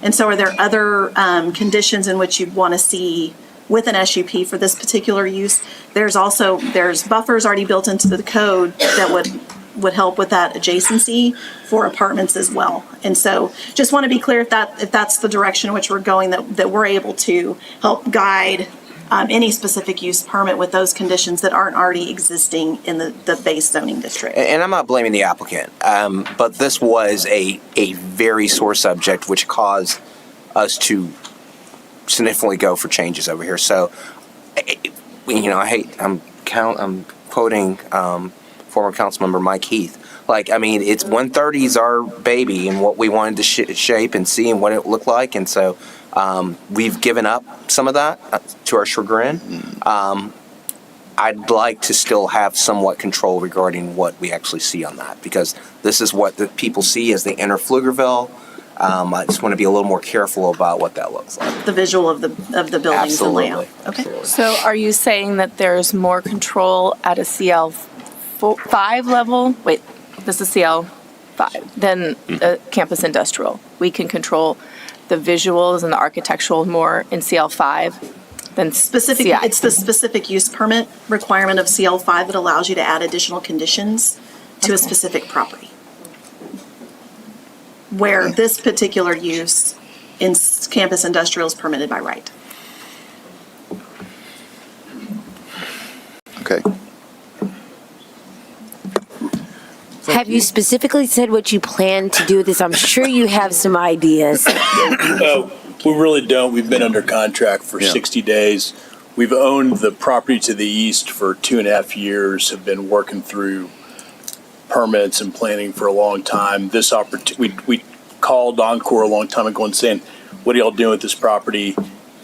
And so are there other conditions in which you'd want to see with an SUP for this particular use? There's buffers already built into the code that would help with that adjacency for apartments as well. And so just want to be clear if that's the direction in which we're going, that we're able to help guide any specific use permit with those conditions that aren't already existing in the base zoning district. And I'm not blaming the applicant, but this was a very sore subject which caused us to significantly go for changes over here. So, I'm quoting former Councilmember Mike Heath. It's 130's our baby and what we wanted to shape and see and what it looked like. And so we've given up some of that to our chagrin. I'd like to still have somewhat control regarding what we actually see on that, because this is what the people see as they enter Pflugerville. I just want to be a little more careful about what that looks like. The visual of the buildings Absolutely. and layout. Okay. So are you saying that there's more control at a CL5 level? Wait, this is CL5, than campus industrial? We can control the visuals and the architectural more in CL5 than Specific, CI? it's the specific use permit requirement of CL5 that allows you to add additional conditions to a specific property. Where this particular use in campus industrial is permitted by right. Okay. Have you specifically said what you plan to do with this? I'm sure you have some ideas. We really don't. We've been under contract for 60 days. We've owned the property to the east for 2.5 years, have been working through permits and planning for a long time. This opportunity, we called Encore a long time ago and saying, what are y'all doing with this property?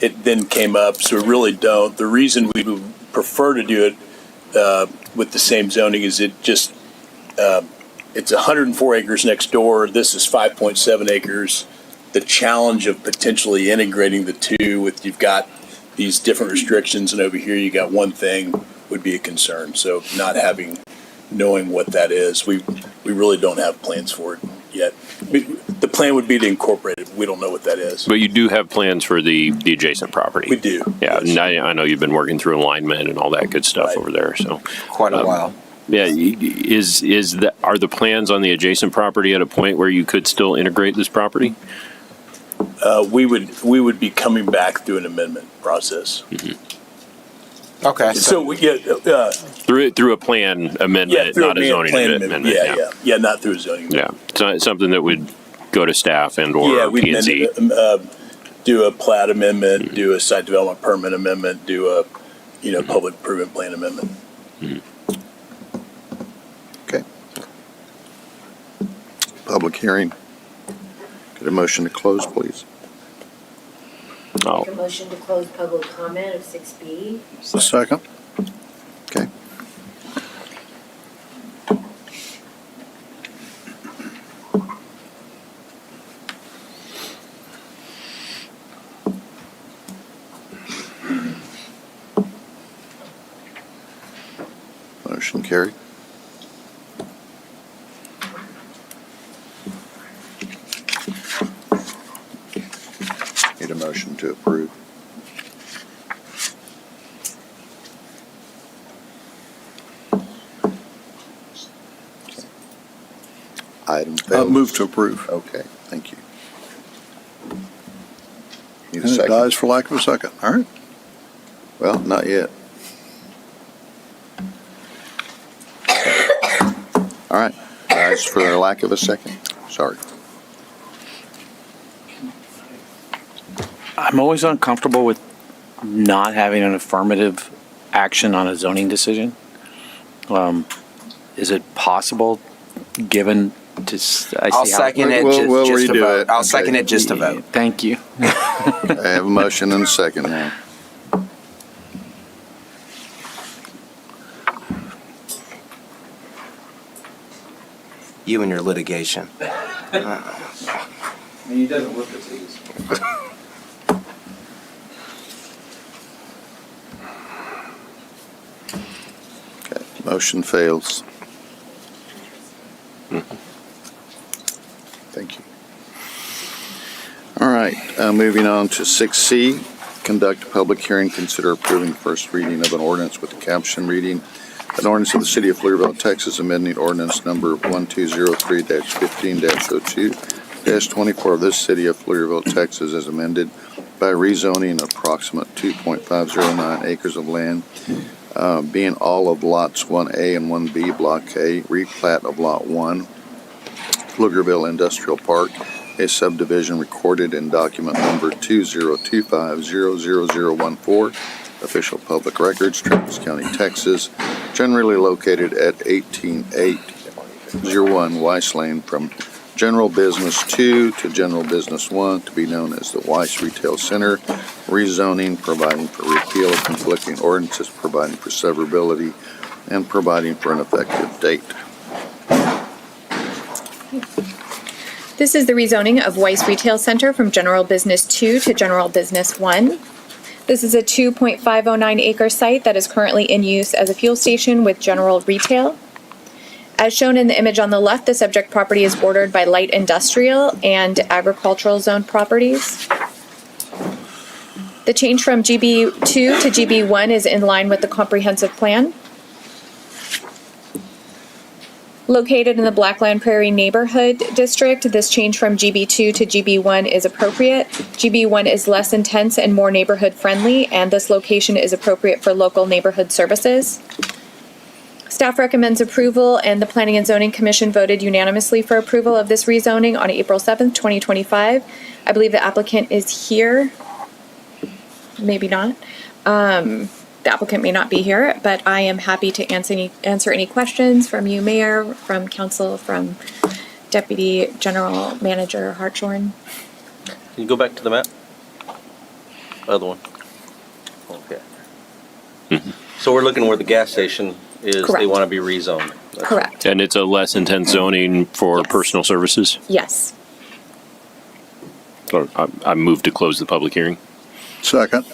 It then came up, so we really don't. The reason we would prefer to do it with the same zoning is it just, it's 104 acres next door. This is 5.7 acres. The challenge of potentially integrating the two with you've got these different restrictions and over here you got one thing would be a concern. So not knowing what that is, we really don't have plans for it yet. The plan would be to incorporate it. We don't know what that is. But you do have plans for the adjacent property. We do. Yeah, and I know you've been working through alignment and all that good stuff over there. So Quite a while. Yeah, are the plans on the adjacent property at a point where you could still integrate this property? We would be coming back through an amendment process. Mm-hmm. Okay. So through a plan amendment, not a zoning amendment. Yeah, not through a zoning amendment. Yeah, so it's something that would go to staff and or P&Z. Do a plat amendment, do a site development permit amendment, do a public improvement plan amendment. Mm-hmm. Okay. Public hearing. Get a motion to close, please. Make a motion to close public comment of 6B. A second. Okay. Motion carried. Need a motion to approve. Item fails. Move to approve. Okay, thank you. Need a And it second? dies for lack of a second. All right. Well, not yet. All right, guys, for the lack of a second, sorry. I'm always uncomfortable with not having an affirmative action on a zoning decision. Is it possible, given to? I'll second it We'll just to redo vote. it. I'll Okay. second it just to vote. Thank you. I have a motion and a second now. You and your litigation. He doesn't look at these. Okay, motion fails. Thank you. All right, moving on to 6C, conduct a public hearing, consider approving first reading of an ordinance with the caption reading, an ordinance of the City of Pflugerville, Texas, amending ordinance number 1203-15-02-24 of this City of Pflugerville, Texas, as amended by rezoning approximate 2.509 acres of land, being all of lots 1A and 1B, Block A, replat of Lot 1, Pflugerville Industrial Park, a subdivision recorded in document number 2025-00014, official public records, Travis County, Texas, generally located at 18801 Weiss Lane, from General Business 2 to General Business 1, to be known as the Weiss Retail Center, rezoning, providing for repeal of conflicting ordinances, providing for severability, and providing for an effective date. This is the rezoning of Weiss Retail Center from General Business 2 to General Business 1. This is a 2.509 acre site that is currently in use as a fuel station with general retail. As shown in the image on the left, the subject property is bordered by light industrial and agricultural zone properties. The change from GB2 to GB1 is in line with the comprehensive plan. Located in the Blackland Prairie Neighborhood District, this change from GB2 to GB1 is appropriate. GB1 is less intense and more neighborhood friendly, and this location is appropriate for local neighborhood services. Staff recommends approval, and the Planning and Zoning Commission voted unanimously for approval of this rezoning on April 7th, 2025. I believe the applicant is here. Maybe not. The applicant may not be here, but I am happy to answer any questions from you, Mayor, from Council, from Deputy General Manager Hartshorn. Can you go back to the map? Other one. Okay. So we're looking where the gas station is. Correct. They want to be rezoned. Correct. And it's a less intense zoning for personal services? Yes. Or I move to close the public hearing. Second.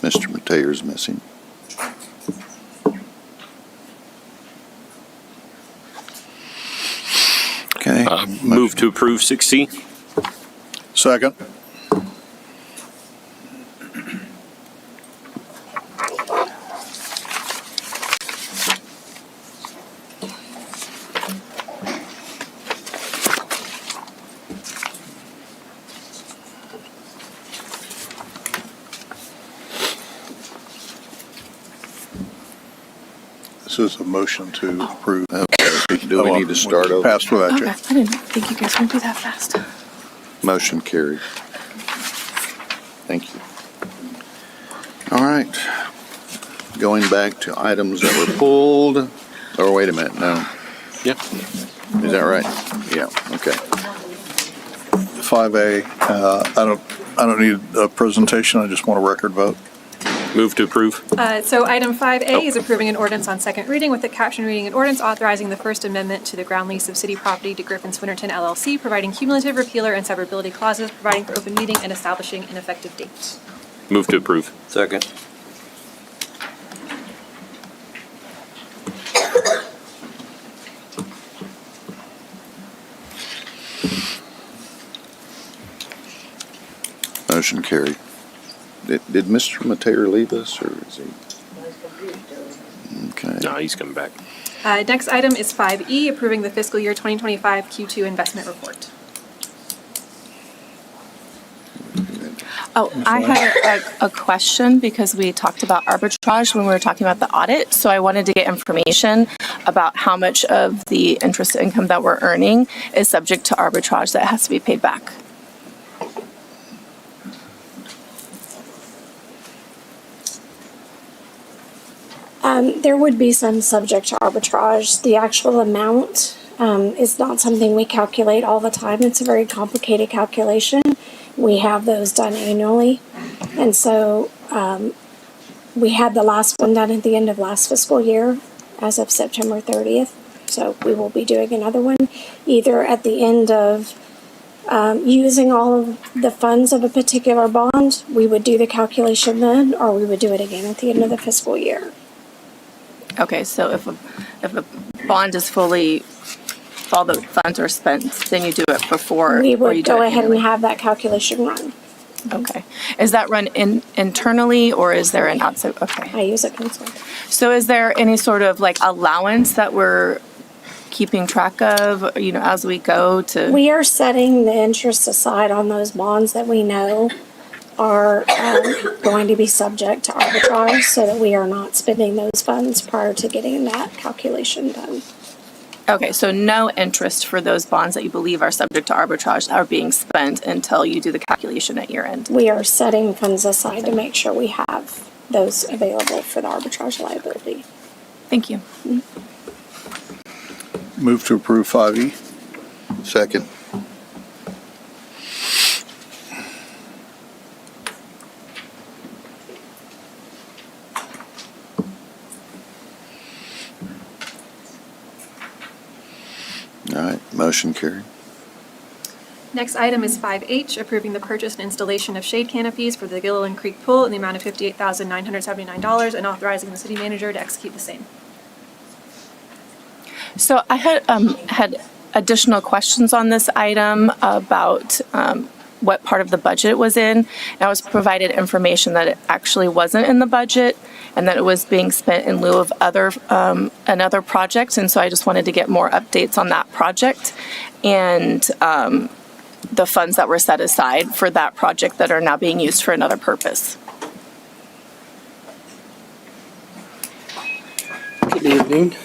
Mr. Mateer's missing. Okay. Move to approve 6C. Second. This is a motion to approve. Okay. Do we need to start over? Pass without Okay, you. I didn't think you guys would be that fast. Motion carried. Thank you. All right. Going back to items that were pulled, or wait a minute, no. Yeah. Is that right? Yeah, okay. 5A, I don't need a presentation, I just want a record vote. Move to approve. So item 5A is approving an ordinance on second reading with the caption reading an ordinance authorizing the First Amendment to the ground lease of city property to Griffin's Winterton LLC, providing cumulative repealer and severability clauses, providing for open meeting, and establishing an effective date. Move to approve. Second. Motion carried. Did Mr. Mateer leave us, or is he? Okay. No, he's coming back. Next item is 5E, approving the fiscal year 2025 Q2 investment report. Oh, I had a question because we talked about arbitrage when we were talking about the audit. So I wanted to get information about how much of the interest income that we're earning is subject to arbitrage that has to be paid back. There would be some subject to arbitrage. The actual amount is not something we calculate all the time. It's a very complicated calculation. We have those done annually. And so we had the last one done at the end of last fiscal year as of September 30th. So we will be doing another one either at the end of using all of the funds of a particular bond. We would do the calculation then, or we would do it again at the end of the fiscal year. Okay, so if a bond is fully, all the funds are spent, then you do it before. We or you would do go it ahead annually? and have that calculation run. Okay. Is that run internally or is there an outside? Okay. I use a consultant. So is there any sort of like allowance that we're keeping track of, you know, as we go to? We are setting the interest aside on those bonds that we know are going to be subject to arbitrage so that we are not spending those funds prior to getting that calculation done. Okay, so no interest for those bonds that you believe are subject to arbitrage are being spent until you do the calculation at year end. We are setting funds aside to make sure we have those available for the arbitrage liability. Thank you. Move to approve 5E. Second. All right, motion carried. Next item is 5H, approving the purchase and installation of shade canopies for the Gilliland Creek Pool in the amount of $58,979 and authorizing the city manager to execute the same. So I had additional questions on this item about what part of the budget it was in. And I was provided information that it actually wasn't in the budget and that it was being spent in lieu of another project. And so I just wanted to get more updates on that project and the funds that were set aside for that project that are now being used for another purpose. Good evening.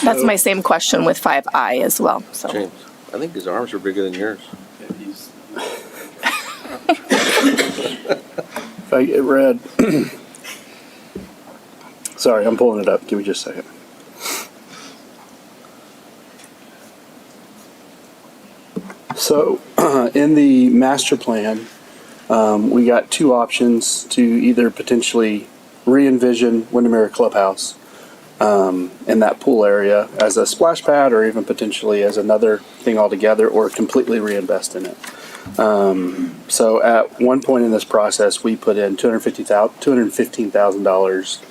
That's my same question with 5I as well. So. James, I think his arms are bigger than yours. If I get red. Sorry, I'm pulling it up. Give me just a second. So, in the master plan, we got two options to either potentially re-envision Windermere Clubhouse in that pool area as a splash pad or even potentially as another thing altogether or completely reinvest in it. So at one point in this process, we put in $215,000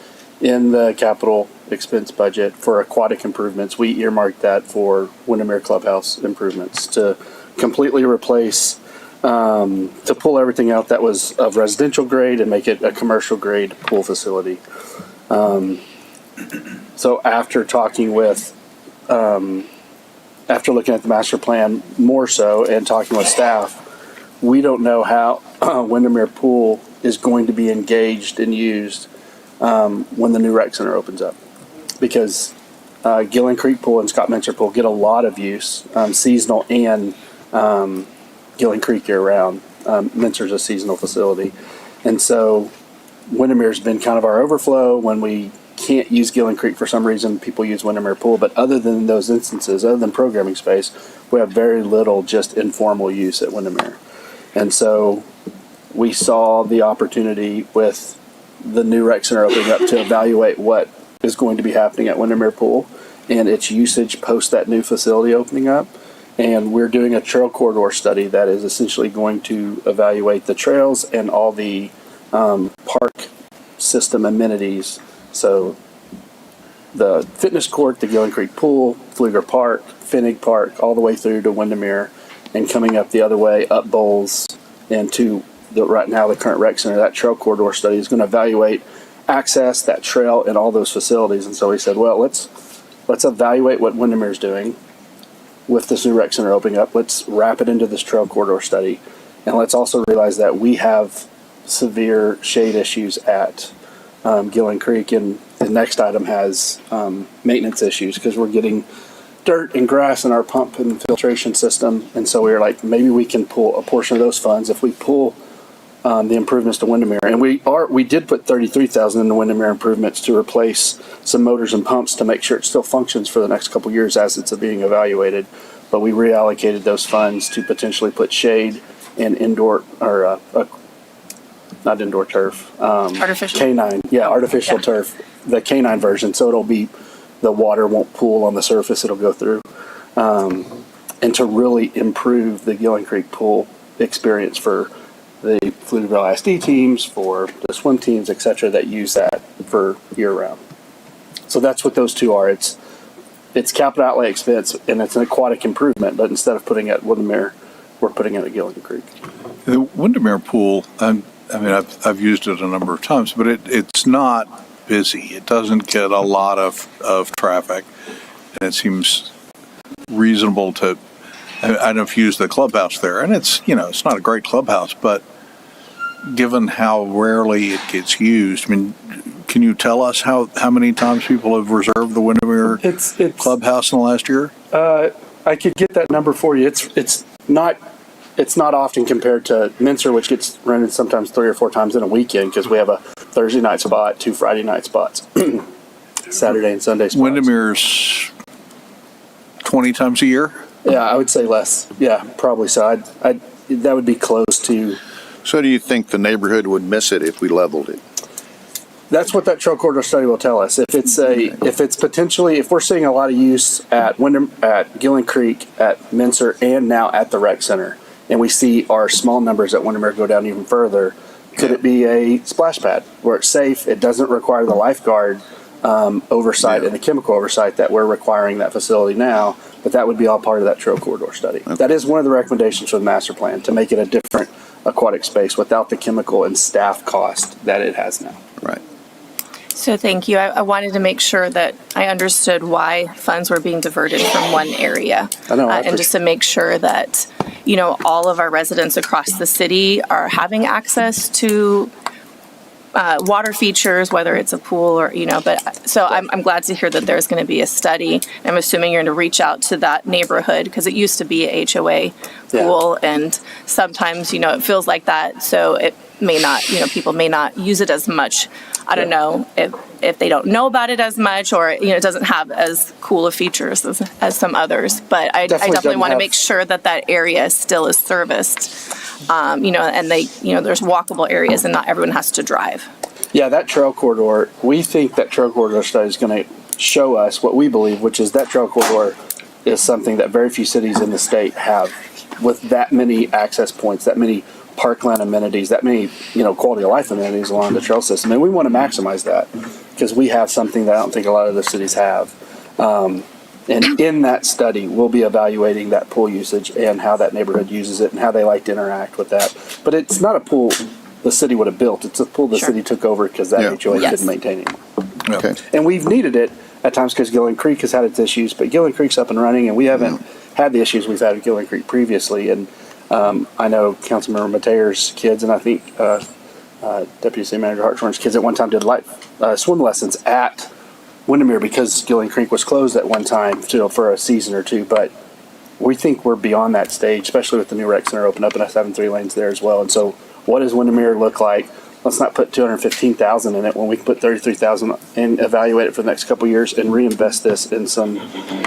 in the capital expense budget for aquatic improvements. We earmarked that for Windermere Clubhouse improvements to completely replace, to pull everything out that was of residential grade and make it a commercial grade pool facility. So after talking with, after looking at the master plan more so and talking with staff, we don't know how Windermere Pool is going to be engaged and used when the new rec center opens up. Because Gilliland Creek Pool and Scott Mincer Pool get a lot of use, seasonal and Gilliland Creek year round. Mincer's a seasonal facility. And so Windermere's been kind of our overflow. When we can't use Gilliland Creek for some reason, people use Windermere Pool. But other than those instances, other than programming space, we have very little just informal use at Windermere. And so we saw the opportunity with the new rec center opening up to evaluate what is going to be happening at Windermere Pool and its usage post that new facility opening up. And we're doing a trail corridor study that is essentially going to evaluate the trails and all the park system amenities. So the fitness court, the Gilliland Creek Pool, Fluger Park, Finnig Park, all the way through to Windermere, and coming up the other way, up Bowles, and to right now the current rec center. That trail corridor study is going to evaluate access, that trail, and all those facilities. And so we said, well, let's evaluate what Windermere's doing with this new rec center opening up. Let's wrap it into this trail corridor study, and let's also realize that we have severe shade issues at Gilliland Creek, and the next item has maintenance issues because we're getting dirt and grass in our pump and filtration system. And so we were like, maybe we can pull a portion of those funds if we pull the improvements to Windermere. And we did put $33,000 in the Windermere improvements to replace some motors and pumps to make sure it still functions for the next couple of years as it's being evaluated. But we reallocated those funds to potentially put shade and indoor, or not indoor turf. Artificial. Canine. Yeah, artificial turf. The canine version. So it'll be, the water won't pool on the surface, it'll go through. And to really improve the Gilliland Creek Pool experience for the Pflugerville ISD teams, for the swim teams, et cetera, that use that for year round. So that's what those two are. It's capital outlay expense and it's an aquatic improvement, but instead of putting it at Windermere, we're putting it at Gilliland Creek. The Windermere Pool, I've used it a number of times, but it's not busy. It doesn't get a lot of traffic, and it seems reasonable to. I don't know if you use the clubhouse there, and it's not a great clubhouse, but given how rarely it gets used, can you tell us how many times people have reserved the Windermere clubhouse in the last year? I could get that number for you. It's not often compared to Mincer, which gets rented sometimes 3 or 4 times in a weekend because we have a Thursday night spot, 2 Friday night spots. Saturday and Sunday spots. Windermere's 20 times a year? Yeah, I would say less. Yeah, probably so. That would be close to. So do you think the neighborhood would miss it if we leveled it? That's what that trail corridor study will tell us. If we're seeing a lot of use at Gillen Creek, at Mincer, and now at the rec center, and we see our small numbers at Windermere go down even further, could it be a splash pad where it's safe? It doesn't require the lifeguard oversight and the chemical oversight that we're requiring that facility now, but that would be all part of that trail corridor study. Okay. That is one of the recommendations for the master plan, to make it a different aquatic space without the chemical and staff cost that it has now. Right. So thank you. I wanted to make sure that I understood why funds were being diverted from one area. I know. And just to make sure that, all of our residents across the city are having access to water features, whether it's a pool or, so I'm glad to hear that there's going to be a study. I'm assuming you're going to reach out to that neighborhood, because it used to be a HOA pool, and sometimes, it feels like that. So it may not, people may not use it as much. I don't know if they don't know about it as much, or, it doesn't have as cool of features as some others. But I definitely want to make sure that area still is serviced. And there's walkable areas and not everyone has to drive. Yeah, that trail corridor, we think that trail corridor study is going to show us what we believe, which is that trail corridor is something that very few cities in the state have, with that many access points, that many parkland amenities, that many, quality of life amenities along the trail system. And we want to maximize that, because we have something that I don't think a lot of the cities have. And in that study, we'll be evaluating that pool usage and how that neighborhood uses it and how they like to interact with that. But it's not a pool the city would have built. It's a pool the city took over because that HOA didn't maintain it. Okay. And we've needed it at times because Gillen Creek has had its issues, but Gillen Creek's up and running, and we haven't had the issues we've had at Gillen Creek previously. And I know Councilmember Mateer's kids, and I think Deputy City Manager Hartshorn's kids at one time did swim lessons at Windermere, because Gillen Creek was closed at one time for a season or two. But we think we're beyond that stage, especially with the new rec center open up, and us having 3 lanes there as well. And so, what does Windermere look like? Let's not put $215,000 in it when we can put $33,000 and evaluate it for the next couple of years and reinvest this in some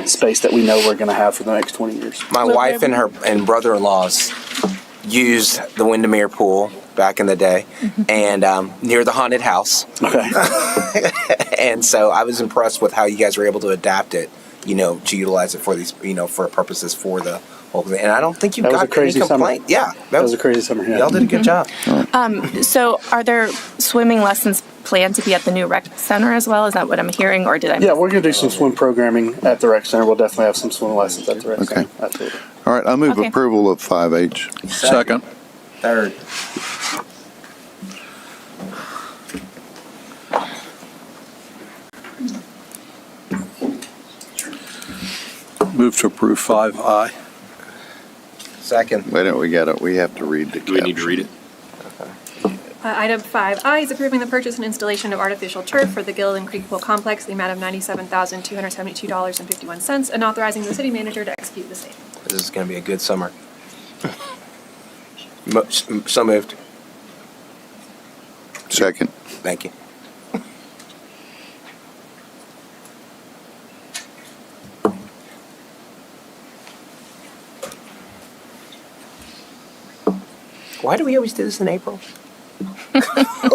space that we know we're going to have for the next 20 years. My wife and her brother-in-laws used the Windermere pool back in the day, and near the haunted house. Okay. And so I was impressed with how you guys were able to adapt it, to utilize it for these, for purposes for the whole thing. And I don't think you got any complaint. Yeah, that was a crazy summer. Yeah. Y'all did a good job. So are there swimming lessons planned to be at the new rec center as well? Is that what I'm hearing, or did I? Yeah, we're going to do some swim programming at the rec center. We'll definitely have some swim lessons at the rec center. Absolutely. All right, I move approval of 5H. Second. Third. Move to approve 5I. Second. Wait a minute, we have to read the caption. Do we need to read it? Item 5I is approving the purchase and installation of artificial turf for the Gillen Creek Pool Complex, the amount of $97,272.51, and authorizing the city manager to execute the same. This is going to be a good summer. So moved. Second. Thank you. Why do we always do this in April?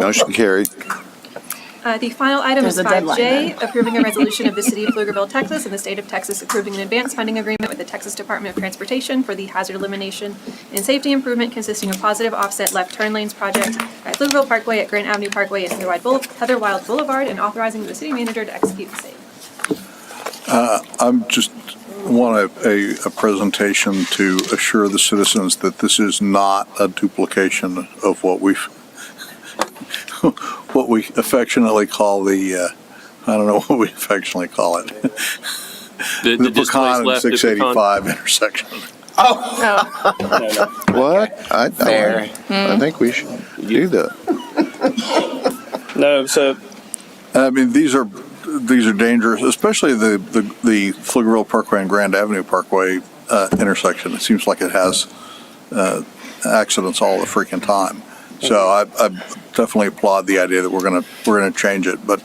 Motion carried. The final item There's is a deadline 5J, approving a resolution of the City of Pflugerville, Texas, and the State of Texas approving an advanced funding agreement with the Texas Department of Transportation for the hazard elimination and safety improvement consisting of positive offset left turn lanes project at Pflugerville Parkway, at Grant Avenue Parkway, and Heather Wild Boulevard, and authorizing the city manager to execute the same. I'm just want a presentation to assure the citizens that this is not a duplication of what we affectionately call the I don't know what we affectionately call it. The Pecan and 685 intersection. Oh. What? I Fair. think we should do that. No, so I mean, these are dangerous, especially the Pflugerville Parkway and Grand Avenue Parkway intersection. It seems like it has accidents all the freaking time. So I definitely applaud the idea that we're gonna change it. But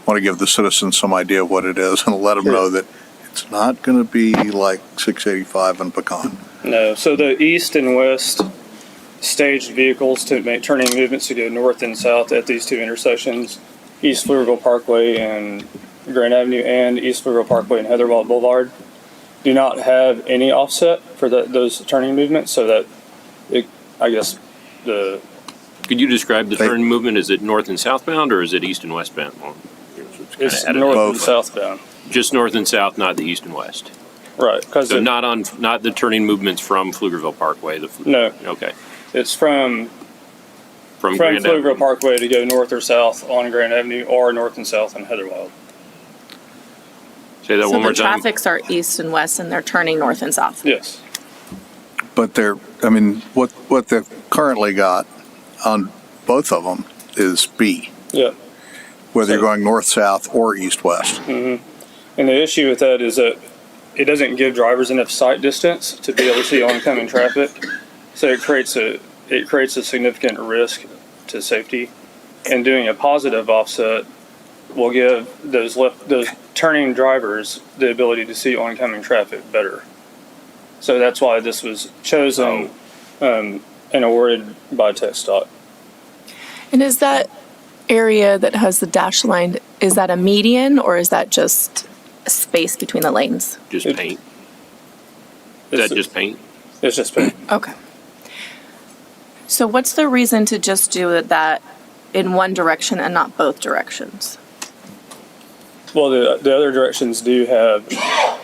want to give the citizens some idea of what it is and let them know that it's not going to be like 685 and Pecan. No, so the east and west staged vehicles to make turning movements to go north and south at these two intersections, East Pflugerville Parkway and Grand Avenue, and East Pflugerville Parkway and Heatherwald Boulevard, do not have any offset for those turning movements, so that Could you describe the turn movement? Is it north and southbound, or is it east and westbound? It's north and southbound. Just north and south, not the east and west. Right, So not the turning movements from Pflugerville Parkway. No. Okay. It's from Grand Avenue. Pflugerville Parkway to go north or south on Grand Avenue, or north and south on Heatherwild. Say that one more the time. traffics are east and west, and they're turning north and south. Yes. But what they've currently got on both of them is B. Yeah. Whether you're going north-south or east-west. Mm-hmm. And the issue with that is that it doesn't give drivers enough sight distance to be able to see oncoming traffic, so it creates a significant risk to safety. And doing a positive offset will give those turning drivers the ability to see oncoming traffic better. So that's why this was chosen and awarded by TxDOT. And is that area that has the dash line, is that a median, or is that just a space between the lanes? Just paint. Is that just paint? It's just paint. Okay. So what's the reason to just do that in one direction and not both directions? Well, the other directions do have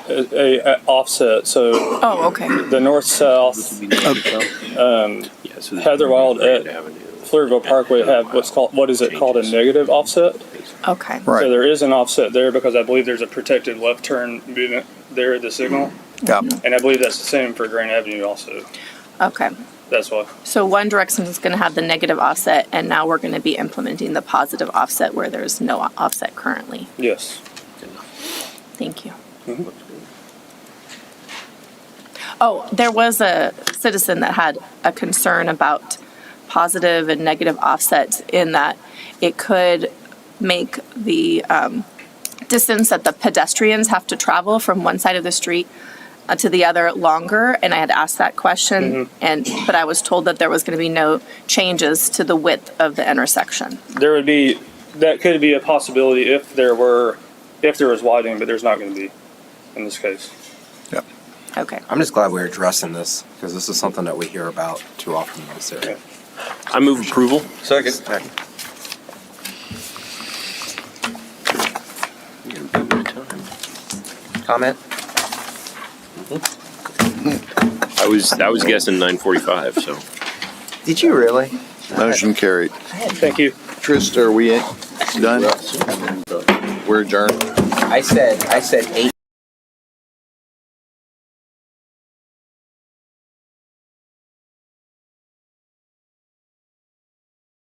a offset. So okay. The north-south, Heatherwild at Pflugerville Parkway have what is it called a negative offset. Okay. Right. So there is an offset there because I believe there's a protected left turn movement there at the signal. Yep. And I believe that's the same for Grand Avenue also. Okay. That's why. So one direction is going to have the negative offset, and now we're going to be implementing the positive offset where there's no offset currently. Yes. Thank you. Mm-hmm. Oh, there was a citizen that had a concern about positive and negative offsets in that it could make the distance that the pedestrians have to travel from one side of the street to the other longer, and I had asked that question, but I was told that there was going to be no changes to the width of the intersection. That could be a possibility if there was widening, but there's not going to be in this case. Yep. Okay. I'm just glad we're addressing this because this is something that we hear about too often in this area. I move approval. Second. Comment? I was guessing 9:45. So. Did you really? Motion carried. Thank you. Trista, are we done? We're adjourned. I said 8.